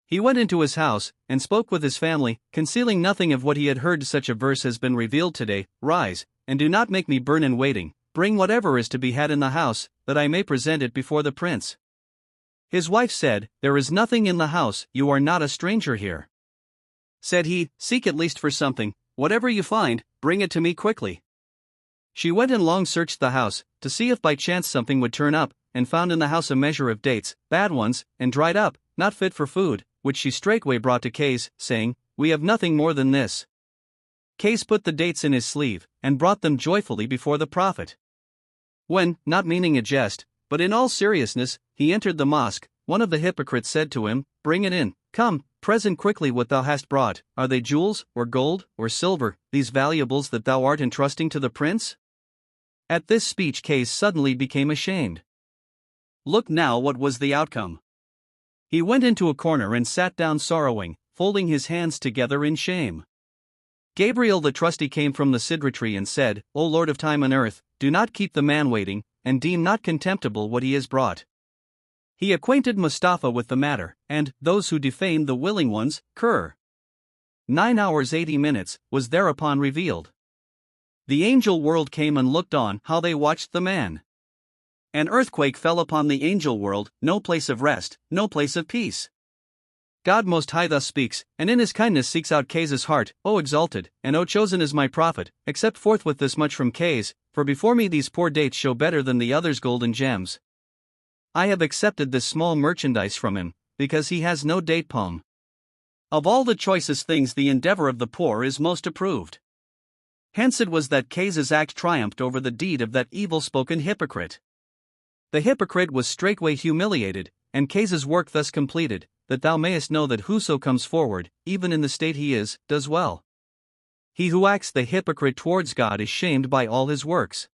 He went into his house, and spoke with his family, concealing nothing of what he had heard. Such a verse has been revealed today, rise, and do not make me burn in waiting, bring whatever is to be had in the house, that I may present it before the prince. His wife said, there is nothing in the house, you are not a stranger here. Said he, seek at least for something, whatever you find, bring it to me quickly. She went and long searched the house, to see if by chance something would turn up, and found in the house a measure of dates, bad ones, and dried up, not fit for food, which she straightway brought to Qays, saying, we have nothing more than this. Qays put the dates in his sleeve, and brought them joyfully before the prophet. When, not meaning a jest, but in all seriousness, he entered the mosque, one of the hypocrites said to him, bring it in, come, present quickly what thou hast brought. Are they jewels, or gold, or silver, these valuables that thou art entrusting to the prince? At this speech Qays suddenly became ashamed. Look now what was the outcome. He went into a corner and sat down sorrowing, folding his hands together in shame. Gabriel the trusty came from the sidra tree and said, O Lord of time and earth, do not keep the man waiting, and deem not contemptible what he has brought. He acquainted Mustafa with the matter, and, those who defamed the willing ones, Cur 9 hours 80 minutes, was thereupon revealed. The angel world came and looked on how they watched the man. An earthquake fell upon the angel world, no place of rest, no place of peace. God Most High thus speaks, and in his kindness seeks out Qays' heart, O exalted, and O chosen is my prophet, accept forthwith this much from Qays, for before me these poor dates show better than the others gold and gems. I have accepted this small merchandise from him, because he has no date palm. Of all the choicest things the endeavor of the poor is most approved. Hence it was that Qays' act triumphed over the deed of that evil-spoken hypocrite. The hypocrite was straightway humiliated, and Qays' work thus completed, that thou mayest know that whoso comes forward, even in the state he is, does well. He who acts the hypocrite towards God is shamed by all his works.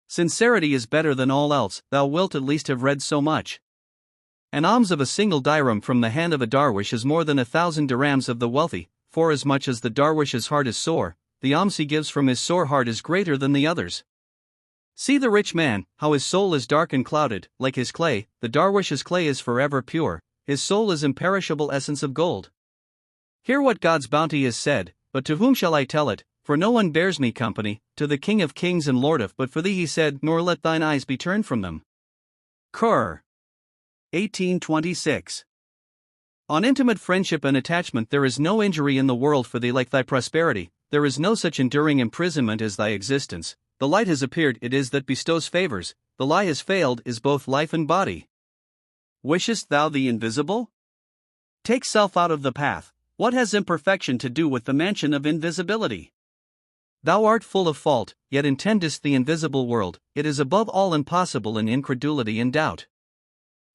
Sincerity is better than all else, thou wilt at least have read so much. An alms of a single dirham from the hand of a darwish is more than 1,000 dirhams of the wealthy, forasmuch as the darwish's heart is sore, the alms he gives from his sore heart is greater than the others. See the rich man, how his soul is dark and clouded, like his clay, the darwish's clay is forever pure, his soul is imperishable essence of gold. Hear what God's bounty is said, but to whom shall I tell it? For no one bears me company, to the King of kings and Lord of, but for thee he said, nor let thine eyes be turned from them. Qur. 1826. On intimate friendship and attachment there is no injury in the world for thee like thy prosperity, there is no such enduring imprisonment as thy existence. The light has appeared, it is that bestows favors, the lie has failed, is both life and body. Wishest thou the invisible? Take self out of the path. What has imperfection to do with the mansion of invisibility? Thou art full of fault, yet intendest the invisible world, it is above all impossible in incredulity and doubt.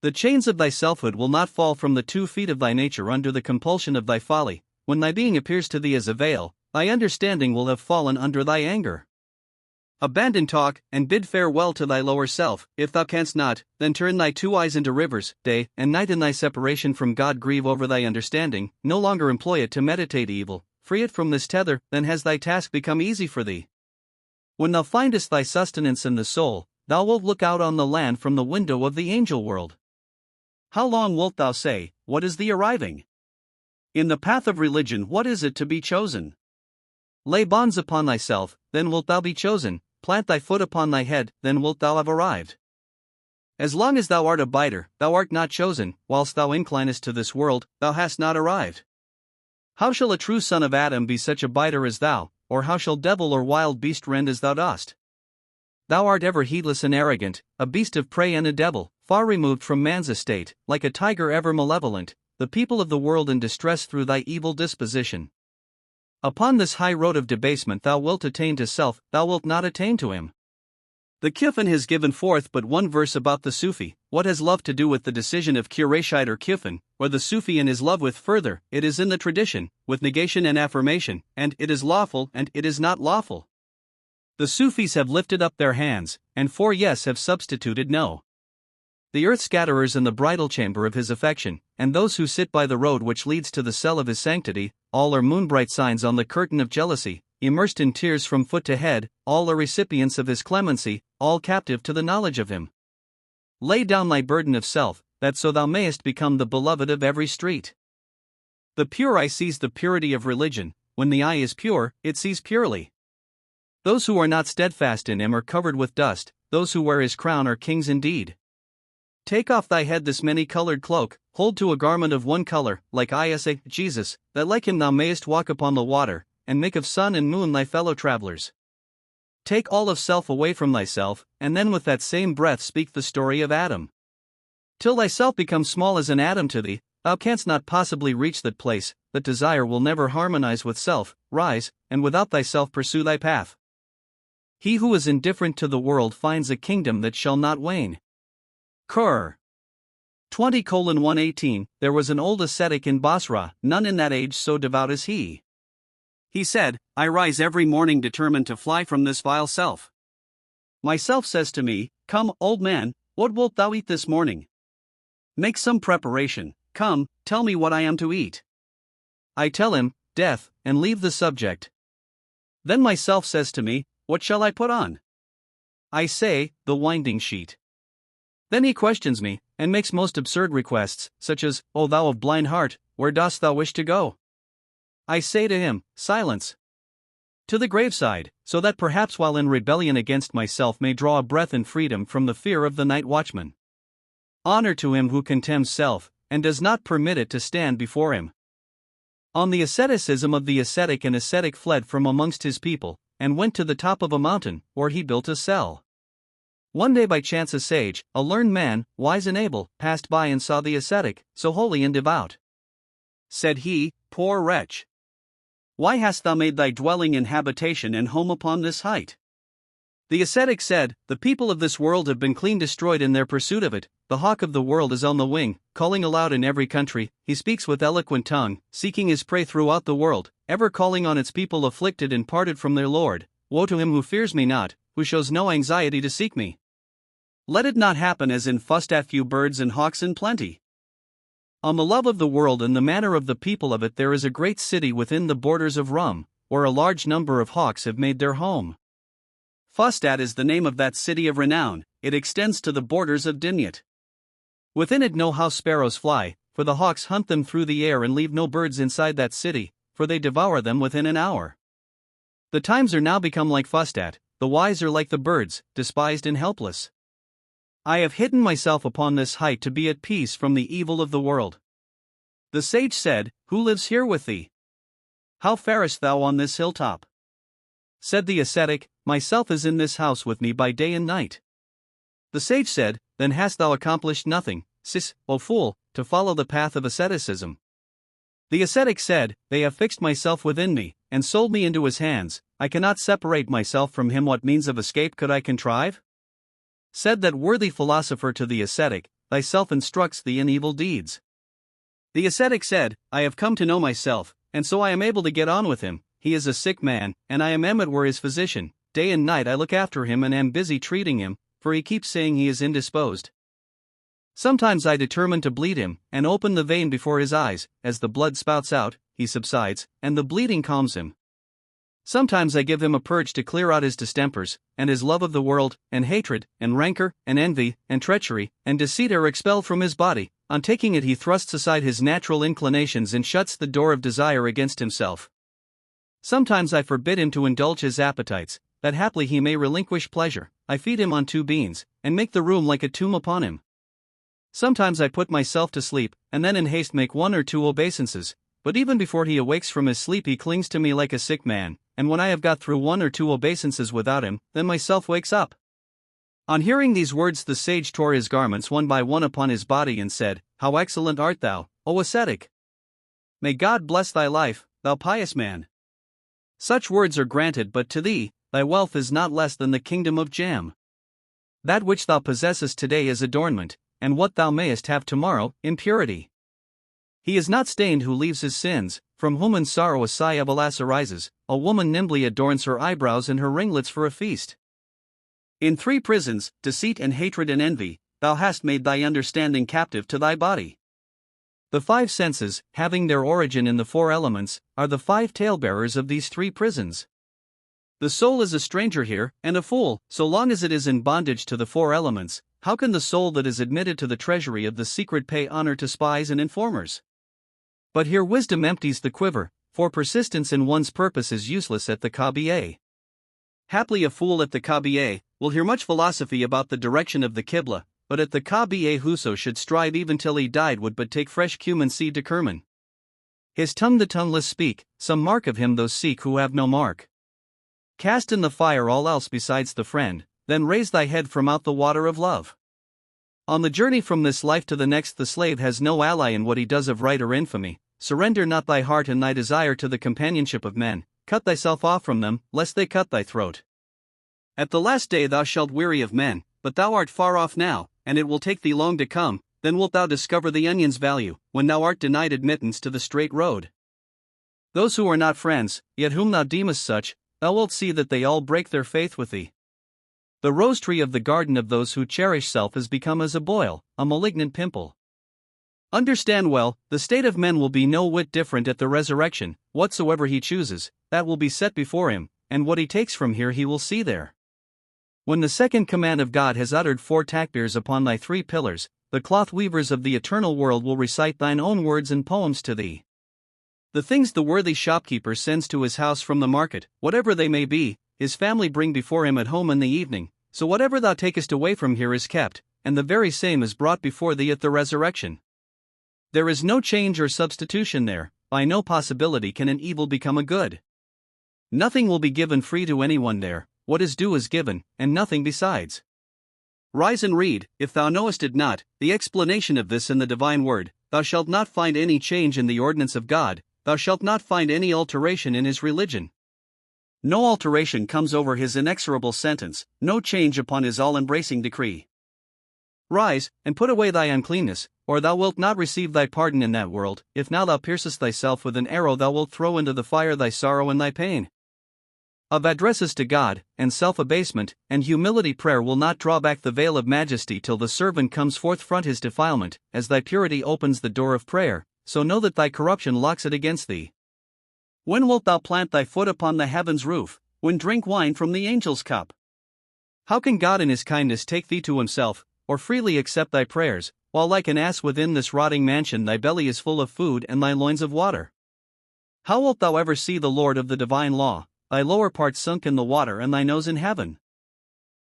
The chains of thy selfhood will not fall from the 2 feet of thy nature under the compulsion of thy folly. When thy being appears to thee as a veil, thy understanding will have fallen under thy anger. Abandon talk, and bid farewell to thy lower self. If thou canst not, then turn thy 2 eyes into rivers, day and night in thy separation from God grieve over thy understanding, no longer employ it to meditate evil, free it from this tether, then has thy task become easy for thee. When thou findest thy sustenance in the soul, thou wilt look out on the land from the window of the angel world. How long wilt thou say, what is the arriving? In the path of religion what is it to be chosen? Lay bonds upon thyself, then wilt thou be chosen, plant thy foot upon thy head, then wilt thou have arrived. As long as thou art a biter, thou art not chosen, whilst thou inclinest to this world, thou hast not arrived. How shall a true son of Adam be such a biter as thou, or how shall devil or wild beast rend as thou dost? Thou art ever heedless and arrogant, a beast of prey and a devil, far removed from man's estate, like a tiger ever malevolent, the people of the world in distress through thy evil disposition. Upon this high road of debasement thou wilt attain to self, thou wilt not attain to him. The Kifin has given forth but one verse about the Sufi. What has love to do with the decision of Qurayshite or Kifin, or the Sufi and his love with? Further, it is in the tradition, with negation and affirmation, and it is lawful and it is not lawful. The Sufis have lifted up their hands, and for yes have substituted no. The earth scatterers in the bridal chamber of his affection, and those who sit by the road which leads to the cell of his sanctity, all are moonbright signs on the curtain of jealousy, immersed in tears from foot to head, all are recipients of his clemency, all captive to the knowledge of him. Lay down thy burden of self, that so thou mayest become the beloved of every street. The pure eye sees the purity of religion, when the eye is pure, it sees purely. Those who are not steadfast in him are covered with dust, those who wear his crown are kings indeed. Take off thy head this many-colored cloak, hold to a garment of one color, like Isa, Jesus, that like him thou mayest walk upon the water, and make of sun and moon thy fellow travelers. Take all of self away from thyself, and then with that same breath speak the story of Adam. Till thyself becomes small as an atom to thee, thou canst not possibly reach that place, that desire will never harmonize with self, rise, and without thyself pursue thy path. He who is indifferent to the world finds a kingdom that shall not wane. Qur. 20:118. There was an old ascetic in Basra, none in that age so devout as he. He said, I rise every morning determined to fly from this vile self. My self says to me, come, old man, what wilt thou eat this morning? Make some preparation, come, tell me what I am to eat. I tell him, death, and leave the subject. Then my self says to me, what shall I put on? I say, the winding sheet. Then he questions me, and makes most absurd requests, such as, O thou of blind heart, where dost thou wish to go? I say to him, silence. To the graveside, so that perhaps while in rebellion against myself may draw a breath in freedom from the fear of the night watchman. Honor to him who contemns self, and does not permit it to stand before him. On the asceticism of the ascetic, an ascetic fled from amongst his people, and went to the top of a mountain, where he built a cell. One day by chance a sage, a learned man, wise and able, passed by and saw the ascetic, so holy and devout. Said he, poor wretch! Why hast thou made thy dwelling and habitation and home upon this height? The ascetic said, the people of this world have been clean destroyed in their pursuit of it, the hawk of the world is on the wing, calling aloud in every country, he speaks with eloquent tongue, seeking his prey throughout the world, ever calling on its people afflicted and parted from their Lord. Woe to him who fears me not, who shows no anxiety to seek me. Let it not happen as in Fustat few birds and hawks in plenty. On the love of the world and the manner of the people of it there is a great city within the borders of Rum, where a large number of hawks have made their home. Fustat is the name of that city of renown, it extends to the borders of Dinyat. Within it no house sparrows fly, for the hawks hunt them through the air and leave no birds inside that city, for they devour them within an hour. The times are now become like fussed at, the wise are like the birds, despised and helpless. I have hidden myself upon this height to be at peace from the evil of the world. The sage said, Who lives here with thee? How farest thou on this hilltop? Said the ascetic, Myself is in this house with me by day and night. The sage said, Then hast thou accomplished nothing, O fool, to follow the path of asceticism. The ascetic said, They have fixed myself within me, and sold me into his hands. I cannot separate myself from him. What means of escape could I contrive? Said that worthy philosopher to the ascetic, Thyself instructs thee in evil deeds. The ascetic said, I have come to know myself, and so I am able to get on with him. He is a sick man, and I am as it were his physician. Day and night I look after him and am busy treating him, for he keeps saying he is indisposed. Sometimes I determine to bleed him, and open the vein before his eyes. As the blood spouts out, he subsides, and the bleeding calms him. Sometimes I give him a purge to clear out his distempers, and his love of the world, and hatred, and rancor, and envy, and treachery, and deceit are expelled from his body. On taking it he thrusts aside his natural inclinations and shuts the door of desire against himself. Sometimes I forbid him to indulge his appetites, that haply he may relinquish pleasure. I feed him on 2 beans, and make the room like a tomb upon him. Sometimes I put myself to sleep, and then in haste make 1 or 2 obeisances, but even before he awakes from his sleep he clings to me like a sick man, and when I have got through 1 or 2 obeisances without him, then myself wakes up. On hearing these words the sage tore his garments one by one upon his body and said, How excellent art thou, O ascetic! May God bless thy life, thou pious man! Such words are granted, but to thee, thy wealth is not less than the kingdom of Jam. That which thou possessest today is adornment, and what thou mayest have tomorrow, impurity. He is not stained who leaves his sins, from whom in sorrow a sigh of alas arises. A woman nimbly adorns her eyebrows and her ringlets for a feast. In 3 prisons, deceit and hatred and envy, thou hast made thy understanding captive to thy body. The 5 senses, having their origin in the 4 elements, are the 5 talebearers of these 3 prisons. The soul is a stranger here, and a fool, so long as it is in bondage to the 4 elements. How can the soul that is admitted to the treasury of the secret pay honor to spies and informers? But here wisdom empties the quiver, for persistence in one's purpose is useless at the Kaaba. Haply a fool at the Kaaba will hear much philosophy about the direction of the Qibla, but at the Kaaba whoso should strive even till he died would but take fresh cumin seed to Kerman. His tongue the tongueless speak, some mark of him those seek who have no mark. Cast in the fire all else besides the friend, then raise thy head from out the water of love. On the journey from this life to the next the slave has no ally in what he does of right or infamy. Surrender not thy heart and thy desire to the companionship of men, cut thyself off from them, lest they cut thy throat. At the last day thou shalt weary of men, but thou art far off now, and it will take thee long to come, then wilt thou discover the onion's value, when thou art denied admittance to the straight road. Those who are not friends, yet whom thou deemest such, thou wilt see that they all break their faith with thee. The rose tree of the garden of those who cherish self is become as a boil, a malignant pimple. Understand well, the state of men will be no whit different at the resurrection. Whatsoever he chooses, that will be set before him, and what he takes from here he will see there. When the second command of God has uttered 4 takbirs upon thy 3 pillars, the cloth weavers of the eternal world will recite thine own words and poems to thee. The things the worthy shopkeeper sends to his house from the market, whatever they may be, his family bring before him at home in the evening, so whatever thou takest away from here is kept, and the very same is brought before thee at the resurrection. There is no change or substitution there, by no possibility can an evil become a good. Nothing will be given free to anyone there, what is due is given, and nothing besides. Rise and read, if thou knowest it not, the explanation of this in the divine word. Thou shalt not find any change in the ordinance of God, thou shalt not find any alteration in his religion. No alteration comes over his inexorable sentence, no change upon his all-embracing decree. Rise, and put away thy uncleanness, or thou wilt not receive thy pardon in that world. If now thou piercest thyself with an arrow, thou wilt throw into the fire thy sorrow and thy pain. Of addresses to God, and self-abasement, and humility prayer will not draw back the veil of majesty till the servant comes forth front his defilement. As thy purity opens the door of prayer, so know that thy corruption locks it against thee. When wilt thou plant thy foot upon the heaven's roof, when drink wine from the angel's cup? How can God in his kindness take thee to himself, or freely accept thy prayers, while like an ass within this rotting mansion thy belly is full of food and thy loins of water? How wilt thou ever see the Lord of the divine law, thy lower part sunk in the water and thy nose in heaven?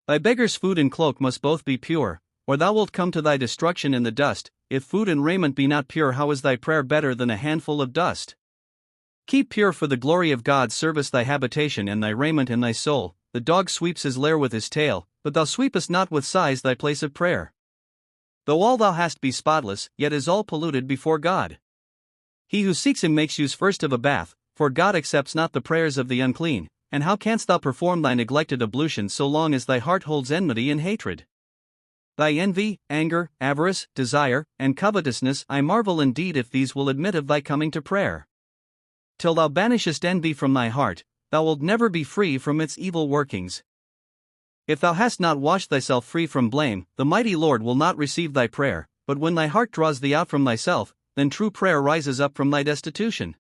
Thy beggar's food and cloak must both be pure, or thou wilt come to thy destruction in the dust. If food and raiment be not pure, how is thy prayer better than a handful of dust? Keep pure for the glory of God's service thy habitation and thy raiment and thy soul. The dog sweeps his lair with his tail, but thou sweepest not with sighs thy place of prayer. Though all thou hast be spotless, yet is all polluted before God. He who seeks him makes use first of a bath, for God accepts not the prayers of the unclean. And how canst thou perform thy neglected ablution so long as thy heart holds enmity and hatred? Thy envy, anger, avarice, desire, and covetousness, I marvel indeed if these will admit of thy coming to prayer. Till thou banishest envy from thy heart, thou wilt never be free from its evil workings. If thou hast not washed thyself free from blame, the mighty Lord will not receive thy prayer, but when thy heart draws thee out from thyself, then true prayer rises up from thy destitution.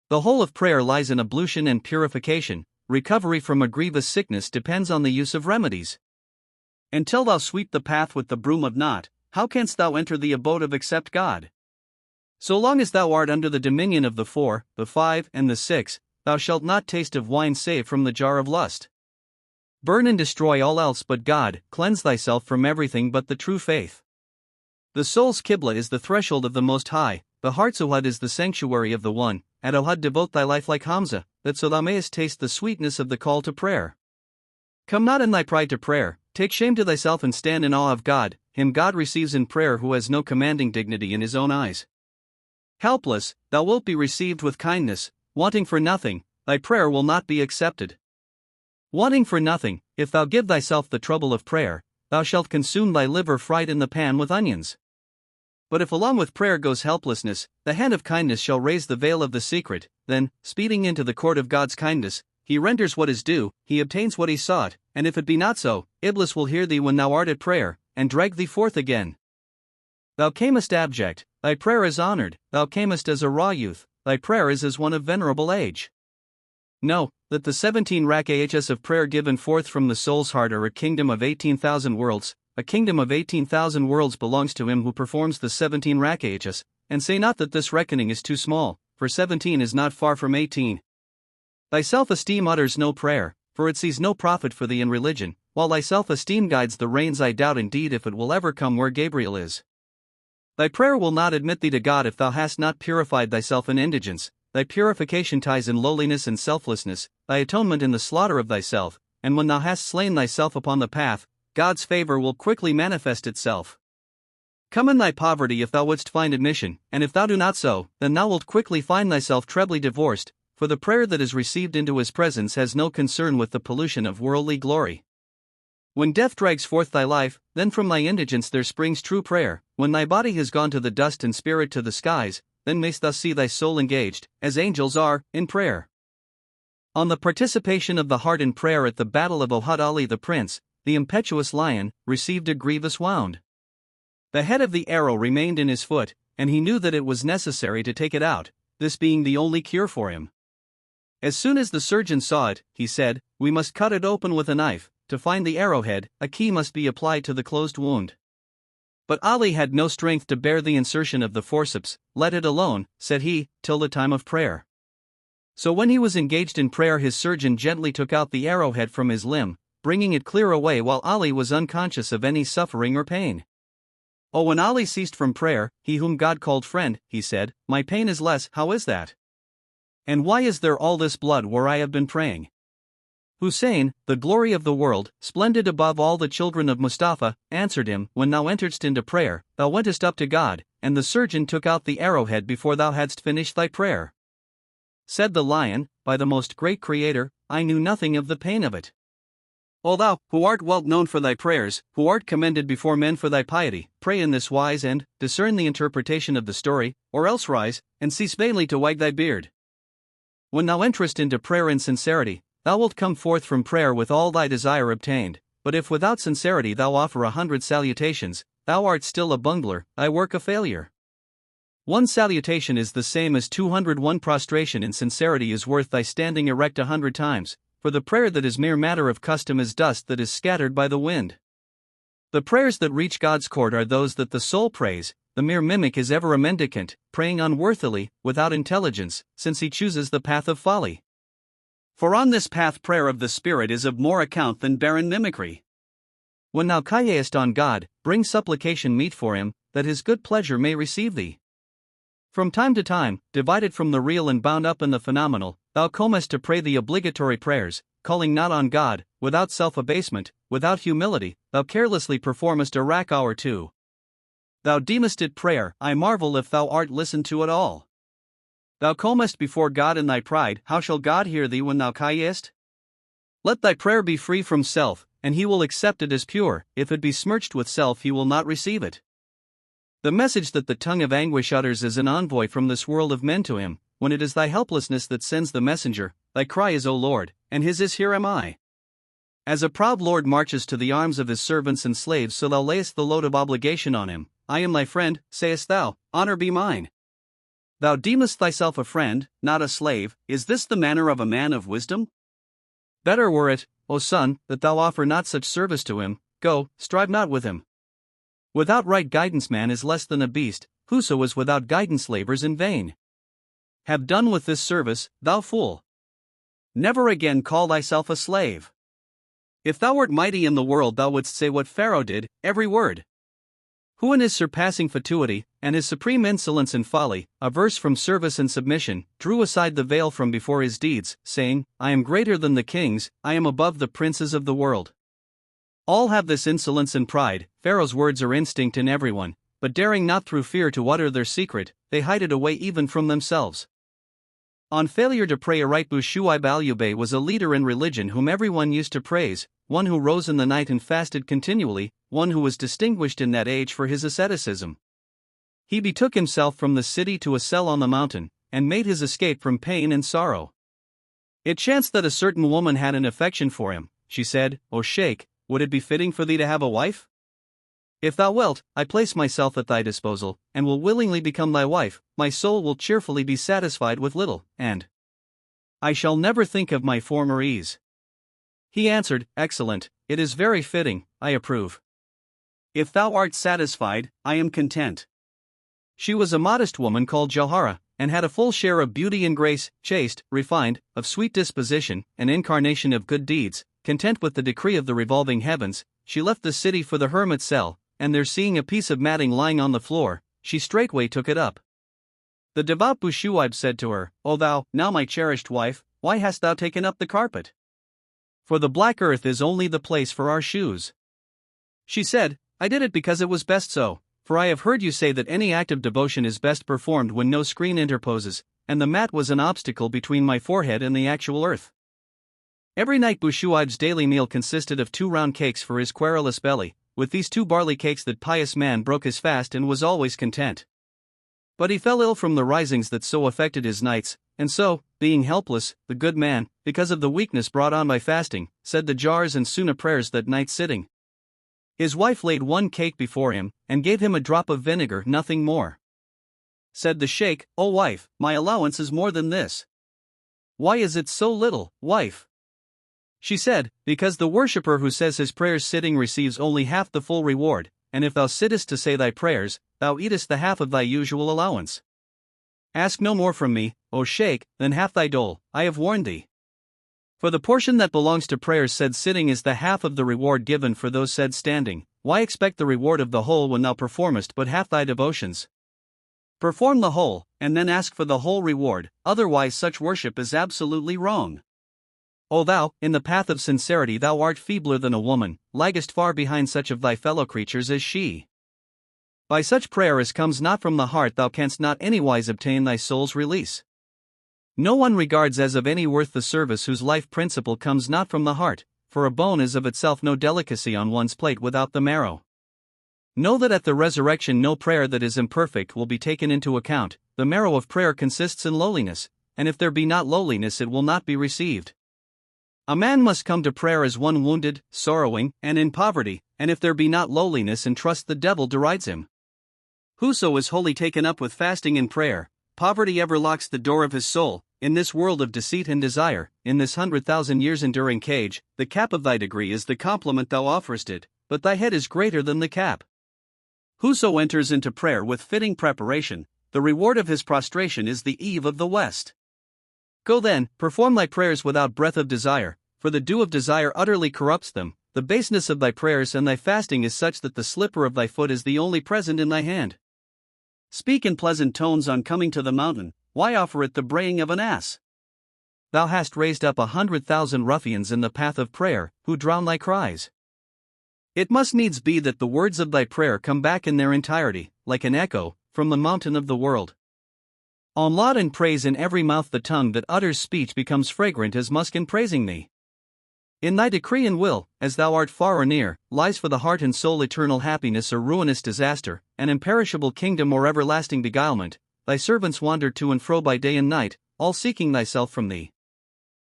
The whole of prayer lies in ablution and purification. Recovery from a grievous sickness depends on the use of remedies. Until thou sweep the path with the broom of naught, how canst thou enter the abode of except God? So long as thou art under the dominion of the 4, the 5, and the 6, thou shalt not taste of wine save from the jar of lust. Burn and destroy all else but God, cleanse thyself from everything but the true faith. The soul's Qibla is the threshold of the Most High, the heart's Ohad is the sanctuary of the One. At Ohad devote thy life like Hamza, that so thou mayest taste the sweetness of the call to prayer. Come not in thy pride to prayer, take shame to thyself and stand in awe of God. Him God receives in prayer who has no commanding dignity in his own eyes. Helpless, thou wilt be received with kindness, wanting for nothing, thy prayer will not be accepted. Wanting for nothing, if thou give thyself the trouble of prayer, thou shalt consume thy liver fried in the pan with onions. But if along with prayer goes helplessness, the hand of kindness shall raise the veil of the secret. Then, speeding into the court of God's kindness, he renders what is due, he obtains what he sought, and if it be not so, Iblis will hear thee when thou art at prayer, and drag thee forth again. Thou camest abject, thy prayer is honored, thou camest as a raw youth, thy prayer is as one of venerable age. Know, that the 17 rak'ahs of prayer given forth from the soul's heart are a kingdom of 18,000 worlds. A kingdom of 18,000 worlds belongs to him who performs the 17 rak'ahs, and say not that this reckoning is too small, for 17 is not far from 18. Thy self-esteem utters no prayer, for it sees no profit for thee in religion, while thy self-esteem guides the reins. I doubt indeed if it will ever come where Gabriel is. Thy prayer will not admit thee to God if thou hast not purified thyself in indigence. Thy purification ties in lowliness and selflessness, thy atonement in the slaughter of thyself, and when thou hast slain thyself upon the path, God's favor will quickly manifest itself. Come in thy poverty if thou wouldst find admission, and if thou do not so, then thou wilt quickly find thyself trebly divorced, for the prayer that is received into his presence has no concern with the pollution of worldly glory. When death drags forth thy life, then from thy indigence there springs true prayer. When thy body has gone to the dust and spirit to the skies, then mayst thou see thy soul engaged, as angels are, in prayer. On the participation of the heart in prayer at the battle of Ohad Ali the prince, the impetuous lion, received a grievous wound. The head of the arrow remained in his foot, and he knew that it was necessary to take it out, this being the only cure for him. As soon as the surgeon saw it, he said, "We must cut it open with a knife. To find the arrowhead, a key must be applied to the closed wound." But Ali had no strength to bear the insertion of the forceps. "Let it alone," said he, "till the time of prayer." So when he was engaged in prayer, his surgeon gently took out the arrowhead from his limb, bringing it clear away while Ali was unconscious of any suffering or pain. Oh, when Ali ceased from prayer, "He whom God called friend," he said, "my pain is less." "How is that? And why is there all this blood where I have been praying?" Hussein, the glory of the world, splendid above all the children of Mustafa, answered him, "When thou enteredst into prayer, thou wentest up to God, and the surgeon took out the arrowhead before thou hadst finished thy prayer." Said the lion, "By the most great Creator, I knew nothing of the pain of it." O thou, who art well known for thy prayers, who art commended before men for thy piety, pray in this wise and discern the interpretation of the story, or else rise, and cease vainly to wag thy beard. When thou enterest into prayer in sincerity, thou wilt come forth from prayer with all thy desire obtained, but if without sincerity thou offer 100 salutations, thou art still a bungler, thy work a failure. One salutation is the same as 201 prostration, and sincerity is worth thy standing erect 100 times, for the prayer that is mere matter of custom is dust that is scattered by the wind. The prayers that reach God's court are those that the soul prays. The mere mimic is ever a mendicant, praying unworthily, without intelligence, since he chooses the path of folly. For on this path prayer of the Spirit is of more account than barren mimicry. When thou criest on God, bring supplication meet for him, that his good pleasure may receive thee. From time to time, divided from the real and bound up in the phenomenal, thou comest to pray the obligatory prayers, calling not on God, without self-abasement, without humility, thou carelessly performest a rak'ah or two. Thou deemest it prayer, I marvel if thou art listened to at all. Thou comest before God in thy pride, how shall God hear thee when thou criest? Let thy prayer be free from self, and he will accept it as pure. If it be smirched with self, he will not receive it. The message that the tongue of anguish utters is an envoy from this world of men to him. When it is thy helplessness that sends the messenger, thy cry is, O Lord, and his is, Here am I. As a proud lord marches to the arms of his servants and slaves, so thou layest the load of obligation on him. I am thy friend, sayest thou, honor be mine. Thou deemest thyself a friend, not a slave. Is this the manner of a man of wisdom? Better were it, O son, that thou offer not such service to him. Go, strive not with him. Without right guidance man is less than a beast. Whoso is without guidance labors in vain. Have done with this service, thou fool. Never again call thyself a slave. If thou wert mighty in the world, thou wouldst say what Pharaoh did, every word. Who in his surpassing fatuity, and his supreme insolence and folly, averse from service and submission, drew aside the veil from before his deeds, saying, I am greater than the kings, I am above the princes of the world. All have this insolence and pride. Pharaoh's words are instinct in everyone, but daring not through fear to utter their secret, they hide it away even from themselves. On failure to pray aright, Shuaib al-Ubay was a leader in religion whom everyone used to praise, one who rose in the night and fasted continually, one who was distinguished in that age for his asceticism. He betook himself from the city to a cell on the mountain, and made his escape from pain and sorrow. It chanced that a certain woman had an affection for him. She said, O Sheikh, would it be fitting for thee to have a wife? If thou wilt, I place myself at thy disposal, and will willingly become thy wife. My soul will cheerfully be satisfied with little, and I shall never think of my former ease. He answered, Excellent, it is very fitting, I approve. If thou art satisfied, I am content. She was a modest woman called Jawhara, and had a full share of beauty and grace, chaste, refined, of sweet disposition, an incarnation of good deeds. Content with the decree of the revolving heavens, she left the city for the hermit cell, and there seeing a piece of matting lying on the floor, she straightway took it up. The devout Shuaib said to her, O thou, now my cherished wife, why hast thou taken up the carpet? For the black earth is only the place for our shoes. She said, I did it because it was best so, for I have heard you say that any act of devotion is best performed when no screen interposes, and the mat was an obstacle between my forehead and the actual earth. Every night Shuaib's daily meal consisted of 2 round cakes for his querulous belly. With these 2 barley cakes that pious man broke his fast and was always content. But he fell ill from the risings that so affected his nights, and so, being helpless, the good man, because of the weakness brought on by fasting, said the jars and sunnah prayers that night sitting. His wife laid 1 cake before him, and gave him a drop of vinegar, nothing more. Said the sheikh, O wife, my allowance is more than this. Why is it so little, wife? She said, Because the worshipper who says his prayers sitting receives only half the full reward, and if thou sittest to say thy prayers, thou eatest the half of thy usual allowance. Ask no more from me, O sheikh, than half thy dole, I have warned thee. For the portion that belongs to prayers said sitting is the half of the reward given for those said standing. Why expect the reward of the whole when thou performest but half thy devotions? Perform the whole, and then ask for the whole reward, otherwise such worship is absolutely wrong. O thou, in the path of sincerity thou art feebler than a woman, laggest far behind such of thy fellow creatures as she. By such prayer as comes not from the heart thou canst not anywise obtain thy soul's release. No one regards as of any worth the service whose life principle comes not from the heart, for a bone is of itself no delicacy on one's plate without the marrow. Know that at the resurrection no prayer that is imperfect will be taken into account. The marrow of prayer consists in lowliness, and if there be not lowliness it will not be received. A man must come to prayer as one wounded, sorrowing, and in poverty, and if there be not lowliness and trust the devil derides him. Whoso is wholly taken up with fasting and prayer, poverty ever locks the door of his soul. In this world of deceit and desire, in this 100,000 years enduring cage, the cap of thy degree is the compliment thou offerest it. but thy head is greater than the cap. Whoso enters into prayer with fitting preparation, the reward of his prostration is the eve of the west. Go then, perform thy prayers without breath of desire, for the dew of desire utterly corrupts them. The baseness of thy prayers and thy fasting is such that the slipper of thy foot is the only present in thy hand. Speak in pleasant tones on coming to the mountain, why offer it the braying of an ass? Thou hast raised up 100,000 ruffians in the path of prayer, who drown thy cries. It must needs be that the words of thy prayer come back in their entirety, like an echo, from the mountain of the world. On laud and praise in every mouth the tongue that utters speech becomes fragrant as musk in praising thee. In thy decree and will, as thou art far or near, lies for the heart and soul eternal happiness or ruinous disaster, an imperishable kingdom or everlasting beguilement. Thy servants wander to and fro by day and night, all seeking thyself from thee.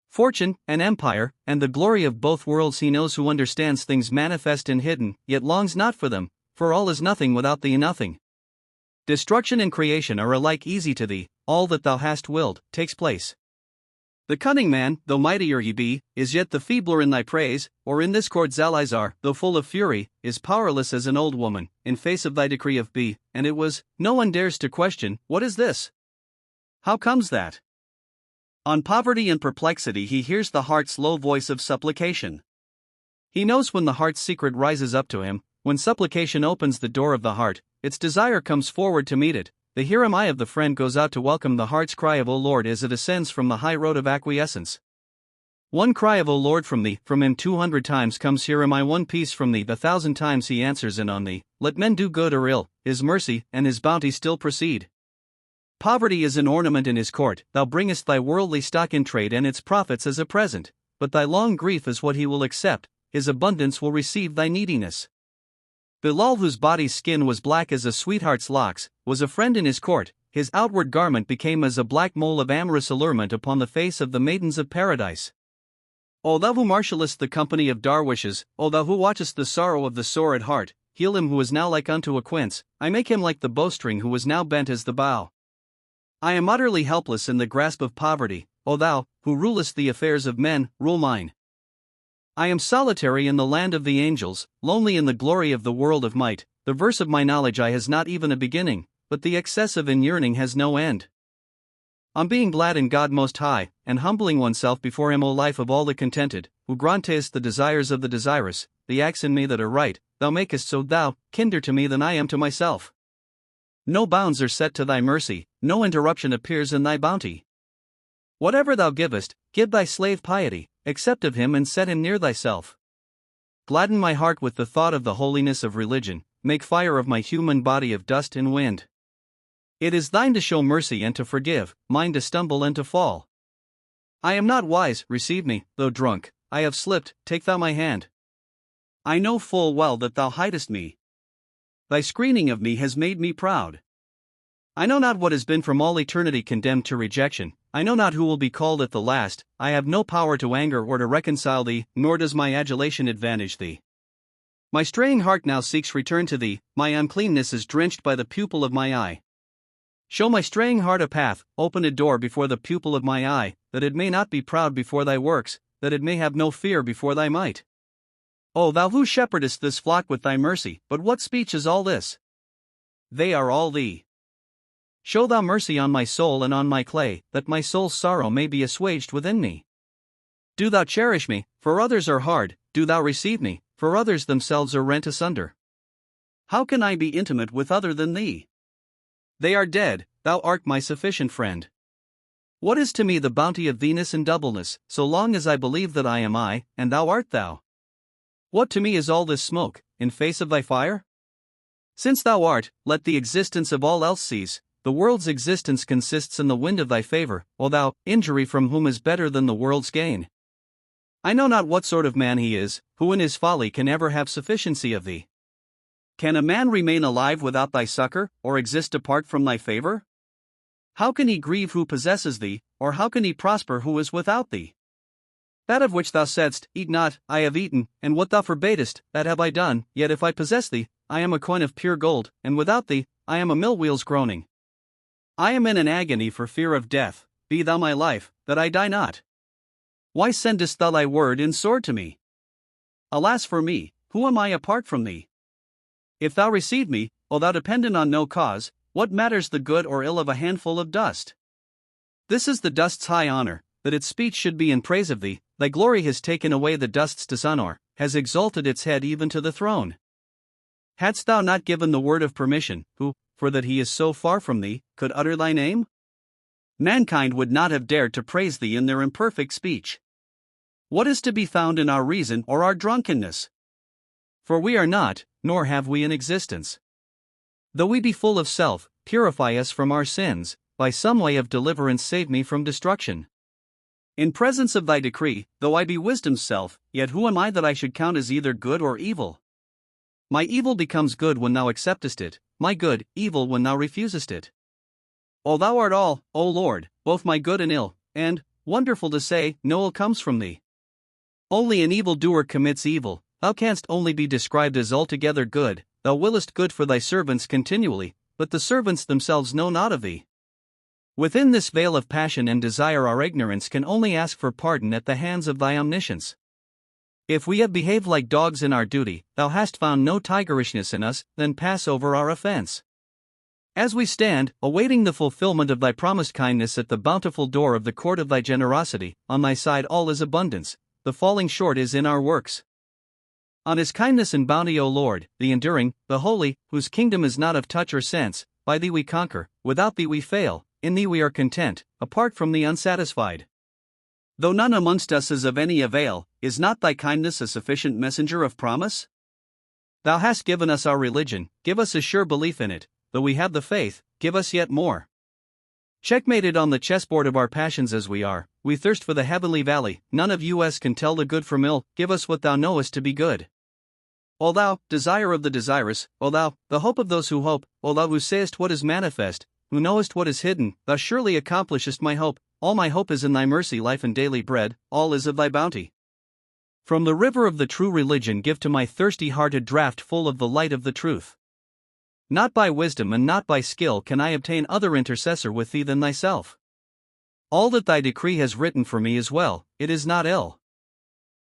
Fortune, and empire, and the glory of both worlds he knows who understands things manifest and hidden, yet longs not for them, for all is nothing without thee nothing. Destruction and creation are alike easy to thee, all that thou hast willed, takes place. The cunning man, though mightier he be, is yet the feebler in thy praise, or in this court Zalazar, though full of fury, is powerless as an old woman, in face of thy decree of be, and it was, no one dares to question, what is this? How comes that? On poverty and perplexity he hears the heart's low voice of supplication. He knows when the heart's secret rises up to him, when supplication opens the door of the heart, its desire comes forward to meet it. The here am I of the friend goes out to welcome the heart's cry of O Lord as it ascends from the high road of acquiescence. One cry of O Lord from thee, from him 200 times comes here am I one piece from thee 1,000 times he answers in on thee, let men do good or ill, his mercy and his bounty still proceed. Poverty is an ornament in his court, thou bringest thy worldly stock in trade and its profits as a present, but thy long grief is what he will accept, his abundance will receive thy neediness. Bilal, whose body's skin was black as a sweetheart's locks, was a friend in his court, his outward garment became as a black mole of amorous allurement upon the face of the maidens of paradise. O thou who marshallest the company of darwishes, O thou who watchest the sorrow of the sore at heart, heal him who is now like unto a quince, I make him like the bowstring who is now bent as the bow. I am utterly helpless in the grasp of poverty, O thou, who rulest the affairs of men, rule mine. I am solitary in the land of the angels, lonely in the glory of the world of might. The verse of my knowledge I has not even a beginning, but the excessive in yearning has no end. On being glad in God Most High, and humbling oneself before Him, O life of all the contented, who grantest the desires of the desirous, the acts in me that are right, thou makest so thou, kinder to me than I am to myself. No bounds are set to thy mercy, no interruption appears in thy bounty. Whatever thou givest, give thy slave piety, accept of him and set him near thyself. Gladden my heart with the thought of the holiness of religion, make fire of my human body of dust and wind. It is thine to show mercy and to forgive, mine to stumble and to fall. I am not wise, receive me, though drunk, I have slipped, take thou my hand. I know full well that thou hidest me. Thy screening of me has made me proud. I know not what has been from all eternity condemned to rejection, I know not who will be called at the last, I have no power to anger or to reconcile thee, nor does my adulation advantage thee. My straying heart now seeks return to thee, my uncleanness is drenched by the pupil of my eye. Show my straying heart a path, open a door before the pupil of my eye, that it may not be proud before thy works, that it may have no fear before thy might. O thou who shepherdest this flock with thy mercy, but what speech is all this? They are all thee. Show thou mercy on my soul and on my clay, that my soul's sorrow may be assuaged within me. Do thou cherish me, for others are hard, do thou receive me, for others themselves are rent asunder. How can I be intimate with other than thee? They are dead, thou art my sufficient friend. What is to me the bounty of Venus and doubleness, so long as I believe that I am I, and thou art thou? What to me is all this smoke, in face of thy fire? Since thou art, let the existence of all else cease. The world's existence consists in the wind of thy favor, O thou, injury from whom is better than the world's gain. I know not what sort of man he is, who in his folly can ever have sufficiency of thee. Can a man remain alive without thy succor, or exist apart from thy favor? How can he grieve who possesses thee, or how can he prosper who is without thee? That of which thou saidst, eat not, I have eaten, and what thou forbadest, that have I done, yet if I possess thee, I am a coin of pure gold, and without thee, I am a mill-wheel's groaning. I am in an agony for fear of death, be thou my life, that I die not. Why sendest thou thy word in sword to me? Alas for me, who am I apart from thee? If thou receive me, O thou dependent on no cause, what matters the good or ill of a handful of dust? This is the dust's high honor, that its speech should be in praise of thee. Thy glory has taken away the dust's dishonor, has exalted its head even to the throne. Hadst thou not given the word of permission, who, for that he is so far from thee, could utter thy name? Mankind would not have dared to praise thee in their imperfect speech. What is to be found in our reason or our drunkenness? For we are not, nor have we an existence. Though we be full of self, purify us from our sins, by some way of deliverance save me from destruction. In presence of thy decree, though I be wisdom's self, yet who am I that I should count as either good or evil? My evil becomes good when thou acceptest it, my good, evil when thou refusest it. O thou art all, O Lord, both my good and ill, and, wonderful to say, no ill comes from thee. Only an evildoer commits evil, thou canst only be described as altogether good, thou willest good for thy servants continually, but the servants themselves know not of thee. Within this veil of passion and desire our ignorance can only ask for pardon at the hands of thy omniscience. If we have behaved like dogs in our duty, thou hast found no tigerishness in us, then pass over our offense. As we stand, awaiting the fulfillment of thy promised kindness at the bountiful door of the court of thy generosity, on thy side all is abundance, the falling short is in our works. On his kindness and bounty, O Lord, the enduring, the holy, whose kingdom is not of touch or sense, by thee we conquer, without thee we fail, in thee we are content, apart from thee unsatisfied. Though none amongst us is of any avail, is not thy kindness a sufficient messenger of promise? Thou hast given us our religion, give us a sure belief in it, though we have the faith, give us yet more. Checkmated on the chessboard of our passions as we are, we thirst for the heavenly valley, none of us can tell the good from ill, give us what thou knowest to be good. O thou, desire of the desirous, O thou, the hope of those who hope, O thou who sayest what is manifest, who knowest what is hidden, thou surely accomplishest my hope. All my hope is in thy mercy, life and daily bread, all is of thy bounty. From the river of the true religion give to my thirsty heart a draught full of the light of the truth. Not by wisdom and not by skill can I obtain other intercessor with thee than thyself. All that thy decree has written for me is well, it is not ill.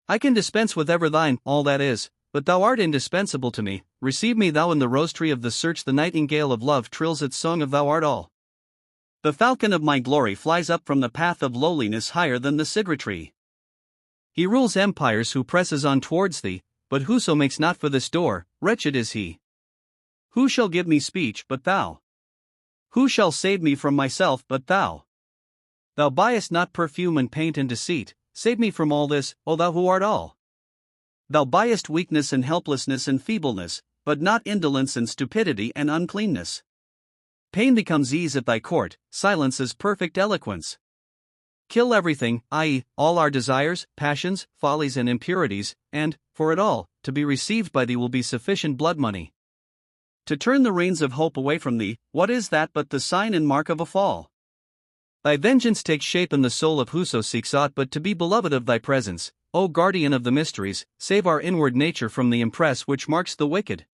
I can dispense with ever thine, all that is, but thou art indispensable to me. Receive me thou in the rose tree of the search. The nightingale of love trills its song of thou art all. The falcon of my glory flies up from the path of lowliness higher than the cedar tree. He rules empires who presses on towards thee, but whoso makes not for this door, wretched is he. Who shall give me speech but thou? Who shall save me from myself but thou? Thou buyest not perfume and paint and deceit, save me from all this, O thou who art all. Thou buyest weakness and helplessness and feebleness, but not indolence and stupidity and uncleanness. Pain becomes ease at thy court, silence is perfect eloquence. Kill everything, i.e., all our desires, passions, follies and impurities, and, for it all, to be received by thee will be sufficient blood money. To turn the reins of hope away from thee, what is that but the sign and mark of a fall? Thy vengeance takes shape in the soul of whoso seeks aught but to be beloved of thy presence. O guardian of the mysteries, save our inward nature from the impress which marks the wicked.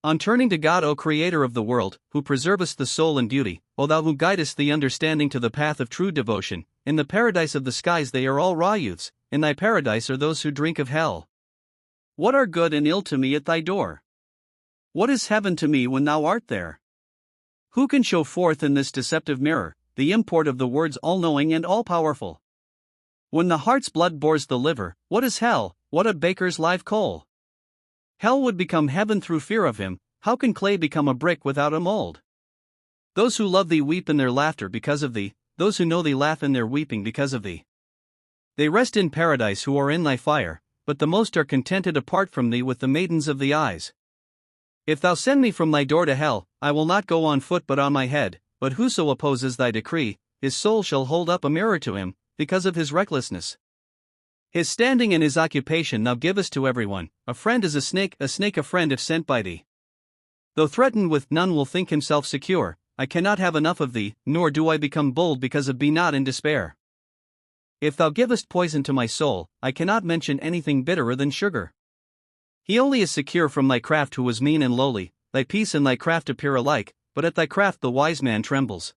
On turning to God, O Creator of the world, who preservest the soul in beauty, O thou who guidest the understanding to the path of true devotion, in the paradise of the skies they are all raw youths, in thy paradise are those who drink of hell. What are good and ill to me at thy door? What is heaven to me when thou art there? Who can show forth in this deceptive mirror the import of the words all-knowing and all-powerful? When the heart's blood bores the liver, what is hell? What a baker's live coal? Hell would become heaven through fear of him. How can clay become a brick without a mold? Those who love thee weep in their laughter because of thee, those who know thee laugh in their weeping because of thee. They rest in paradise who are in thy fire, but the most are contented apart from thee with the maidens of the eyes. If thou send me from thy door to hell, I will not go on foot but on my head, but whoso opposes thy decree, his soul shall hold up a mirror to him, because of his recklessness. His standing and his occupation thou givest to everyone. A friend is a snake a friend if sent by thee. Though threatened with, none will think himself secure. I cannot have enough of thee, nor do I become bold because of be not in despair. If thou givest poison to my soul, I cannot mention anything bitterer than sugar. He only is secure from thy craft who is mean and lowly. Thy peace and thy craft appear alike, but at thy craft the wise man trembles.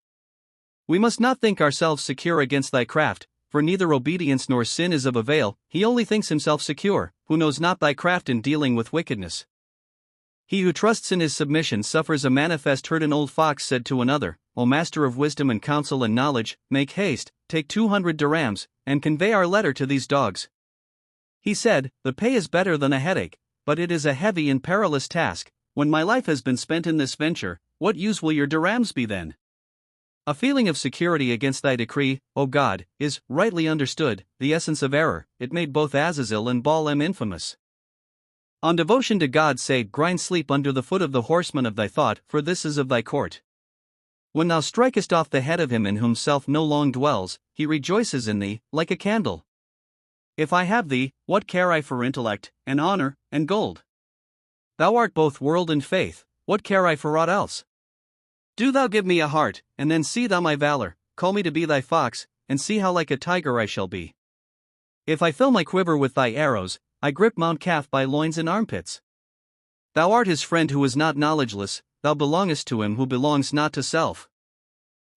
We must not think ourselves secure against thy craft, for neither obedience nor sin is of avail. He only thinks himself secure, who knows not thy craft in dealing with wickedness. He who trusts in his submission suffers a manifest hurt. An old fox said to another, O master of wisdom and counsel and knowledge, make haste, take 200 dirhams, and convey our letter to these dogs. He said, the pay is better than a headache, but it is a heavy and perilous task. When my life has been spent in this venture, what use will your dirhams be then? A feeling of security against thy decree, O God, is, rightly understood, the essence of error. It made both Azazel and Baal infamous. On devotion to God say, grind sleep under the foot of the horseman of thy thought, for this is of thy court. When thou strikest off the head of him in whom self no long dwells, he rejoices in thee, like a candle. If I have thee, what care I for intellect, and honor, and gold? Thou art both world and faith, what care I for aught else? Do thou give me a heart, and then see thou my valor, call me to be thy fox, and see how like a tiger I shall be. If I fill my quiver with thy arrows, I grip Mount Calf by loins and armpits. Thou art his friend who is not knowledgeless, thou belongest to him who belongs not to self.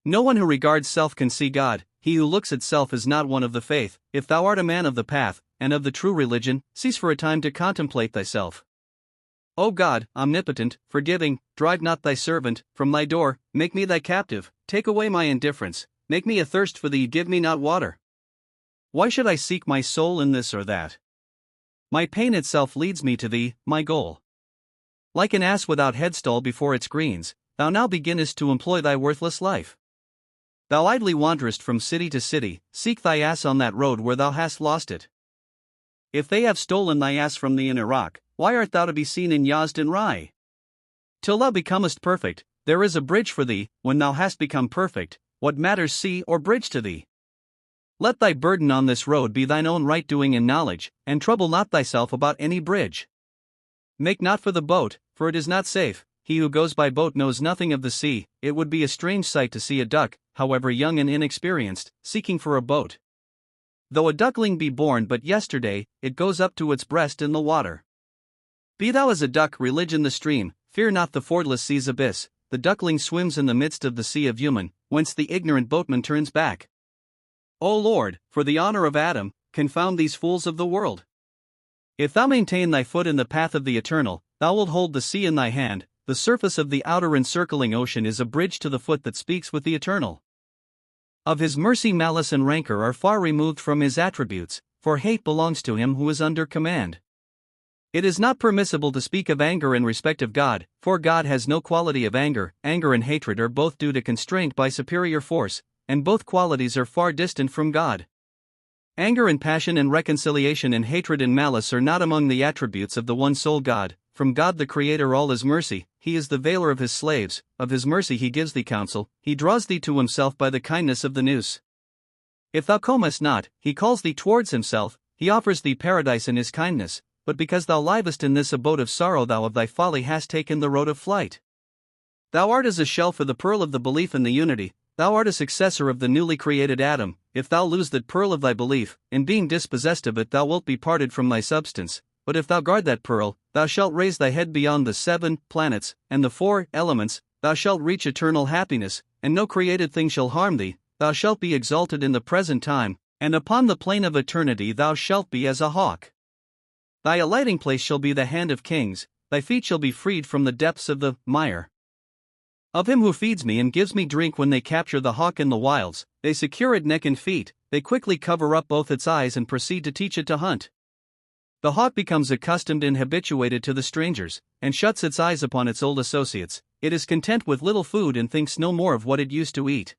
No one who regards self can see God, he who looks at self is not one of the faith. If thou art a man of the path, and of the true religion, cease for a time to contemplate thyself. O God, omnipotent, forgiving, drive not thy servant from thy door, make me thy captive, take away my indifference, make me athirst for thee, give me not water. Why should I seek my soul in this or that? My pain itself leads me to thee, my goal. Like an ass without headstall before its greens, thou now beginnest to employ thy worthless life. Thou idly wanderest from city to city, seek thy ass on that road where thou hast lost it. If they have stolen thy ass from thee in Iraq, why art thou to be seen in Yazd and Rai? Till thou becomest perfect, there is a bridge for thee. When thou hast become perfect, what matters sea or bridge to thee? Let thy burden on this road be thine own right doing and knowledge, and trouble not thyself about any bridge. Make not for the boat, for it is not safe. He who goes by boat knows nothing of the sea. It would be a strange sight to see a duck, however young and inexperienced, seeking for a boat. Though a duckling be born but yesterday, it goes up to its breast in the water. Be thou as a duck, religion the stream, fear not the fordless sea's abyss. The duckling swims in the midst of the sea of human, whence the ignorant boatman turns back. O Lord, for the honor of Adam, confound these fools of the world. If thou maintain thy foot in the path of the eternal, thou wilt hold the sea in thy hand. The surface of the outer encircling ocean is a bridge to the foot that speaks with the eternal. Of his mercy malice and rancor are far removed from his attributes, for hate belongs to him who is under command. It is not permissible to speak of anger in respect of God, for God has no quality of anger. Anger and hatred are both due to constraint by superior force, and both qualities are far distant from God. Anger and passion and reconciliation and hatred and malice are not among the attributes of the one sole God. From God the Creator all is mercy, he is the veiler of his slaves, of his mercy he gives thee counsel, he draws thee to himself by the kindness of the noose. If thou comest not, he calls thee towards himself, he offers thee paradise in his kindness, but because thou livest in this abode of sorrow thou of thy folly hast taken the road of flight. Thou art as a shell for the pearl of the belief in the unity, thou art a successor of the newly created Adam. If thou lose that pearl of thy belief, in being dispossessed of it thou wilt be parted from thy substance, but if thou guard that pearl, thou shalt raise thy head beyond the 7 planets, and the 4 elements, thou shalt reach eternal happiness, and no created thing shall harm thee, thou shalt be exalted in the present time, and upon the plane of eternity thou shalt be as a hawk. Thy alighting place shall be the hand of kings, thy feet shall be freed from the depths of the mire. Of him who feeds me and gives me drink when they capture the hawk in the wilds, they secure it neck and feet, they quickly cover up both its eyes and proceed to teach it to hunt. The hawk becomes accustomed and habituated to the strangers, and shuts its eyes upon its old associates. It is content with little food and thinks no more of what it used to eat.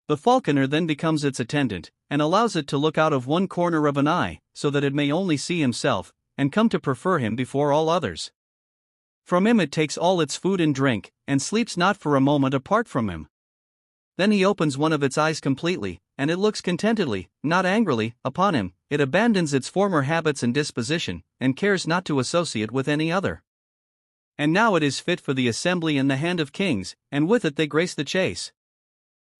The falconer then becomes its attendant, and allows it to look out of one corner of an eye, so that it may only see himself, and come to prefer him before all others. From him it takes all its food and drink, and sleeps not for a moment apart from him. Then he opens one of its eyes completely, and it looks contentedly, not angrily, upon him. It abandons its former habits and disposition, and cares not to associate with any other. And now it is fit for the assembly in the hand of kings, and with it they grace the chase.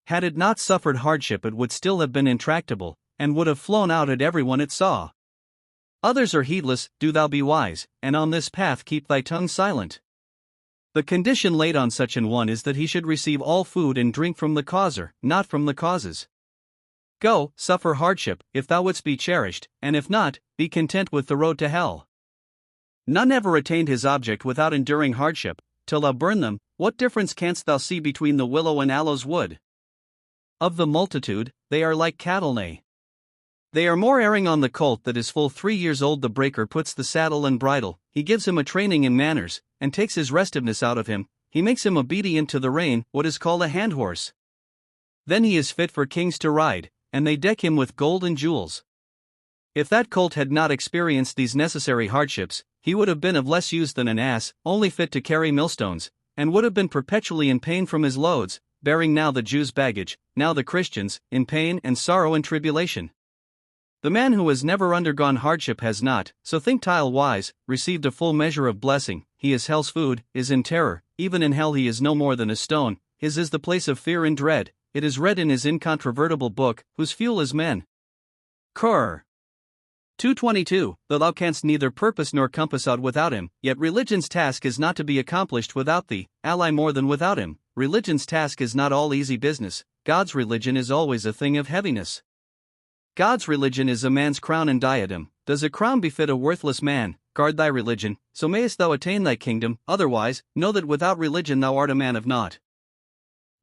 Had it not suffered hardship it would still have been intractable, and would have flown out at everyone it saw. Others are heedless, do thou be wise, and on this path keep thy tongue silent. The condition laid on such an one is that he should receive all food and drink from the causer, not from the causes. Go, suffer hardship, if thou wouldst be cherished, and if not, be content with the road to hell. None ever attained his object without enduring hardship. Till thou burn them, what difference canst thou see between the willow and aloes wood? Of the multitude, they are like cattle, nay. They are more erring on the colt that is full 3 years old. The breaker puts the saddle and bridle, he gives him a training in manners, and takes his restiveness out of him, he makes him obedient to the rein, what is called a hand horse. Then he is fit for kings to ride, and they deck him with gold and jewels. If that colt had not experienced these necessary hardships, he would have been of less use than an ass, only fit to carry millstones, and would have been perpetually in pain from his loads, bearing now the Jews' baggage, now the Christians, in pain and sorrow and tribulation. The man who has never undergone hardship has not, so think tile wise, received a full measure of blessing. He is hell's food, is in terror, even in hell he is no more than a stone, his is the place of fear and dread. It is read in his incontrovertible book, whose fuel is men. Cur. 222. Though thou canst neither purpose nor compass out without him, yet religion's task is not to be accomplished without thee, ally more than without him. Religion's task is not all easy business, God's religion is always a thing of heaviness. God's religion is a man's crown and diadem. Does a crown befit a worthless man? Guard thy religion, so mayest thou attain thy kingdom, otherwise, know that without religion thou art a man of naught.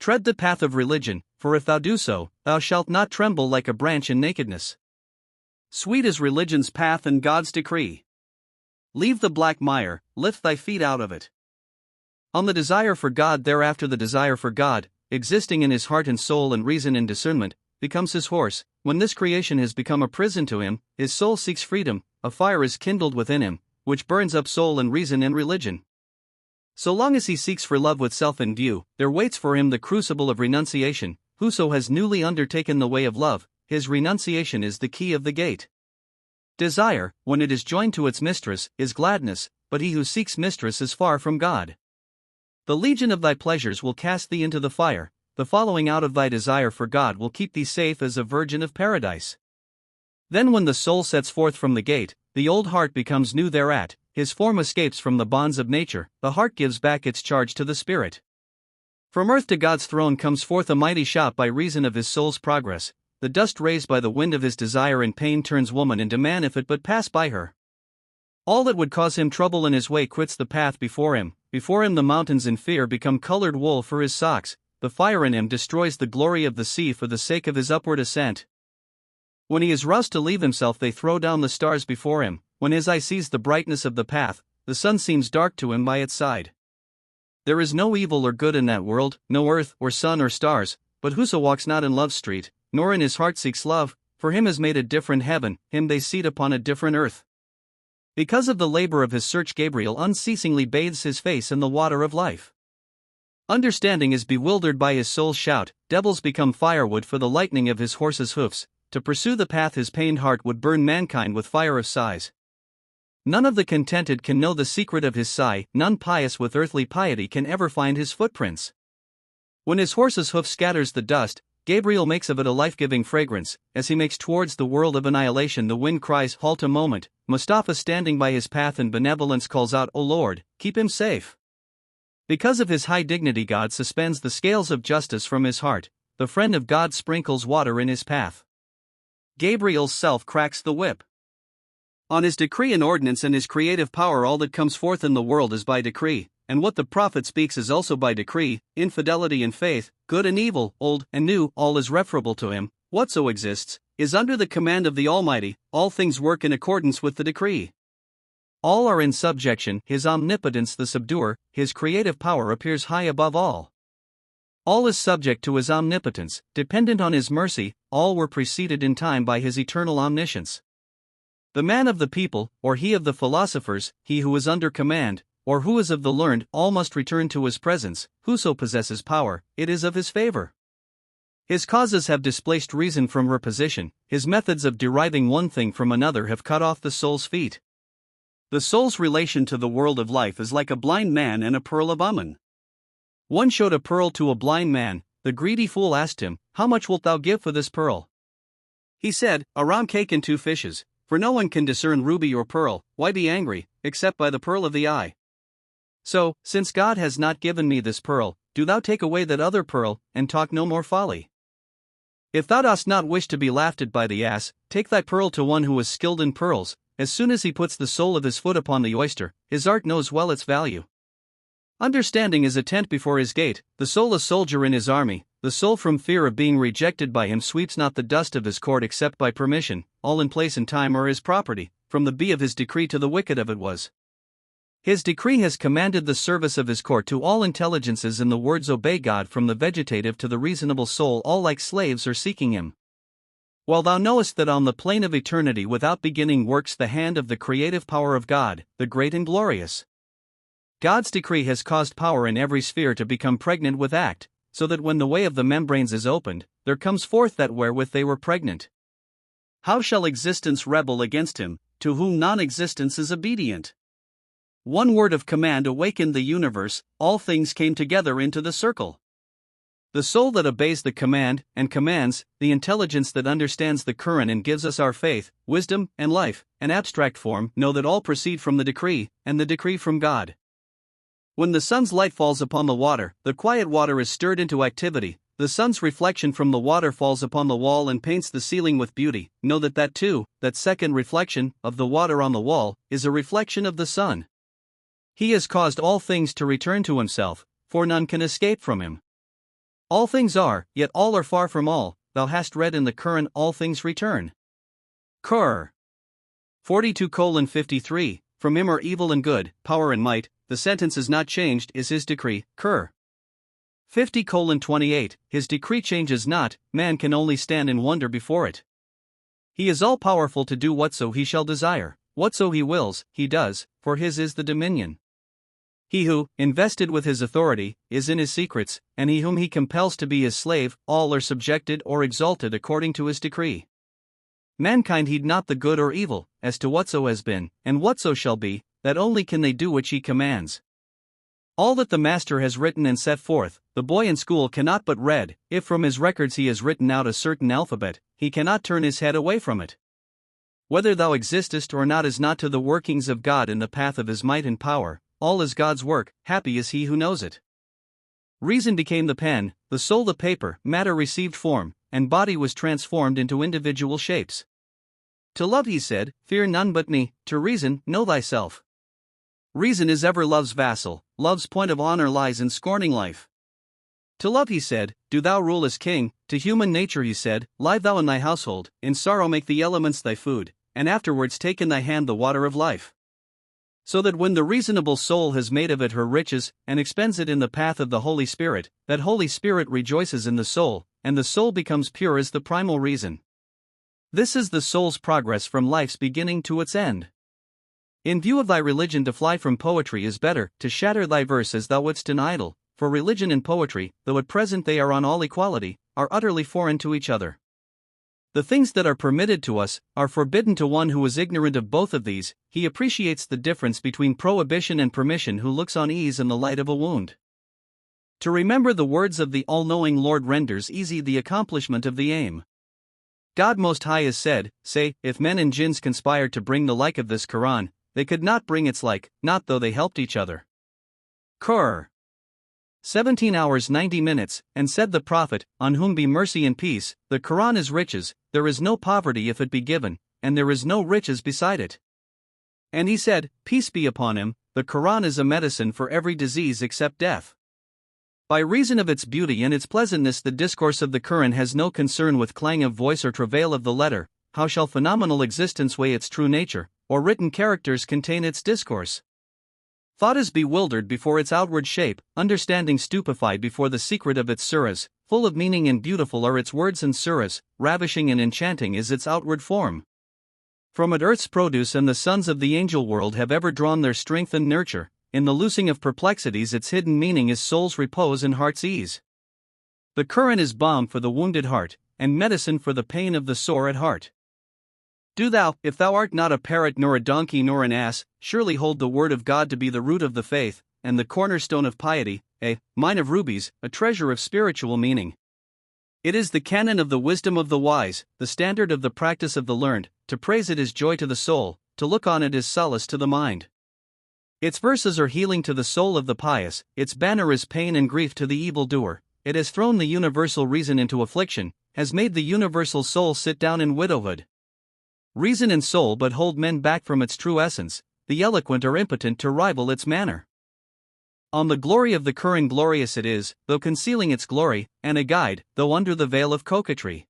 Tread the path of religion, for if thou do so, thou shalt not tremble like a branch in nakedness. Sweet is religion's path and God's decree. Leave the black mire, lift thy feet out of it. On the desire for God, thereafter the desire for God, existing in his heart and soul and reason and discernment, becomes his horse. When this creation has become a prison to him, his soul seeks freedom, a fire is kindled within him, which burns up soul and reason and religion. So long as he seeks for love with self in view, there waits for him the crucible of renunciation. Whoso has newly undertaken the way of love, his renunciation is the key of the gate. Desire, when it is joined to its mistress, is gladness, but he who seeks mistress is far from God. The legion of thy pleasures will cast thee into the fire, the following out of thy desire for God will keep thee safe as a virgin of paradise. Then when the soul sets forth from the gate, the old heart becomes new thereat, his form escapes from the bonds of nature, the heart gives back its charge to the spirit. From earth to God's throne comes forth a mighty shout by reason of his soul's progress. The dust raised by the wind of his desire and pain turns woman into man if it but pass by her. All that would cause him trouble in his way quits the path before him the mountains in fear become colored wool for his socks, the fire in him destroys the glory of the sea for the sake of his upward ascent. When he is roused to leave himself they throw down the stars before him, when his eye sees the brightness of the path, the sun seems dark to him by its side. There is no evil or good in that world, no earth, or sun or stars, but whoso walks not in love's street, nor in his heart seeks love, for him is made a different heaven, him they seat upon a different earth. Because of the labor of his search Gabriel unceasingly bathes his face in the water of life. Understanding is bewildered by his soul's shout, devils become firewood for the lightning of his horse's hoofs, to pursue the path his pained heart would burn mankind with fire of sighs. None of the contented can know the secret of his sigh, none pious with earthly piety can ever find his footprints. When his horse's hoof scatters the dust, Gabriel makes of it a life-giving fragrance. As he makes towards the world of annihilation the wind cries, halt a moment. Mustafa standing by his path in benevolence calls out, O Lord, keep him safe. Because of his high dignity God suspends the scales of justice from his heart, the friend of God sprinkles water in his path. Gabriel's self cracks the whip. On his decree and ordinance and his creative power all that comes forth in the world is by decree, and what the prophet speaks is also by decree, infidelity and faith, good and evil, old and new, all is referable to him, whatso exists, is under the command of the Almighty, all things work in accordance with the decree. All are in subjection, his omnipotence the subduer, his creative power appears high above all. All is subject to his omnipotence, dependent on his mercy, all were preceded in time by his eternal omniscience. The man of the people, or he of the philosophers, he who is under command, or who is of the learned, all must return to his presence. Whoso possesses power, it is of his favor. His causes have displaced reason from her position, his methods of deriving one thing from another have cut off the soul's feet. The soul's relation to the world of life is like a blind man and a pearl of Ammon. One showed a pearl to a blind man, the greedy fool asked him, How much wilt thou give for this pearl? He said, A round cake and 2 fishes, for no one can discern ruby or pearl. Why be angry, except by the pearl of the eye? So, since God has not given me this pearl, do thou take away that other pearl, and talk no more folly. If thou dost not wish to be laughed at by the ass, take thy pearl to one who is skilled in pearls. As soon as he puts the sole of his foot upon the oyster, his art knows well its value. Understanding is a tent before his gate, the soul a soldier in his army. The soul from fear of being rejected by him sweeps not the dust of his court except by permission. All in place and time are his property, from the bee of his decree to the wicked of it was. His decree has commanded the service of his court to all intelligences, and the words obey God. From the vegetative to the reasonable soul, all like slaves are seeking him. While thou knowest that on the plane of eternity without beginning works the hand of the creative power of God, the great and glorious. God's decree has caused power in every sphere to become pregnant with act, so that when the way of the membranes is opened, there comes forth that wherewith they were pregnant. How shall existence rebel against him, to whom non-existence is obedient? One word of command awakened the universe, all things came together into the circle. The soul that obeys the command, and commands, the intelligence that understands the current and gives us our faith, wisdom, and life, an abstract form, know that all proceed from the decree, and the decree from God. When the sun's light falls upon the water, the quiet water is stirred into activity. The sun's reflection from the water falls upon the wall and paints the ceiling with beauty. Know that too, that second reflection, of the water on the wall, is a reflection of the sun. He has caused all things to return to himself, for none can escape from him. All things are, yet all are far from all. Thou hast read in the Quran, all things return. Qur 42:53, from him are evil and good, power and might. The sentence is not changed, is his decree. Qur 50:28, his decree changes not, man can only stand in wonder before it. He is all powerful to do whatso he shall desire, whatso he wills, he does, for his is the dominion. He who, invested with his authority, is in his secrets, and he whom he compels to be his slave, all are subjected or exalted according to his decree. Mankind heed not the good or evil, as to whatso has been, and whatso shall be, that only can they do which he commands. All that the master has written and set forth, the boy in school cannot but read. If from his records he has written out a certain alphabet, he cannot turn his head away from it. Whether thou existest or not is not to the workings of God in the path of his might and power, all is God's work, happy is he who knows it. Reason became the pen, the soul the paper, matter received form, and body was transformed into individual shapes. To love he said, fear none but me, to reason, know thyself. Reason is ever love's vassal, love's point of honor lies in scorning life. To love he said, do thou rule as king. To human nature he said, live thou in thy household, in sorrow make the elements thy food, and afterwards take in thy hand the water of life. So that when the reasonable soul has made of it her riches, and expends it in the path of the Holy Spirit, that Holy Spirit rejoices in the soul, and the soul becomes pure as the primal reason. This is the soul's progress from life's beginning to its end. In view of thy religion, to fly from poetry is better, to shatter thy verse as thou wouldst an idol, for religion and poetry, though at present they are on all equality, are utterly foreign to each other. The things that are permitted to us, are forbidden to one who is ignorant of both of these. He appreciates the difference between prohibition and permission who looks on ease in the light of a wound. To remember the words of the all-knowing Lord renders easy the accomplishment of the aim. God Most High has said, say, if men and jinns conspired to bring the like of this Quran, they could not bring its like, not though they helped each other. Qur 17:90, and said the Prophet, on whom be mercy and peace, the Quran is riches, there is no poverty if it be given, and there is no riches beside it. And he said, peace be upon him, the Quran is a medicine for every disease except death. By reason of its beauty and its pleasantness, the discourse of the Quran has no concern with clang of voice or travail of the letter. How shall phenomenal existence weigh its true nature, or written characters contain its discourse? Thought is bewildered before its outward shape, understanding stupefied before the secret of its surahs. Full of meaning and beautiful are its words and surahs, ravishing and enchanting is its outward form. From it earth's produce and the sons of the angel world have ever drawn their strength and nurture. In the loosing of perplexities its hidden meaning is soul's repose and heart's ease. The Quran is balm for the wounded heart, and medicine for the pain of the sore at heart. Do thou, if thou art not a parrot nor a donkey nor an ass, surely hold the word of God to be the root of the faith, and the cornerstone of piety, a mine of rubies, a treasure of spiritual meaning. It is the canon of the wisdom of the wise, the standard of the practice of the learned. To praise it is joy to the soul, to look on it is solace to the mind. Its verses are healing to the soul of the pious, its banner is pain and grief to the evildoer. It has thrown the universal reason into affliction, has made the universal soul sit down in widowhood. Reason and soul but hold men back from its true essence, the eloquent are impotent to rival its manner. On the glory of the Quran glorious it is, though concealing its glory, and a guide, though under the veil of coquetry.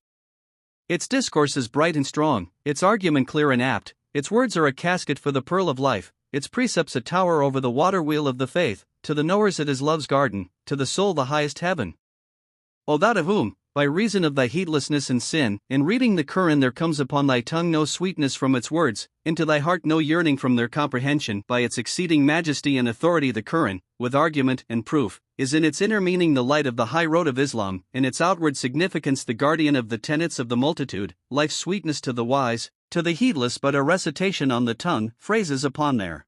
Its discourse is bright and strong, its argument clear and apt, its words are a casket for the pearl of life, its precepts a tower over the water wheel of the faith, to the knowers it is love's garden, to the soul the highest heaven. O thou to whom, by reason of thy heedlessness and sin, in reading the Quran there comes upon thy tongue no sweetness from its words, into thy heart no yearning from their comprehension, by its exceeding majesty and authority the Quran, with argument and proof, is in its inner meaning the light of the high road of Islam, in its outward significance the guardian of the tenets of the multitude, life's sweetness to the wise, to the heedless but a recitation on the tongue, phrases upon their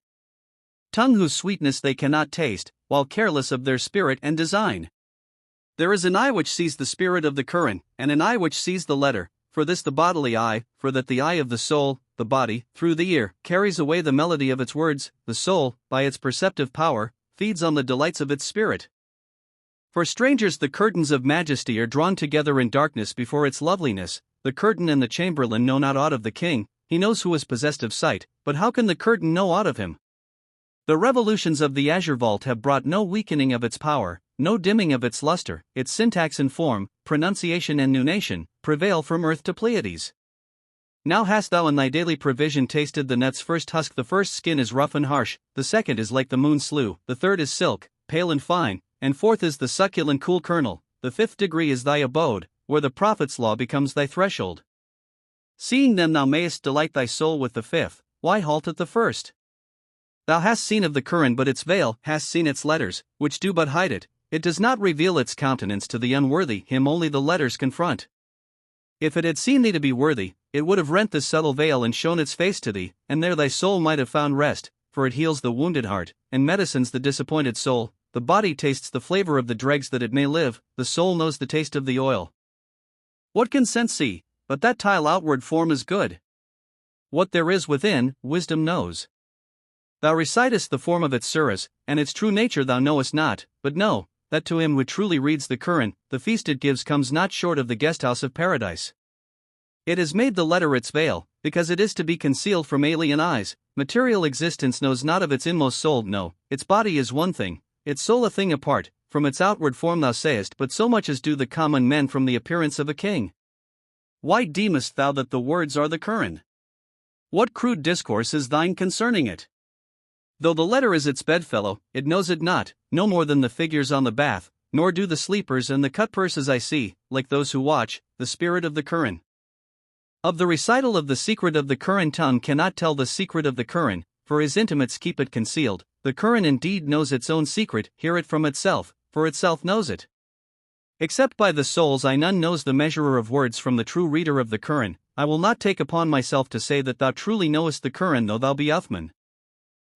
tongue whose sweetness they cannot taste, while careless of their spirit and design. There is an eye which sees the spirit of the Quran, and an eye which sees the letter, for this the bodily eye, for that the eye of the soul, the body, through the ear, carries away the melody of its words, the soul, by its perceptive power, feeds on the delights of its spirit. For strangers the curtains of majesty are drawn together in darkness before its loveliness, the curtain and the chamberlain know not aught of the king, he knows who is possessed of sight, but how can the curtain know aught of him? The revolutions of the azure vault have brought no weakening of its power, no dimming of its luster, its syntax and form, pronunciation and nunation, prevail from earth to Pleiades. Now hast thou in thy daily provision tasted the nut's first husk, the first skin is rough and harsh, the second is like the moon's slew, the third is silk, pale and fine, and fourth is the succulent cool kernel, the fifth degree is thy abode, where the prophet's law becomes thy threshold. Seeing them thou mayest delight thy soul with the fifth, why halt at the first? Thou hast seen of the Quran but its veil, hast seen its letters, which do but hide it, it does not reveal its countenance to the unworthy, him only the letters confront. If it had seen thee to be worthy, it would have rent the subtle veil and shown its face to thee, and there thy soul might have found rest, for it heals the wounded heart, and medicines the disappointed soul, the body tastes the flavor of the dregs that it may live, the soul knows the taste of the oil. What can sense see, but that tile outward form is good? What there is within, wisdom knows. Thou recitest the form of its surahs, and its true nature thou knowest not, but know, that to him who truly reads the Quran, the feast it gives comes not short of the guesthouse of paradise. It has made the letter its veil, because it is to be concealed from alien eyes. Material existence knows not of its inmost soul, no, its body is one thing, its soul a thing apart, from its outward form thou sayest, but so much as do the common men from the appearance of a king. Why deemest thou that the words are the Quran? What crude discourse is thine concerning it? Though the letter is its bedfellow, it knows it not, no more than the figures on the bath, nor do the sleepers and the cut purses I see, like those who watch, the spirit of the Quran. Of the recital of the secret of the Quran tongue cannot tell the secret of the Quran, for his intimates keep it concealed. The Quran indeed knows its own secret, hear it from itself, for itself knows it. Except by the soul's eye none knows the measurer of words from the true reader of the Quran. I will not take upon myself to say that thou truly knowest the Quran though thou be Uthman.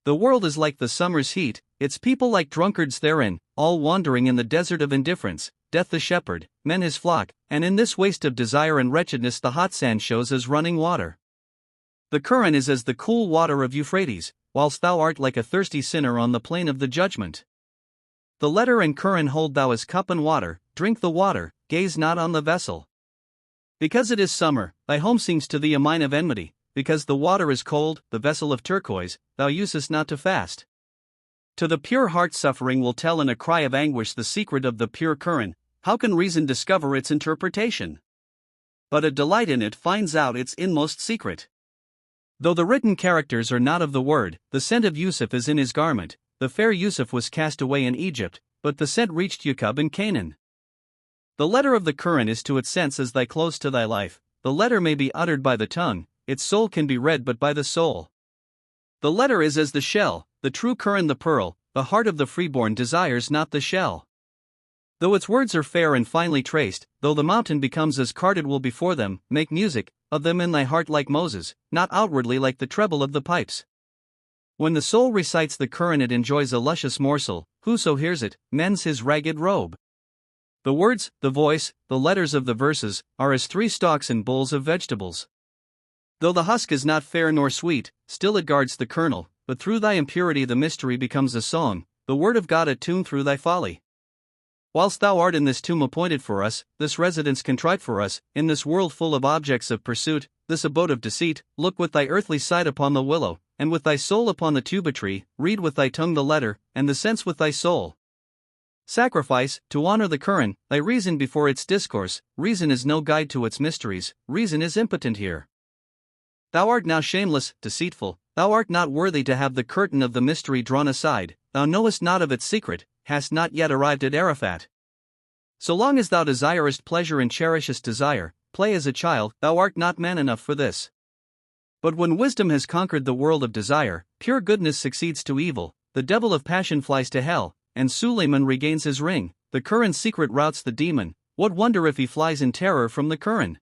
The world is like the summer's heat, its people like drunkards therein, all wandering in the desert of indifference, death the shepherd, men his flock, and in this waste of desire and wretchedness the hot sand shows as running water. The Quran is as the cool water of Euphrates, whilst thou art like a thirsty sinner on the plain of the judgment. The letter and Quran hold thou as cup and water, drink the water, gaze not on the vessel. Because it is summer, thy home seems to thee a mine of enmity. Because the water is cold, the vessel of turquoise, thou usest not to fast. To the pure heart suffering will tell in a cry of anguish the secret of the pure Quran. How can reason discover its interpretation? But a delight in it finds out its inmost secret. Though the written characters are not of the word, the scent of Yusuf is in his garment. The fair Yusuf was cast away in Egypt, but the scent reached Yaqub in Canaan. The letter of the Quran is to its sense as thy clothes to thy life. The letter may be uttered by the tongue, its soul can be read but by the soul. The letter is as the shell, the true Quran the pearl, the heart of the freeborn desires not the shell. Though its words are fair and finely traced, though the mountain becomes as carded wool before them, make music of them in thy heart like Moses, not outwardly like the treble of the pipes. When the soul recites the Quran it enjoys a luscious morsel, whoso hears it, mends his ragged robe. The words, the voice, the letters of the verses, are as 3 stalks and bowls of vegetables. Though the husk is not fair nor sweet, still it guards the kernel, but through thy impurity the mystery becomes a song, the word of God attuned through thy folly. Whilst thou art in this tomb appointed for us, this residence contrived for us, in this world full of objects of pursuit, this abode of deceit, look with thy earthly sight upon the willow, and with thy soul upon the tuba tree, read with thy tongue the letter, and the sense with thy soul. Sacrifice, to honor the Quran, thy reason before its discourse. Reason is no guide to its mysteries, reason is impotent here. Thou art now shameless, deceitful, thou art not worthy to have the curtain of the mystery drawn aside, thou knowest not of its secret, hast not yet arrived at Arafat. So long as thou desirest pleasure and cherishest desire, play as a child, thou art not man enough for this. But when wisdom has conquered the world of desire, pure goodness succeeds to evil, the devil of passion flies to hell, and Suleiman regains his ring, the Quran's secret routs the demon, what wonder if he flies in terror from the Quran?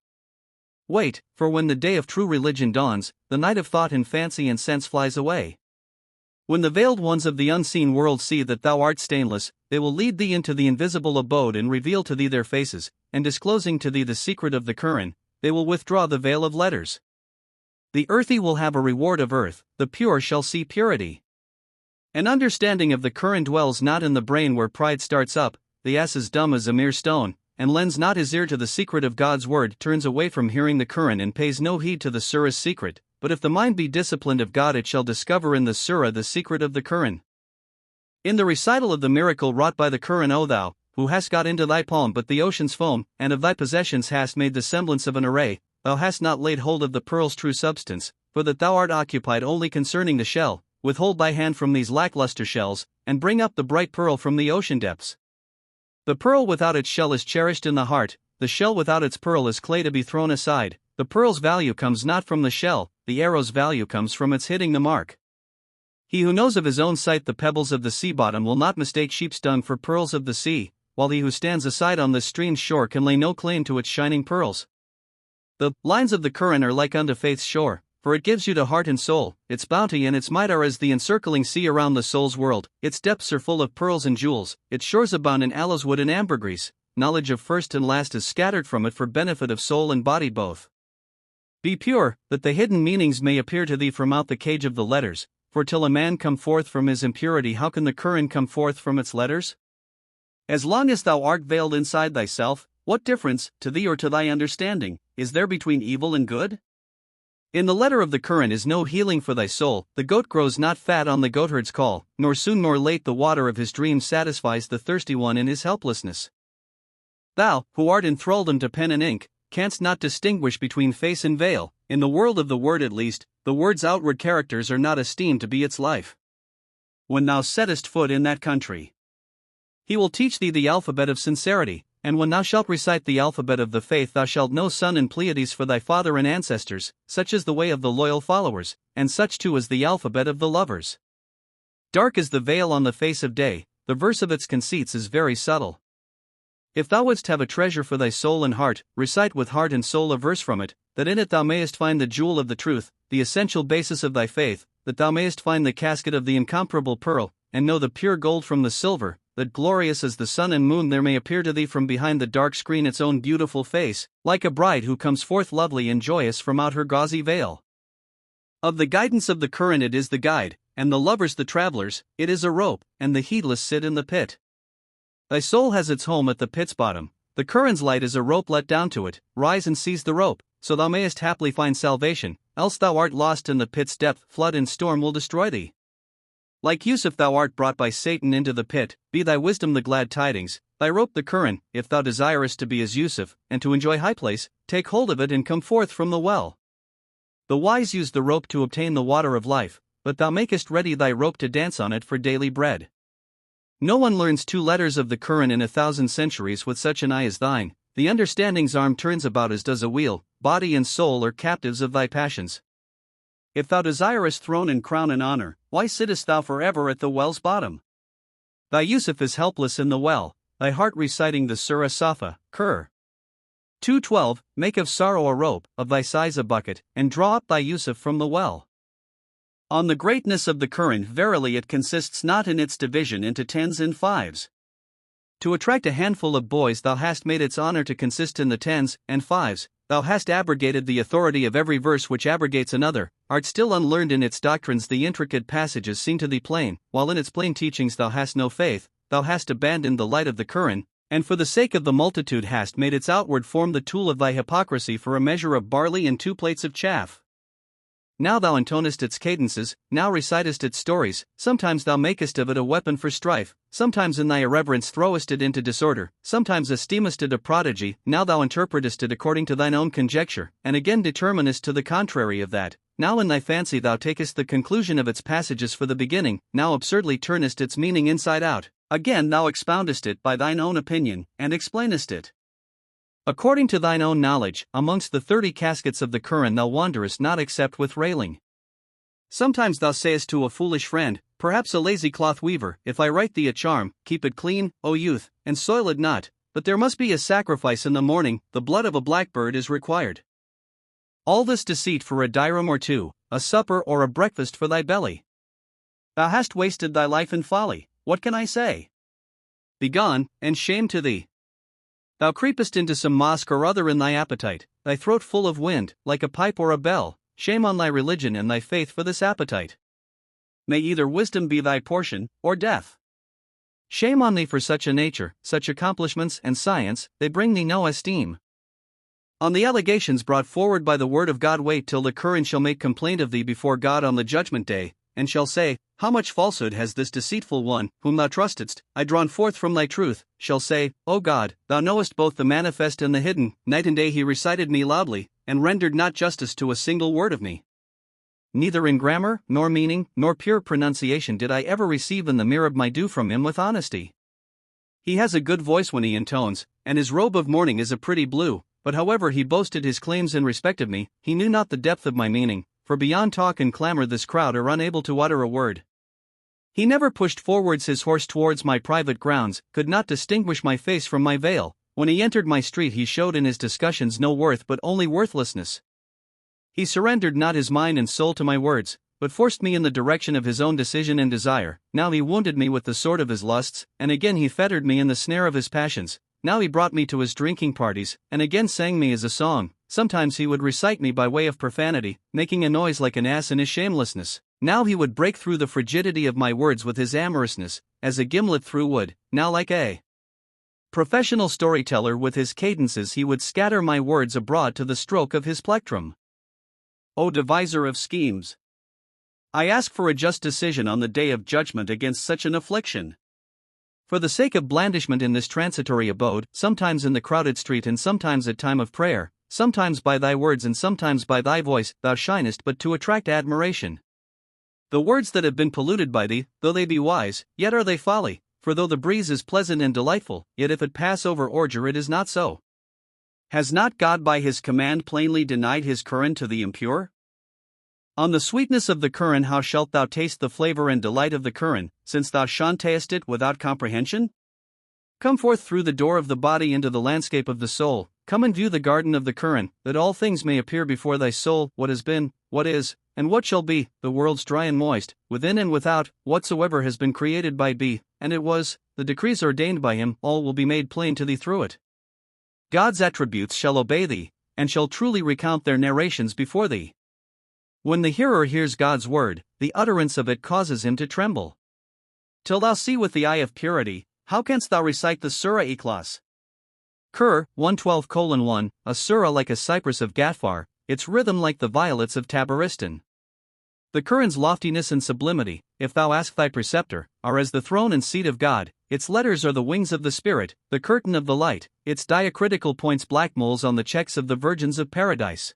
Wait, for when the day of true religion dawns, the night of thought and fancy and sense flies away. When the veiled ones of the unseen world see that thou art stainless, they will lead thee into the invisible abode and reveal to thee their faces, and disclosing to thee the secret of the Quran, they will withdraw the veil of letters. The earthy will have a reward of earth, the pure shall see purity. An understanding of the Quran dwells not in the brain where pride starts up, the ass is dumb as a mere stone, and lends not his ear to the secret of God's word, turns away from hearing the Quran and pays no heed to the surah's secret. But if the mind be disciplined of God, it shall discover in the surah the secret of the Quran. In the recital of the miracle wrought by the Quran, O thou, who hast got into thy palm but the ocean's foam, and of thy possessions hast made the semblance of an array, thou hast not laid hold of the pearl's true substance, for that thou art occupied only concerning the shell, withhold thy hand from these lackluster shells, and bring up the bright pearl from the ocean depths. The pearl without its shell is cherished in the heart, the shell without its pearl is clay to be thrown aside. The pearl's value comes not from the shell, the arrow's value comes from its hitting the mark. He who knows of his own sight the pebbles of the sea bottom will not mistake sheep's dung for pearls of the sea, while he who stands aside on this stream's shore can lay no claim to its shining pearls. The lines of the Quran are like unto faith's shore, for it gives you to heart and soul, its bounty and its might are as the encircling sea around the soul's world, its depths are full of pearls and jewels, its shores abound in aloes wood and ambergris, knowledge of first and last is scattered from it for benefit of soul and body both. Be pure, that the hidden meanings may appear to thee from out the cage of the letters, for till a man come forth from his impurity, how can the Quran come forth from its letters? As long as thou art veiled inside thyself, what difference, to thee or to thy understanding, is there between evil and good? In the letter of the Quran is no healing for thy soul, the goat grows not fat on the goatherd's call, nor soon nor late the water of his dreams satisfies the thirsty one in his helplessness. Thou, who art in thraldom to pen and ink, canst not distinguish between face and veil. In the world of the word at least, the word's outward characters are not esteemed to be its life. When thou settest foot in that country, he will teach thee the alphabet of sincerity, and when thou shalt recite the alphabet of the faith, thou shalt know Sun and Pleiades for thy father and ancestors, such is the way of the loyal followers, and such too is the alphabet of the lovers. Dark is the veil on the face of day, the verse of its conceits is very subtle. If thou wouldst have a treasure for thy soul and heart, recite with heart and soul a verse from it, that in it thou mayest find the jewel of the truth, the essential basis of thy faith, that thou mayest find the casket of the incomparable pearl, and know the pure gold from the silver, that glorious as the sun and moon there may appear to thee from behind the dark screen its own beautiful face, like a bride who comes forth lovely and joyous from out her gauzy veil. Of the guidance of the Quran it is the guide, and the lovers the travelers, it is a rope, and the heedless sit in the pit. Thy soul has its home at the pit's bottom, the Quran's light is a rope let down to it, rise and seize the rope, so thou mayest haply find salvation, else thou art lost in the pit's depth, flood and storm will destroy thee. Like Yusuf thou art brought by Satan into the pit, be thy wisdom the glad tidings, thy rope the Quran, if thou desirest to be as Yusuf, and to enjoy high place, take hold of it and come forth from the well. The wise use the rope to obtain the water of life, but thou makest ready thy rope to dance on it for daily bread. No one learns 2 letters of the Quran in 1,000 centuries with such an eye as thine, the understanding's arm turns about as does a wheel, body and soul are captives of thy passions. If thou desirest throne and crown and honor, why sittest thou forever at the well's bottom? Thy Yusuf is helpless in the well, thy heart reciting the Surah Safa, Qur. 2:12, make of sorrow a rope, of thy size a bucket, and draw up thy Yusuf from the well. On the greatness of the Quran, verily it consists not in its division into 10s and 5s. To attract a handful of boys thou hast made its honor to consist in the 10s and 5s, thou hast abrogated the authority of every verse which abrogates another, art still unlearned in its doctrines, the intricate passages seem to thee plain, while in its plain teachings thou hast no faith, thou hast abandoned the light of the Quran, And for the sake of the multitude hast made its outward form the tool of thy hypocrisy for a measure of barley and 2 plates of chaff. Now thou intonest its cadences, now recitest its stories, sometimes thou makest of it a weapon for strife, sometimes in thy irreverence throwest it into disorder, sometimes esteemest it a prodigy, now thou interpretest it according to thine own conjecture, and again determinest to the contrary of that. Now in thy fancy thou takest the conclusion of its passages for the beginning, now absurdly turnest its meaning inside out, again thou expoundest it by thine own opinion, and explainest it according to thine own knowledge. Amongst the 30 caskets of the Quran thou wanderest not except with railing. Sometimes thou sayest to a foolish friend, perhaps a lazy cloth weaver, if I write thee a charm, keep it clean, O youth, and soil it not, but there must be a sacrifice in the morning, the blood of a blackbird is required. All this deceit for a dirham or 2, a supper or a breakfast for thy belly. Thou hast wasted thy life in folly, what can I say? Begone, and shame to thee. Thou creepest into some mosque or other in thy appetite, thy throat full of wind, like a pipe or a bell. Shame on thy religion and thy faith for this appetite. May either wisdom be thy portion, or death. Shame on thee for such a nature, such accomplishments and science, they bring thee no esteem. On the allegations brought forward by the word of God wait till the Quran shall make complaint of thee before God on the judgment day, and shall say, how much falsehood has this deceitful one, whom thou trustedst, drawn forth from thy truth, shall say, O God, thou knowest both the manifest and the hidden. Night and day he recited me loudly, and rendered not justice to a single word of me. Neither in grammar, nor meaning, nor pure pronunciation did I ever receive in the mirab my due from him with honesty. He has a good voice when he intones, and his robe of mourning is a pretty blue, but however he boasted his claims in respect of me, he knew not the depth of my meaning, for beyond talk and clamor this crowd are unable to utter a word. He never pushed forwards his horse towards my private grounds, could not distinguish my face from my veil. When he entered my street he showed in his discussions no worth but only worthlessness. He surrendered not his mind and soul to my words, but forced me in the direction of his own decision and desire. Now he wounded me with the sword of his lusts, and again he fettered me in the snare of his passions. Now he brought me to his drinking parties, and again sang me as a song. Sometimes he would recite me by way of profanity, making a noise like an ass in his shamelessness. Now he would break through the frigidity of my words with his amorousness, as a gimlet through wood. Now like a professional storyteller with his cadences he would scatter my words abroad to the stroke of his plectrum. O deviser of schemes! I ask for a just decision on the day of judgment against such an affliction. For the sake of blandishment in this transitory abode, sometimes in the crowded street and sometimes at time of prayer, sometimes by thy words and sometimes by thy voice, thou shinest but to attract admiration. The words that have been polluted by thee, though they be wise, yet are they folly, for though the breeze is pleasant and delightful, yet if it pass over ordure it is not so. Has not God by his command plainly denied his Quran to the impure? On the sweetness of the Quran how shalt thou taste the flavor and delight of the Quran, since thou chantayest it without comprehension? Come forth through the door of the body into the landscape of the soul, come and view the garden of the Quran, that all things may appear before thy soul, what has been, what is, and what shall be, the worlds dry and moist, within and without, whatsoever has been created by be, and it was, the decrees ordained by him, all will be made plain to thee through it. God's attributes shall obey thee, and shall truly recount their narrations before thee. When the hearer hears God's word, the utterance of it causes him to tremble. Till thou see with the eye of purity, how canst thou recite the Surah Ikhlas? Qur 112:1, a surah like a cypress of Jafar, its rhythm like the violets of Tabaristan. The Quran's loftiness and sublimity, if thou ask thy preceptor, are as the throne and seat of God. Its letters are the wings of the Spirit, the curtain of the light, its diacritical points black moles on the checks of the virgins of paradise.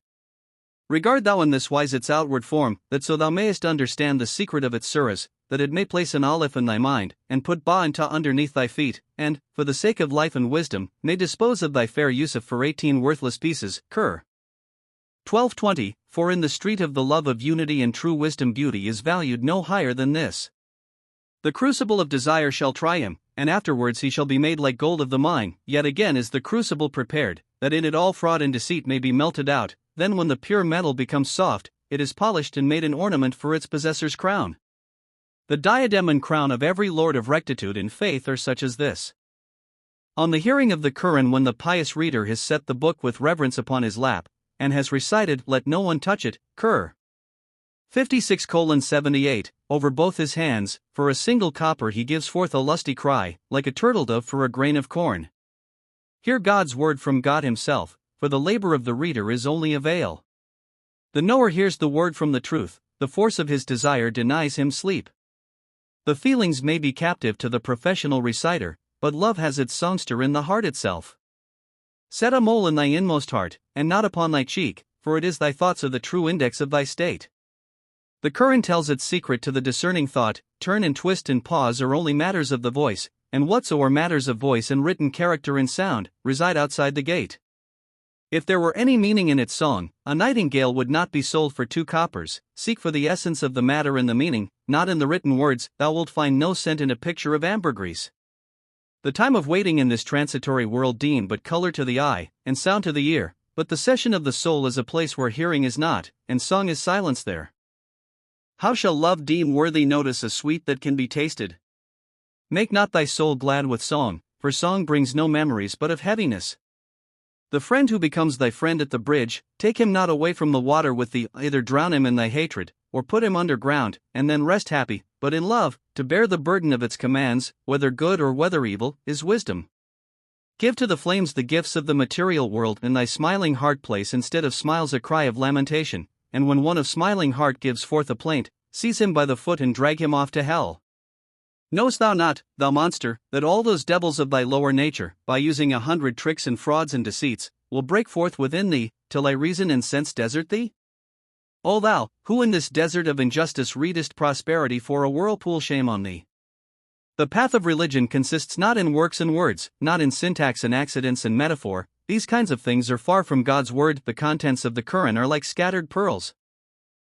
Regard thou in this wise its outward form, that so thou mayest understand the secret of its surahs, that it may place an aleph in thy mind, and put ba and ta underneath thy feet, and, for the sake of life and wisdom, may dispose of thy fair Yusuf for 18 worthless pieces. Qur 12:20, for in the street of the love of unity and true wisdom beauty is valued no higher than this. The crucible of desire shall try him, and afterwards he shall be made like gold of the mine. Yet again is the crucible prepared, that in it all fraud and deceit may be melted out. Then when the pure metal becomes soft, it is polished and made an ornament for its possessor's crown. The diadem and crown of every lord of rectitude and faith are such as this. On the hearing of the Quran, when the pious reader has set the book with reverence upon his lap, and has recited, let no one touch it, Qur 56:78, over both his hands, for a single copper he gives forth a lusty cry, like a turtle dove for a grain of corn. Hear God's word from God himself, for the labor of the reader is only a veil. The knower hears the word from the truth, the force of his desire denies him sleep. The feelings may be captive to the professional reciter, but love has its songster in the heart itself. Set a mole in thy inmost heart, and not upon thy cheek, for it is thy thoughts are the true index of thy state. The current tells its secret to the discerning thought, turn and twist and pause are only matters of the voice, and whatsoever matters of voice and written character and sound, reside outside the gate. If there were any meaning in its song, a nightingale would not be sold for 2 coppers, seek for the essence of the matter in the meaning, not in the written words, thou wilt find no scent in a picture of ambergris. The time of waiting in this transitory world deem but color to the eye, and sound to the ear, but the session of the soul is a place where hearing is not, and song is silence there. How shall love deem worthy notice a sweet that can be tasted? Make not thy soul glad with song, for song brings no memories but of heaviness. The friend who becomes thy friend at the bridge, take him not away from the water with thee, either drown him in thy hatred, or put him underground, and then rest happy, but in love, to bear the burden of its commands, whether good or whether evil, is wisdom. Give to the flames the gifts of the material world in thy smiling heart place instead of smiles a cry of lamentation, and when one of smiling heart gives forth a plaint, seize him by the foot and drag him off to hell. Knowest thou not, thou monster, that all those devils of thy lower nature, by using 100 tricks and frauds and deceits, will break forth within thee, till thy reason and sense desert thee? O thou, who in this desert of injustice readest prosperity for a whirlpool, shame on thee. The path of religion consists not in works and words, not in syntax and accidents and metaphor, these kinds of things are far from God's word, the contents of the Quran are like scattered pearls.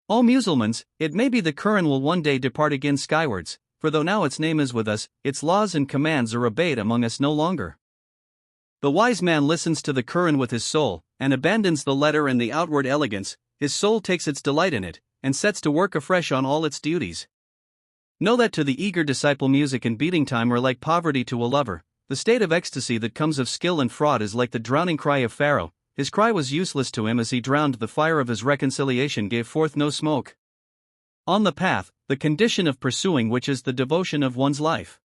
O Musulmans, it may be the Quran will one day depart again skywards, for though now its name is with us, its laws and commands are obeyed among us no longer. The wise man listens to the Quran with his soul, and abandons the letter and the outward elegance, his soul takes its delight in it, and sets to work afresh on all its duties. Know that to the eager disciple music and beating time are like poverty to a lover, the state of ecstasy that comes of skill and fraud is like the drowning cry of Pharaoh, his cry was useless to him as he drowned, the fire of his reconciliation gave forth no smoke. On the path, the condition of pursuing which is the devotion of one's life.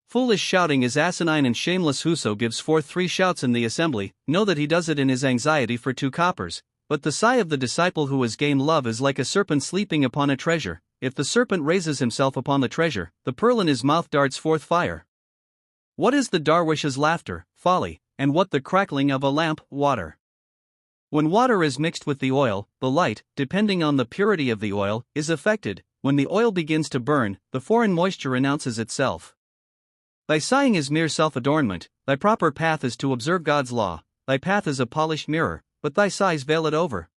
Foolish shouting is asinine and shameless. Whoso gives forth 3 shouts in the assembly, know that he does it in his anxiety for 2 coppers, but the sigh of the disciple who has gained love is like a serpent sleeping upon a treasure, if the serpent raises himself upon the treasure, the pearl in his mouth darts forth fire. What is the darwish's laughter, folly, and what the crackling of a lamp, water? When water is mixed with the oil, the light, depending on the purity of the oil, is affected. When the oil begins to burn, the foreign moisture announces itself. Thy sighing is mere self-adornment, thy proper path is to observe God's law, thy path is a polished mirror, but thy sighs veil it over.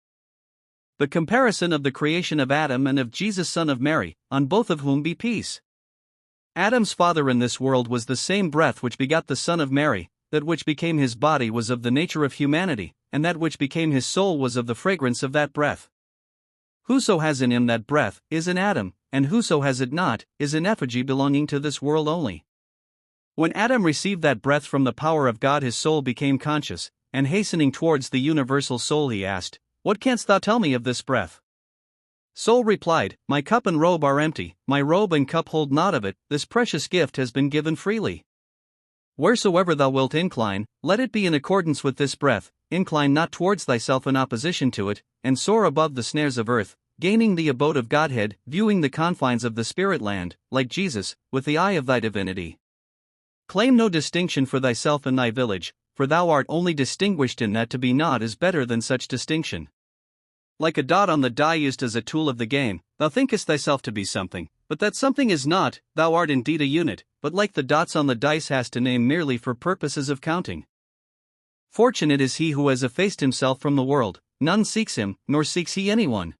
The comparison of the creation of Adam and of Jesus son of Mary, on both of whom be peace. Adam's father in this world was the same breath which begot the son of Mary, that which became his body was of the nature of humanity, and that which became his soul was of the fragrance of that breath. Whoso has in him that breath, is in Adam, and whoso has it not, is an effigy belonging to this world only. When Adam received that breath from the power of God, his soul became conscious, and hastening towards the universal soul he asked, What canst thou tell me of this breath? Soul replied, My cup and robe are empty, my robe and cup hold not of it, this precious gift has been given freely. Wheresoever thou wilt incline, let it be in accordance with this breath, incline not towards thyself in opposition to it, and soar above the snares of earth, gaining the abode of Godhead, viewing the confines of the spirit land, like Jesus, with the eye of thy divinity. Claim no distinction for thyself in thy village, for thou art only distinguished in that to be not is better than such distinction. Like a dot on the die used as a tool of the game, thou thinkest thyself to be something, but that something is not, thou art indeed a unit, but like the dots on the dice hast to name merely for purposes of counting. Fortunate is he who has effaced himself from the world, none seeks him, nor seeks he anyone.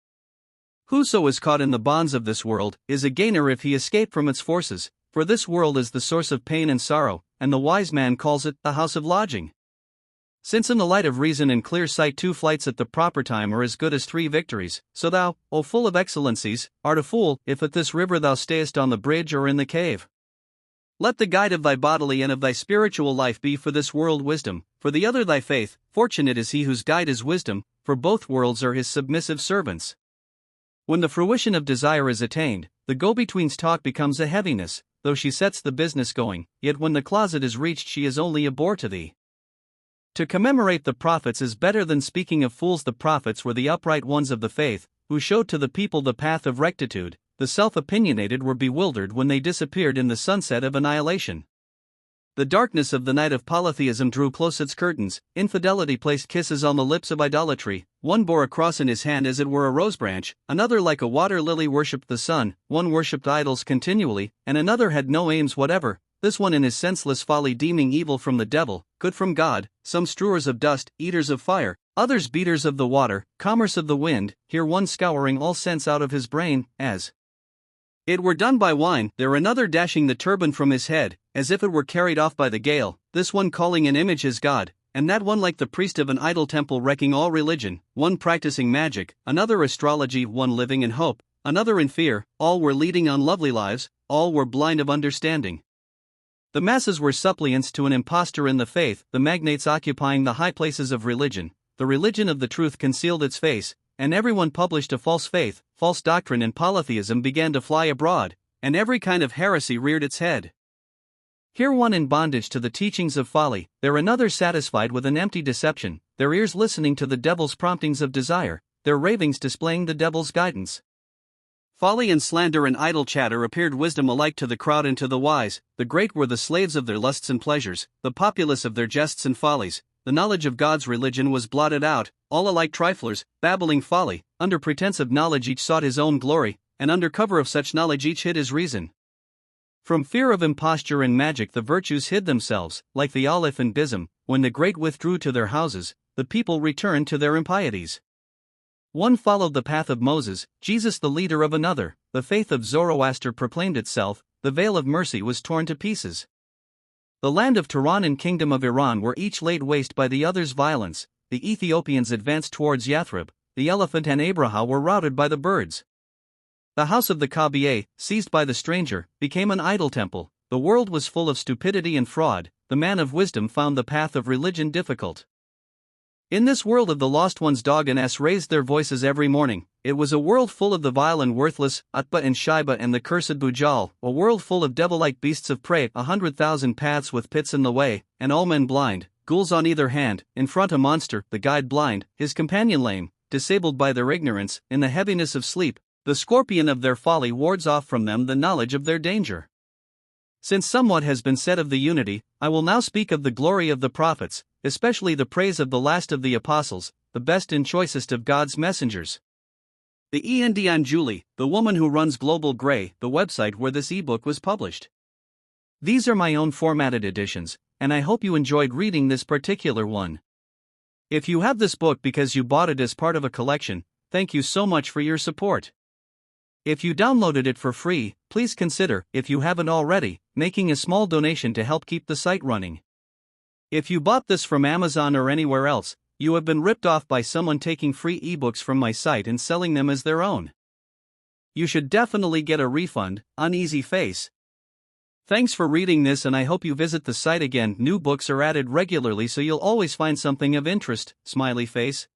Whoso is caught in the bonds of this world, is a gainer if he escape from its forces, for this world is the source of pain and sorrow, and the wise man calls it the house of lodging. Since in the light of reason and clear sight 2 flights at the proper time are as good as 3 victories, so thou, O full of excellencies, art a fool, if at this river thou stayest on the bridge or in the cave. Let the guide of thy bodily and of thy spiritual life be for this world wisdom, for the other thy faith. Fortunate is he whose guide is wisdom, for both worlds are his submissive servants. When the fruition of desire is attained, the go-between's talk becomes a heaviness, though she sets the business going, yet when the closet is reached she is only a bore to thee. To commemorate the prophets is better than speaking of fools. The prophets were the upright ones of the faith, who showed to the people the path of rectitude. The self-opinionated were bewildered when they disappeared in the sunset of annihilation. The darkness of the night of polytheism drew close its curtains. Infidelity placed kisses on the lips of idolatry. One bore a cross in his hand as it were a rose branch, another like a water lily worshipped the sun, one worshipped idols continually, and another had no aims whatever, this one in his senseless folly deeming evil from the devil, good from God, some strewers of dust, eaters of fire, others beaters of the water, commerce of the wind, here one scouring all sense out of his brain, as it were done by wine, there another dashing the turban from his head, as if it were carried off by the gale, this one calling an image his god, and that one like the priest of an idol temple wrecking all religion, one practicing magic, another astrology, one living in hope, another in fear, all were leading unlovely lives, all were blind of understanding. The masses were suppliants to an impostor in the faith, the magnates occupying the high places of religion, the religion of the truth concealed its face, and everyone published a false faith, false doctrine, and polytheism began to fly abroad, and every kind of heresy reared its head. Here one in bondage to the teachings of folly, there another satisfied with an empty deception, their ears listening to the devil's promptings of desire, their ravings displaying the devil's guidance. Folly and slander and idle chatter appeared wisdom alike to the crowd and to the wise. The great were the slaves of their lusts and pleasures, the populace of their jests and follies. The knowledge of God's religion was blotted out, all alike triflers, babbling folly. Under pretense of knowledge each sought his own glory, and under cover of such knowledge each hid his reason. From fear of imposture and magic the virtues hid themselves, like the olive and besom. When the great withdrew to their houses, the people returned to their impieties. One followed the path of Moses, Jesus the leader of another. The faith of Zoroaster proclaimed itself, the veil of mercy was torn to pieces. The land of Tehran and kingdom of Iran were each laid waste by the other's violence. The Ethiopians advanced towards Yathrib, the elephant and Abraha were routed by the birds. The house of the Kabieh, seized by the stranger, became an idol temple. The world was full of stupidity and fraud. The man of wisdom found the path of religion difficult. In this world of the lost ones dog and ass raised their voices every morning. It was a world full of the vile and worthless, Utbah and Shaiba and the cursed Bujal, a world full of devil-like beasts of prey, 100,000 paths with pits in the way, and all men blind, ghouls on either hand, in front a monster, the guide blind, his companion lame, disabled by their ignorance, in the heaviness of sleep, the scorpion of their folly wards off from them the knowledge of their danger. Since somewhat has been said of the unity, I will now speak of the glory of the prophets, especially the praise of the last of the apostles, the best and choicest of God's messengers. The Endian Julie, the woman who runs Global Grey, the website where this ebook was published. These are my own formatted editions, and I hope you enjoyed reading this particular one. If you have this book because you bought it as part of a collection, thank you so much for your support. If you downloaded it for free, please consider, if you haven't already, making a small donation to help keep the site running. If you bought this from Amazon or anywhere else, you have been ripped off by someone taking free ebooks from my site and selling them as their own. You should definitely get a refund, uneasy face. Thanks for reading this, and I hope you visit the site again. New books are added regularly, so you'll always find something of interest, smiley face.